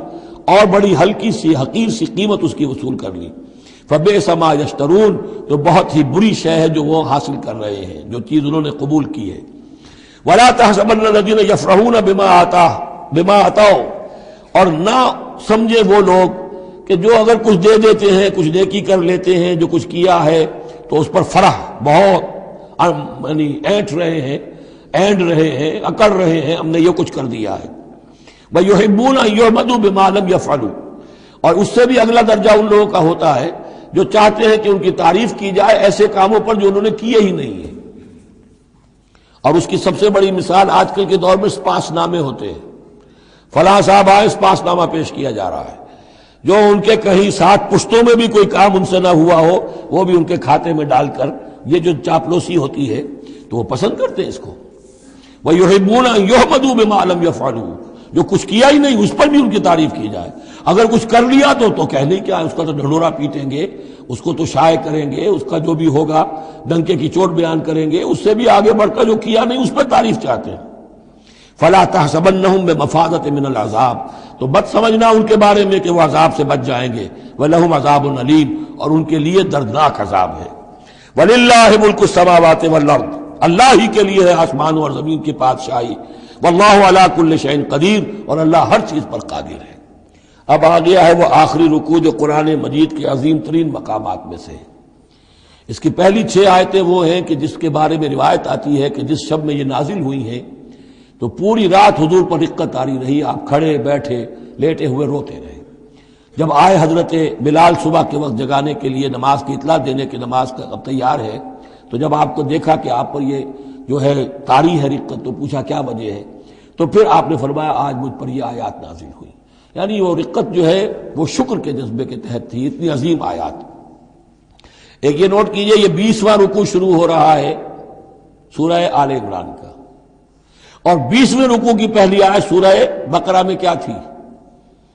اور بڑی ہلکی سی حقیر سی قیمت اس کی وصول کر لی۔ فَبِئْسَ مَا يَشْتَرُونَ، تو بہت ہی بری شے ہے جو وہ حاصل کر رہے ہیں، جو چیز انہوں نے قبول کی ہے۔ وَلَا تَحْسَبَنَّ الَّذِينَ يَفْرَحُونَ بِمَا آتَاهُ، اور نہ سمجھے وہ لوگ کہ جو اگر کچھ دے دیتے ہیں، کچھ نیکی کر لیتے ہیں، جو کچھ کیا ہے تو اس پر فرح بہت یعنی اینٹ رہے ہیں، اینڈ رہے ہیں، اکڑ رہے ہیں، ہم نے یہ کچھ کر دیا ہے۔ وَيُحِبُّونَ أَن يُحْمَدُوا بِمَا لَمْ يَفْعَلُوا، اور اس سے بھی اگلا درجہ ان لوگوں کا ہوتا ہے جو چاہتے ہیں کہ ان کی تعریف کی جائے ایسے کاموں پر جو انہوں نے کیے ہی نہیں ہیں۔ اور اس کی سب سے بڑی مثال آج کل کے دور میں سپاس نامے ہوتے ہیں، فلاں صاحب آئے سپاس نامہ پیش کیا جا رہا ہے، جو ان کے کہیں ساتھ پشتوں میں بھی کوئی کام ان سے نہ ہوا ہو وہ بھی ان کے کھاتے میں ڈال کر، یہ جو چاپلوسی ہوتی ہے تو وہ پسند کرتے ہیں اس کو۔ وَيُحِبُّونَ أَن يُحْمَدُوا بِمَا لَمْ يَفْعَلُوا، جو کچھ کیا ہی نہیں اس پر بھی ان کی تعریف کی جائے، اگر کچھ کر لیا تو کہنے کیا ہے، اس کا تو ڈھنڈورا پیٹیں گے، اس کو تو شائع کریں گے، اس کا جو بھی ہوگا ڈنکے کی چوٹ بیان کریں گے، اس سے بھی آگے بڑھ کر جو کیا نہیں اس پر تعریف چاہتے ہیں۔ فَلَا تَحْسَبَنَّهُمْ بِمَفَازَةٍ مِّنَ الْعَذَابِ، تو مت سمجھنا ان کے بارے میں کہ وہ عذاب سے بچ جائیں گے۔ وَلَهُمْ عَذَابٌ أَلِيمٌ، اور ان کے لیے دردناک عذاب ہے۔ وَلِلَّهِ مُلْكُ السَّمَاوَاتِ وَالْأَرْضِ، اللہ ہی کے لیے ہے آسمانوں اور زمین کی بادشاہی۔ وَاللَّهُ عَلَىٰ كُلِّ شَيْءٍ قَدِيرٌ، اور اللہ ہر چیز پر قادر ہے۔ اب آ گیا ہے وہ آخری رکوع جو قرآن مجید کے عظیم ترین مقامات میں سے ہے۔ اس کی پہلی 6 آیتیں وہ ہیں کہ جس کے بارے میں روایت آتی ہے کہ جس شب میں یہ نازل ہوئی ہیں تو پوری رات حضور پر رقت آری رہی، آپ کھڑے بیٹھے لیٹے ہوئے روتے رہے۔ جب آئے حضرت بلال صبح کے وقت جگانے کے لیے، نماز کی اطلاع دینے کہ نماز کا اب تیار ہے، تو جب آپ کو دیکھا کہ آپ پر یہ جو ہے طاری ہے رقت، تو پوچھا کیا وجہ ہے، تو پھر آپ نے فرمایا آج مجھ پر یہ آیات نازل ہوئی۔ یعنی وہ رقت جو ہے وہ شکر کے جذبے کے تحت تھی، اتنی عظیم آیات۔ ایک یہ نوٹ کیجئے، یہ 20واں رکوع شروع ہو رہا ہے سورہ آل عمران کا، اور 20ویں رکوع کی پہلی آیت سورہ بقرہ میں کیا تھی؟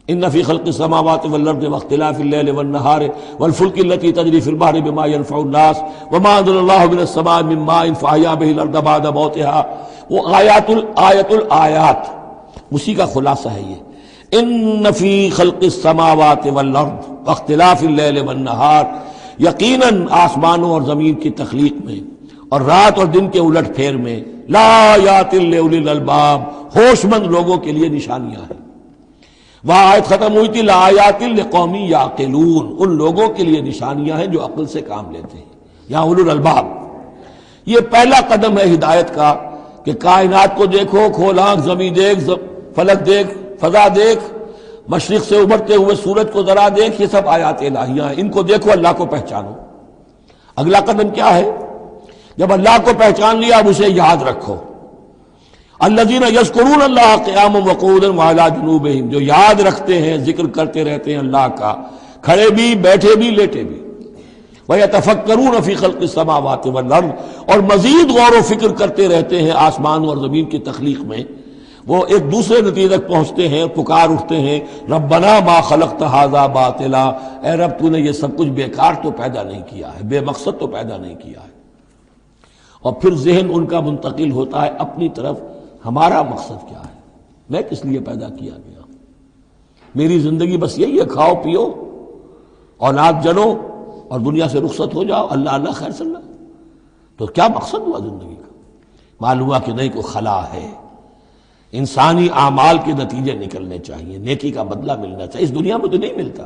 ان فی خلق السماوات والارض واختلاف اللیل والنہار والفلک التی تجری فی البحر بما ينفع الناس وما انزل اللہ من السماء من ماء فاحیا به الارض بعد موتها، وہ آیت الآیات، اسی کا خلاصہ ہے یہ۔ ان فی خلق السماوات والارض واختلاف اللیل والنہار، یقیناً آسمانوں اور زمین کی تخلیق میں اور رات اور دن کے الٹ پھیر میں، لآیات لأولی الالباب، ہوش مند لوگوں کے لیے نشانیاں ہیں۔ وہاں آیت ختم ہوئی تھی لآیات لقوم یعقلون، ان لوگوں کے لیے نشانیاں ہیں جو عقل سے کام لیتے ہیں، یا اولو الالباب۔ یہ پہلا قدم ہے ہدایت کا کہ کائنات کو دیکھو، کھول آنکھ، زمین دیکھ، فلک دیکھ، فضا دیکھ، مشرق سے ابھرتے ہوئے سورج کو ذرا دیکھ، یہ سب آیات الہیہ ہیں، ان کو دیکھو، اللہ کو پہچانو۔ اگلا قدم کیا ہے؟ جب اللہ کو پہچان لیا اب اسے یاد رکھو۔ الذین یذکرون اللہ قیاما وقعودا وعلی جنوبہم، جو یاد رکھتے ہیں، ذکر کرتے رہتے ہیں اللہ کا، کھڑے بھی، بیٹھے بھی، لیٹے بھی۔ وَيَتَفَكَّرُونَ فِي خَلْقِ السَّمَاوَاتِ وَالْأَرْضِ، اور مزید غور و فکر کرتے رہتے ہیں آسمان اور زمین کی تخلیق میں۔ وہ ایک دوسرے نتیجے تک پہنچتے ہیں، پکار اٹھتے ہیں، ربنا ما خلقت ھذا باطلا، اے رب تو نے یہ سب کچھ بیکار تو پیدا نہیں کیا ہے، بے مقصد تو پیدا نہیں کیا ہے۔ اور پھر ذہن ان کا منتقل ہوتا ہے اپنی طرف، ہمارا مقصد کیا ہے، میں کس لیے پیدا کیا گیا، میری زندگی بس یہی ہے، کھاؤ پیو، اولاد جنو اور دنیا سے رخصت ہو جاؤ، اللہ اللہ خیر صلی اللہ۔ تو کیا مقصد ہوا زندگی کا؟ معلوم ہوا کہ نہیں، کوئی خلا ہے، انسانی اعمال کے نتیجے نکلنے چاہیے، نیکی کا بدلہ ملنا چاہیے۔ اس دنیا میں تو نہیں ملتا،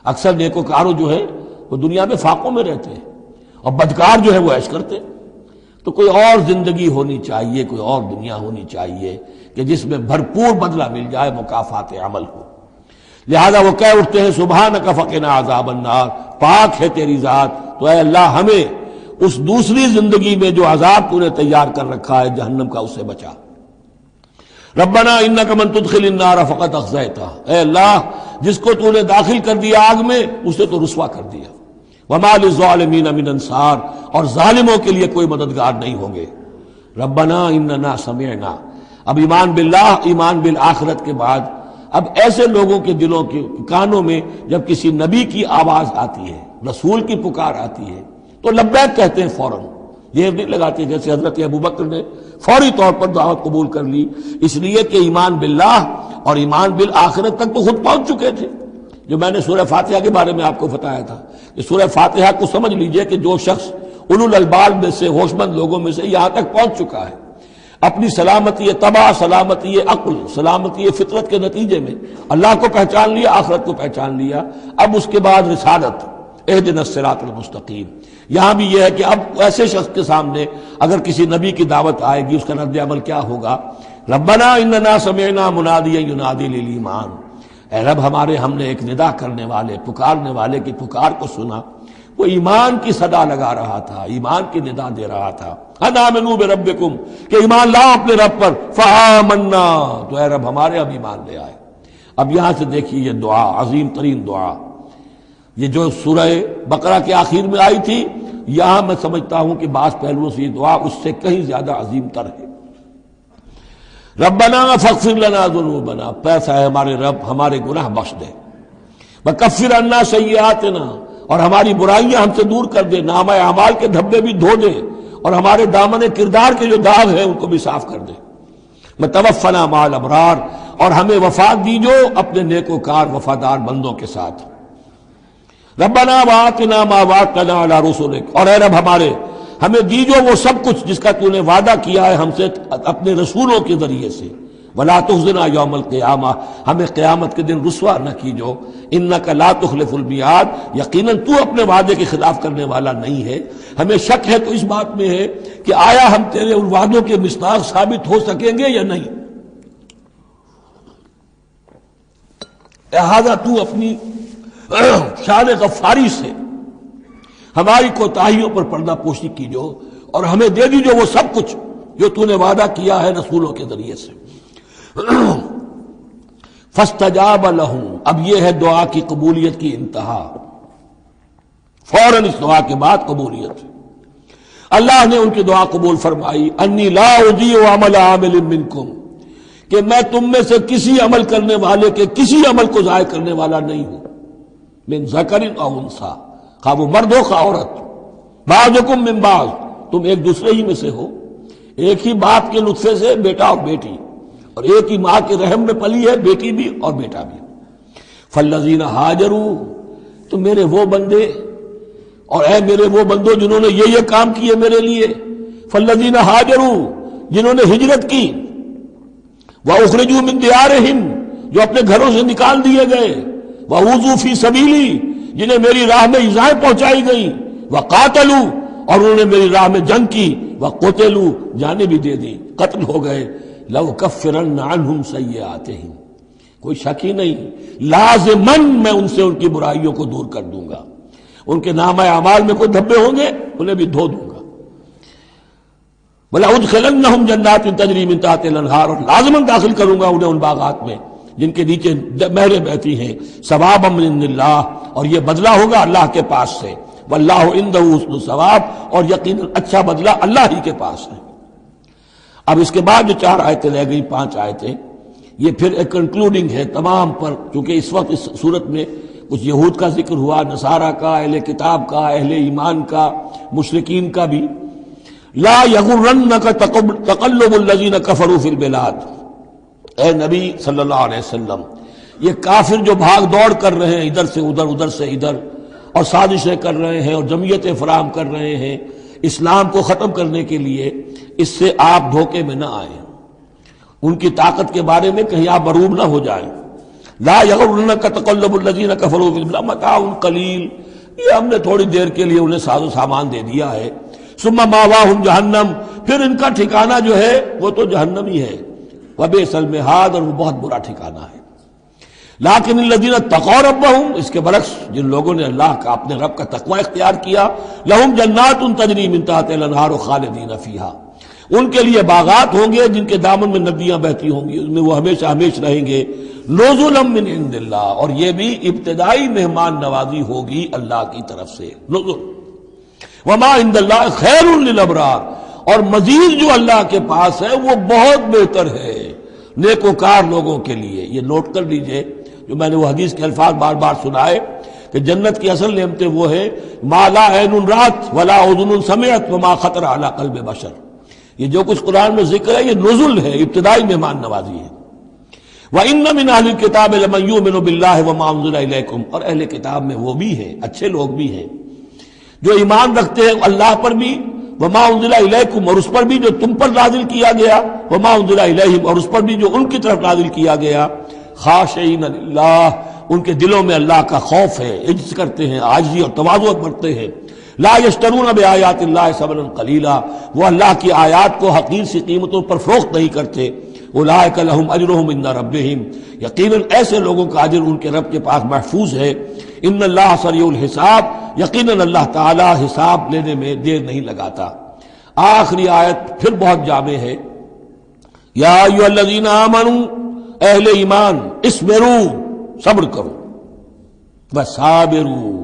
اکثر نیکوکاروں جو ہے وہ دنیا میں فاقوں میں رہتے ہیں، اور بدکار جو ہے وہ عیش کرتے ہیں۔ تو کوئی اور زندگی ہونی چاہیے، کوئی اور دنیا ہونی چاہیے کہ جس میں بھرپور بدلہ مل جائے، مکافات عمل ہو۔ لہذا وہ کہہ اٹھتے ہیں سبحانک فقنا عذاب النار، پاک ہے تیری ذات، تو اے اللہ ہمیں اس دوسری زندگی میں جو عذاب تو نے تیار کر رکھا ہے جہنم کا، اس سے بچا۔ ربنا انک من تدخل النار فقد اخزیتہ، اے اللہ جس کو تو نے داخل کر دیا آگ میں، اسے تو رسوا کر دیا۔ وما للظالمین من انصار، اور ظالموں کے لیے کوئی مددگار نہیں ہوں گے۔ ربنا اننا سمعنا، اب ایمان باللہ، ایمان بالآخرت کے بعد اب ایسے لوگوں کے دلوں کے کانوں میں جب کسی نبی کی آواز آتی ہے، رسول کی پکار آتی ہے، تو لبیک کہتے ہیں فوراً، یہ نہیں لگاتے جیسے حضرت ابوبکر نے فوری طور پر دعوت قبول کر لی، اس لیے کہ ایمان باللہ اور ایمان بالآخرت تک تو خود پہنچ چکے تھے۔ جو میں نے سورہ فاتحہ کے بارے میں آپ کو بتایا تھا کہ سورہ فاتحہ کو سمجھ لیجئے کہ جو شخص اولو الالباب میں سے، ہوش مند لوگوں میں سے یہاں تک پہنچ چکا ہے، اپنی سلامتی طبع، سلامتی عقل، سلامتی فطرت کے نتیجے میں اللہ کو پہچان لیا، آخرت کو پہچان لیا، اب اس کے بعد رسالت، اہدنا الصراط المستقیم۔ یہاں بھی یہ ہے کہ اب ایسے شخص کے سامنے اگر کسی نبی کی دعوت آئے گی، اس کا رد عمل کیا ہوگا؟ ربنا اننا سمعنا منادیا ینادی للایمان، اے رب ہم نے ایک ندا کرنے والے، پکارنے والے کی پکار کو سنا، وہ ایمان کی صدا لگا رہا تھا، ایمان کی ندا دے رہا تھا، ان آمنوا بربکم، کہ ایمان لاؤ اپنے رب پر، فآمنا، تو اے رب ہمارے اب ایمان لے آئے۔ اب یہاں سے دیکھیے یہ دعا، عظیم ترین دعا، یہ جو سورہ بقرہ کے آخر میں آئی تھی، یہاں میں سمجھتا ہوں کہ بعض پہلوؤں سے یہ دعا اس سے کہیں زیادہ عظیم تر ہے۔ ربنا فاغفر لنا ذنوبنا، پیسہ ہے ہمارے رب ہمارے گناہ بخش دے، وکفر عنا سیئاتنا، اور ہماری برائیاں ہم سے دور کر دے، نامہ اعمال کے دھبے بھی دھو دے، اور ہمارے دامن کردار کے جو داغ ہیں ان کو بھی صاف کر دے، وتوفنا مع الابرار، اور ہمیں وفات دیجو اپنے نیکوکار وفادار بندوں کے ساتھ۔ ربنا وآتنا ما وعدتنا علی رسلک، اور اے رب ہمیں دیجو وہ سب کچھ جس کا تو نے وعدہ کیا ہے ہم سے اپنے رسولوں کے ذریعے سے، ولا تخزنا یوم القیامہ، ہمیں قیامت کے دن رسوا نہ کیجو، انک لا تخلف المیعاد، یقیناً تو اپنے وعدے کے خلاف کرنے والا نہیں ہے۔ ہمیں شک ہے تو اس بات میں ہے کہ آیا ہم تیرے ان وعدوں کے مصداق ثابت ہو سکیں گے یا نہیں، لہذا تو اپنی شان غفاری سے ہماری کوتاہیوں پر پردہ پوشی کیجو، اور ہمیں دے دیجو وہ سب کچھ جو تو نے وعدہ کیا ہے رسولوں کے ذریعے سے۔ فاستجاب لہم، اب یہ ہے دعا کی قبولیت کی انتہا، فوراً اس دعا کے بعد قبولیت، اللہ نے ان کی دعا قبول فرمائی، انی لا اضیع عمل عامل منکم، کہ میں تم میں سے کسی عمل کرنے والے کے کسی عمل کو ضائع کرنے والا نہیں ہوں، من ذکر او انثی، خواہ وہ مرد ہو خواہ عورت، بعضکم من بعض، تم ایک دوسرے ہی میں سے ہو، ایک ہی باپ کے نطفے سے بیٹا اور بیٹی، اور ایک ہی ماں کے رحم میں پلی ہے بیٹی بھی اور بیٹا بھی۔ فالذین ہاجروا، تو میرے وہ بندے، اور اے میرے وہ بندوں جنہوں نے یہ کام کیے میرے لیے، فالذین ہاجروا، جنہوں نے ہجرت کی، واخرجوا من دیارہم، جو اپنے گھروں سے نکال دیے گئے، وَأُوذُوا فِي سَبِيلِي جنہیں میری راہ میں ایذائیں پہنچائی گئیں، وَقَاتَلُوا اور انہوں نے میری راہ میں جنگ کی، وَقُتِلُوا جانیں بھی دے دی، قتل ہو گئے، لَأُكَفِّرَنَّ عَنْهُمْ سَيِّئَاتِهِمْ کوئی شک ہی نہیں، لازماً میں ان سے ان کی برائیوں کو دور کر دوں گا، ان کے نامہ اعمال میں کوئی دھبے ہوں گے انہیں بھی دھو دوں گا، وَلَأُدْخِلَنَّهُمْ جَنَّاتٍ تَجْرِي مِن تَحْتِهَا الْأَنْهَارُ اور لازماً داخل کروں گا انہیں ان باغات میں جن کے نیچے نہریں بہتی ہیں، ثوابا من عند اللہ اور یہ بدلہ ہوگا اللہ کے پاس سے، واللہ عنده حسن الثواب اور یقیناً اچھا بدلہ اللہ ہی کے پاس ہے۔ اب اس کے بعد جو 4 آیتیں رہ گئی، 5 آیتیں، یہ پھر ایک کنکلوڈنگ ہے تمام پر، چونکہ اس وقت اس صورت میں کچھ یہود کا ذکر ہوا، نصارہ کا، اہل کتاب کا، اہل ایمان کا، مشرکین کا بھی۔ لا یغرنک تقلب الذین کفروا فی البلاد، اے نبی صلی اللہ علیہ وسلم، یہ کافر جو بھاگ دوڑ کر رہے ہیں ادھر سے ادھر، ادھر سے ادھر، اور سازشیں کر رہے ہیں اور جمعیتیں فراہم کر رہے ہیں اسلام کو ختم کرنے کے لیے، اس سے آپ دھوکے میں نہ آئیں، ان کی طاقت کے بارے میں کہیں آپ مروب نہ ہو جائیں۔ لا یغرنک تقلب الذین کفروا فی البلاد متاع قلیل، یہ ہم نے تھوڑی دیر کے لیے انہیں ساز و سامان دے دیا ہے، ثم ماواہم جہنم، پھر ان کا ٹھکانہ جو ہے وہ تو جہنم ہی ہے، وبئس المہاد اور وہ بہت برا ٹھکانہ ہے۔ لیکن الذین اتقوا ربہم، اس کے برعکس جن لوگوں نے اللہ کا اپنے رب کا تقوی اختیار کیا، لہم جنات تجری من تحتہا الانہار خالدین فیہا، ان کے لیے باغات ہوں گے جن کے دامن میں ندیاں بہتی ہوں گی، اس میں وہ ہمیشہ ہمیشہ رہیں گے، نزلا من عند اللہ، اور یہ بھی ابتدائی مہمان نوازی ہوگی اللہ کی طرف سے، نزل، وما عند اللہ خیر للابرار، اور مزید جو اللہ کے پاس ہے وہ بہت بہتر ہے نیکوکار لوگوں کے لیے۔ یہ نوٹ کر لیجئے، جو میں نے وہ حدیث کے الفاظ بار بار سنائے کہ جنت کی اصل نعمتیں وہ ہیں ما لا عین رات ولا اذن سمعت وما خطر علی قلب بشر، یہ جو کچھ قرآن میں ذکر ہے یہ نزل ہے، ابتدائی مہمان نوازی ہے۔ وَإِنَّ مِنْ أَهْلِ الْكِتَابِ لَمَن يُؤْمِنُ بِاللَّهِ وَمَا أُنزِلَ إِلَيْكُمْ، اور اہل کتاب میں وہ بھی ہیں، اچھے لوگ بھی ہیں جو ایمان رکھتے ہیں اللہ پر بھی، وما انزل الیکم، اور اس پر بھی جو تم پر نازل کیا گیا، وما انزل الیہم، اور اس پر بھی جو ان کی طرف نازل کیا گیا، خاشعین للہ، ان کے دلوں میں اللہ کا خوف ہے، عجز کرتے ہیں، عاجزی اور تواضع برتتے ہیں، لا یشترون بآیات اللہ ثمنا قلیلا، وہ اللہ کی آیات کو حقیر سی قیمتوں پر فروخت نہیں کرتے، اولئک لہم اجرہم عند ربہم، یقیناً ایسے لوگوں کا اجر ان کے رب کے پاس محفوظ ہے، ان اللہ سریع الحساب، یقیناً اللہ تعالی حساب لینے میں دیر نہیں لگاتا۔ آخری آیت پھر بہت جامع ہے، یا ایھا الذین آمنوا، اہل ایمان، اصبروا، صبر کرو، وصابروا،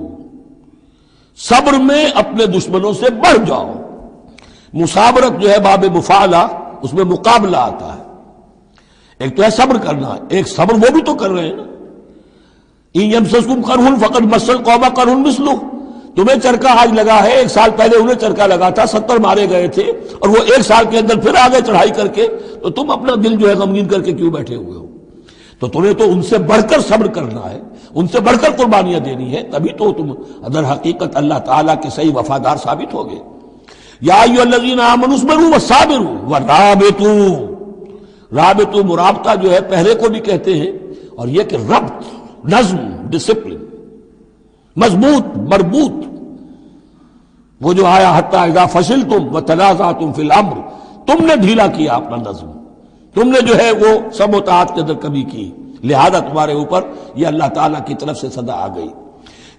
صبر میں اپنے دشمنوں سے بڑھ جاؤ۔ مصابرت جو ہے باب مفعلہ، اس میں مقابلہ آتا ہے، ایک تو ہے صبر کرنا، ایک صبر وہ بھی تو کر رہے ہیں نا، ان یمسسکم قرح فقد مس القوم قرح مثلہ، تمہیں چرکا آج لگا ہے، 1 سال پہلے انہیں چرکا لگا تھا، 70 مارے گئے تھے، اور وہ 1 سال کے اندر پھر آگے چڑھائی کر کے، تو تم اپنا دل جو ہے غمگین کر کے کیوں بیٹھے ہوئے ہو؟ تو تمہیں تو ان سے بڑھ کر صبر کرنا ہے، ان سے بڑھ کر قربانیاں دینی ہے، تبھی تو تم در حقیقت اللہ تعالیٰ کے صحیح وفادار ثابت ہوگے۔ یا ایھا الذین آمنوا اصبروا وصابروا ورابطوا، رابطوا مرابطہ جو ہے پہرے کو بھی کہتے ہیں، اور یہ کہ ربط، نظم، ڈسپلن، مضبوط، مربوط، وہ جو آیا حتی اذا فشلتم وتنازعتم فی الامر، تم نے ڈھیلا کیا اپنا نظم، تم نے جو ہے وہ سب اطاعت کے اندر کمی کی، لہذا تمہارے اوپر یہ اللہ تعالیٰ کی طرف سے صدا آ گئی۔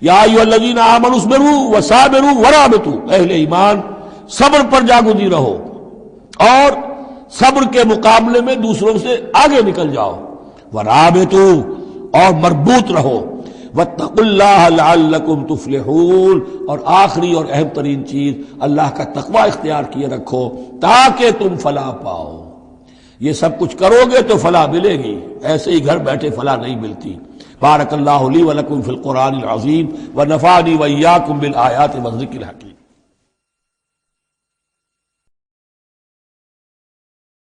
یا ایھا الذین آمنوا اصبروا وصابروا ورابطوا، اہل ایمان صبر پر جاگزی رہو اور صبر کے مقابلے میں دوسروں سے آگے نکل جاؤ، ورابطوا، اور مربوط رہو، واتقوا اللہ لعلکم تفلحون، اور آخری اور اہم ترین چیز اللہ کا تقوی اختیار کیے رکھو تاکہ تم فلاح پاؤ۔ یہ سب کچھ کرو گے تو فلاح ملے گی، ایسے ہی گھر بیٹھے فلاح نہیں ملتی۔ بارک اللہ لی ولکم فی القرآن العظیم ونفعنی وإیاکم بالآیات والذکر الحکیم۔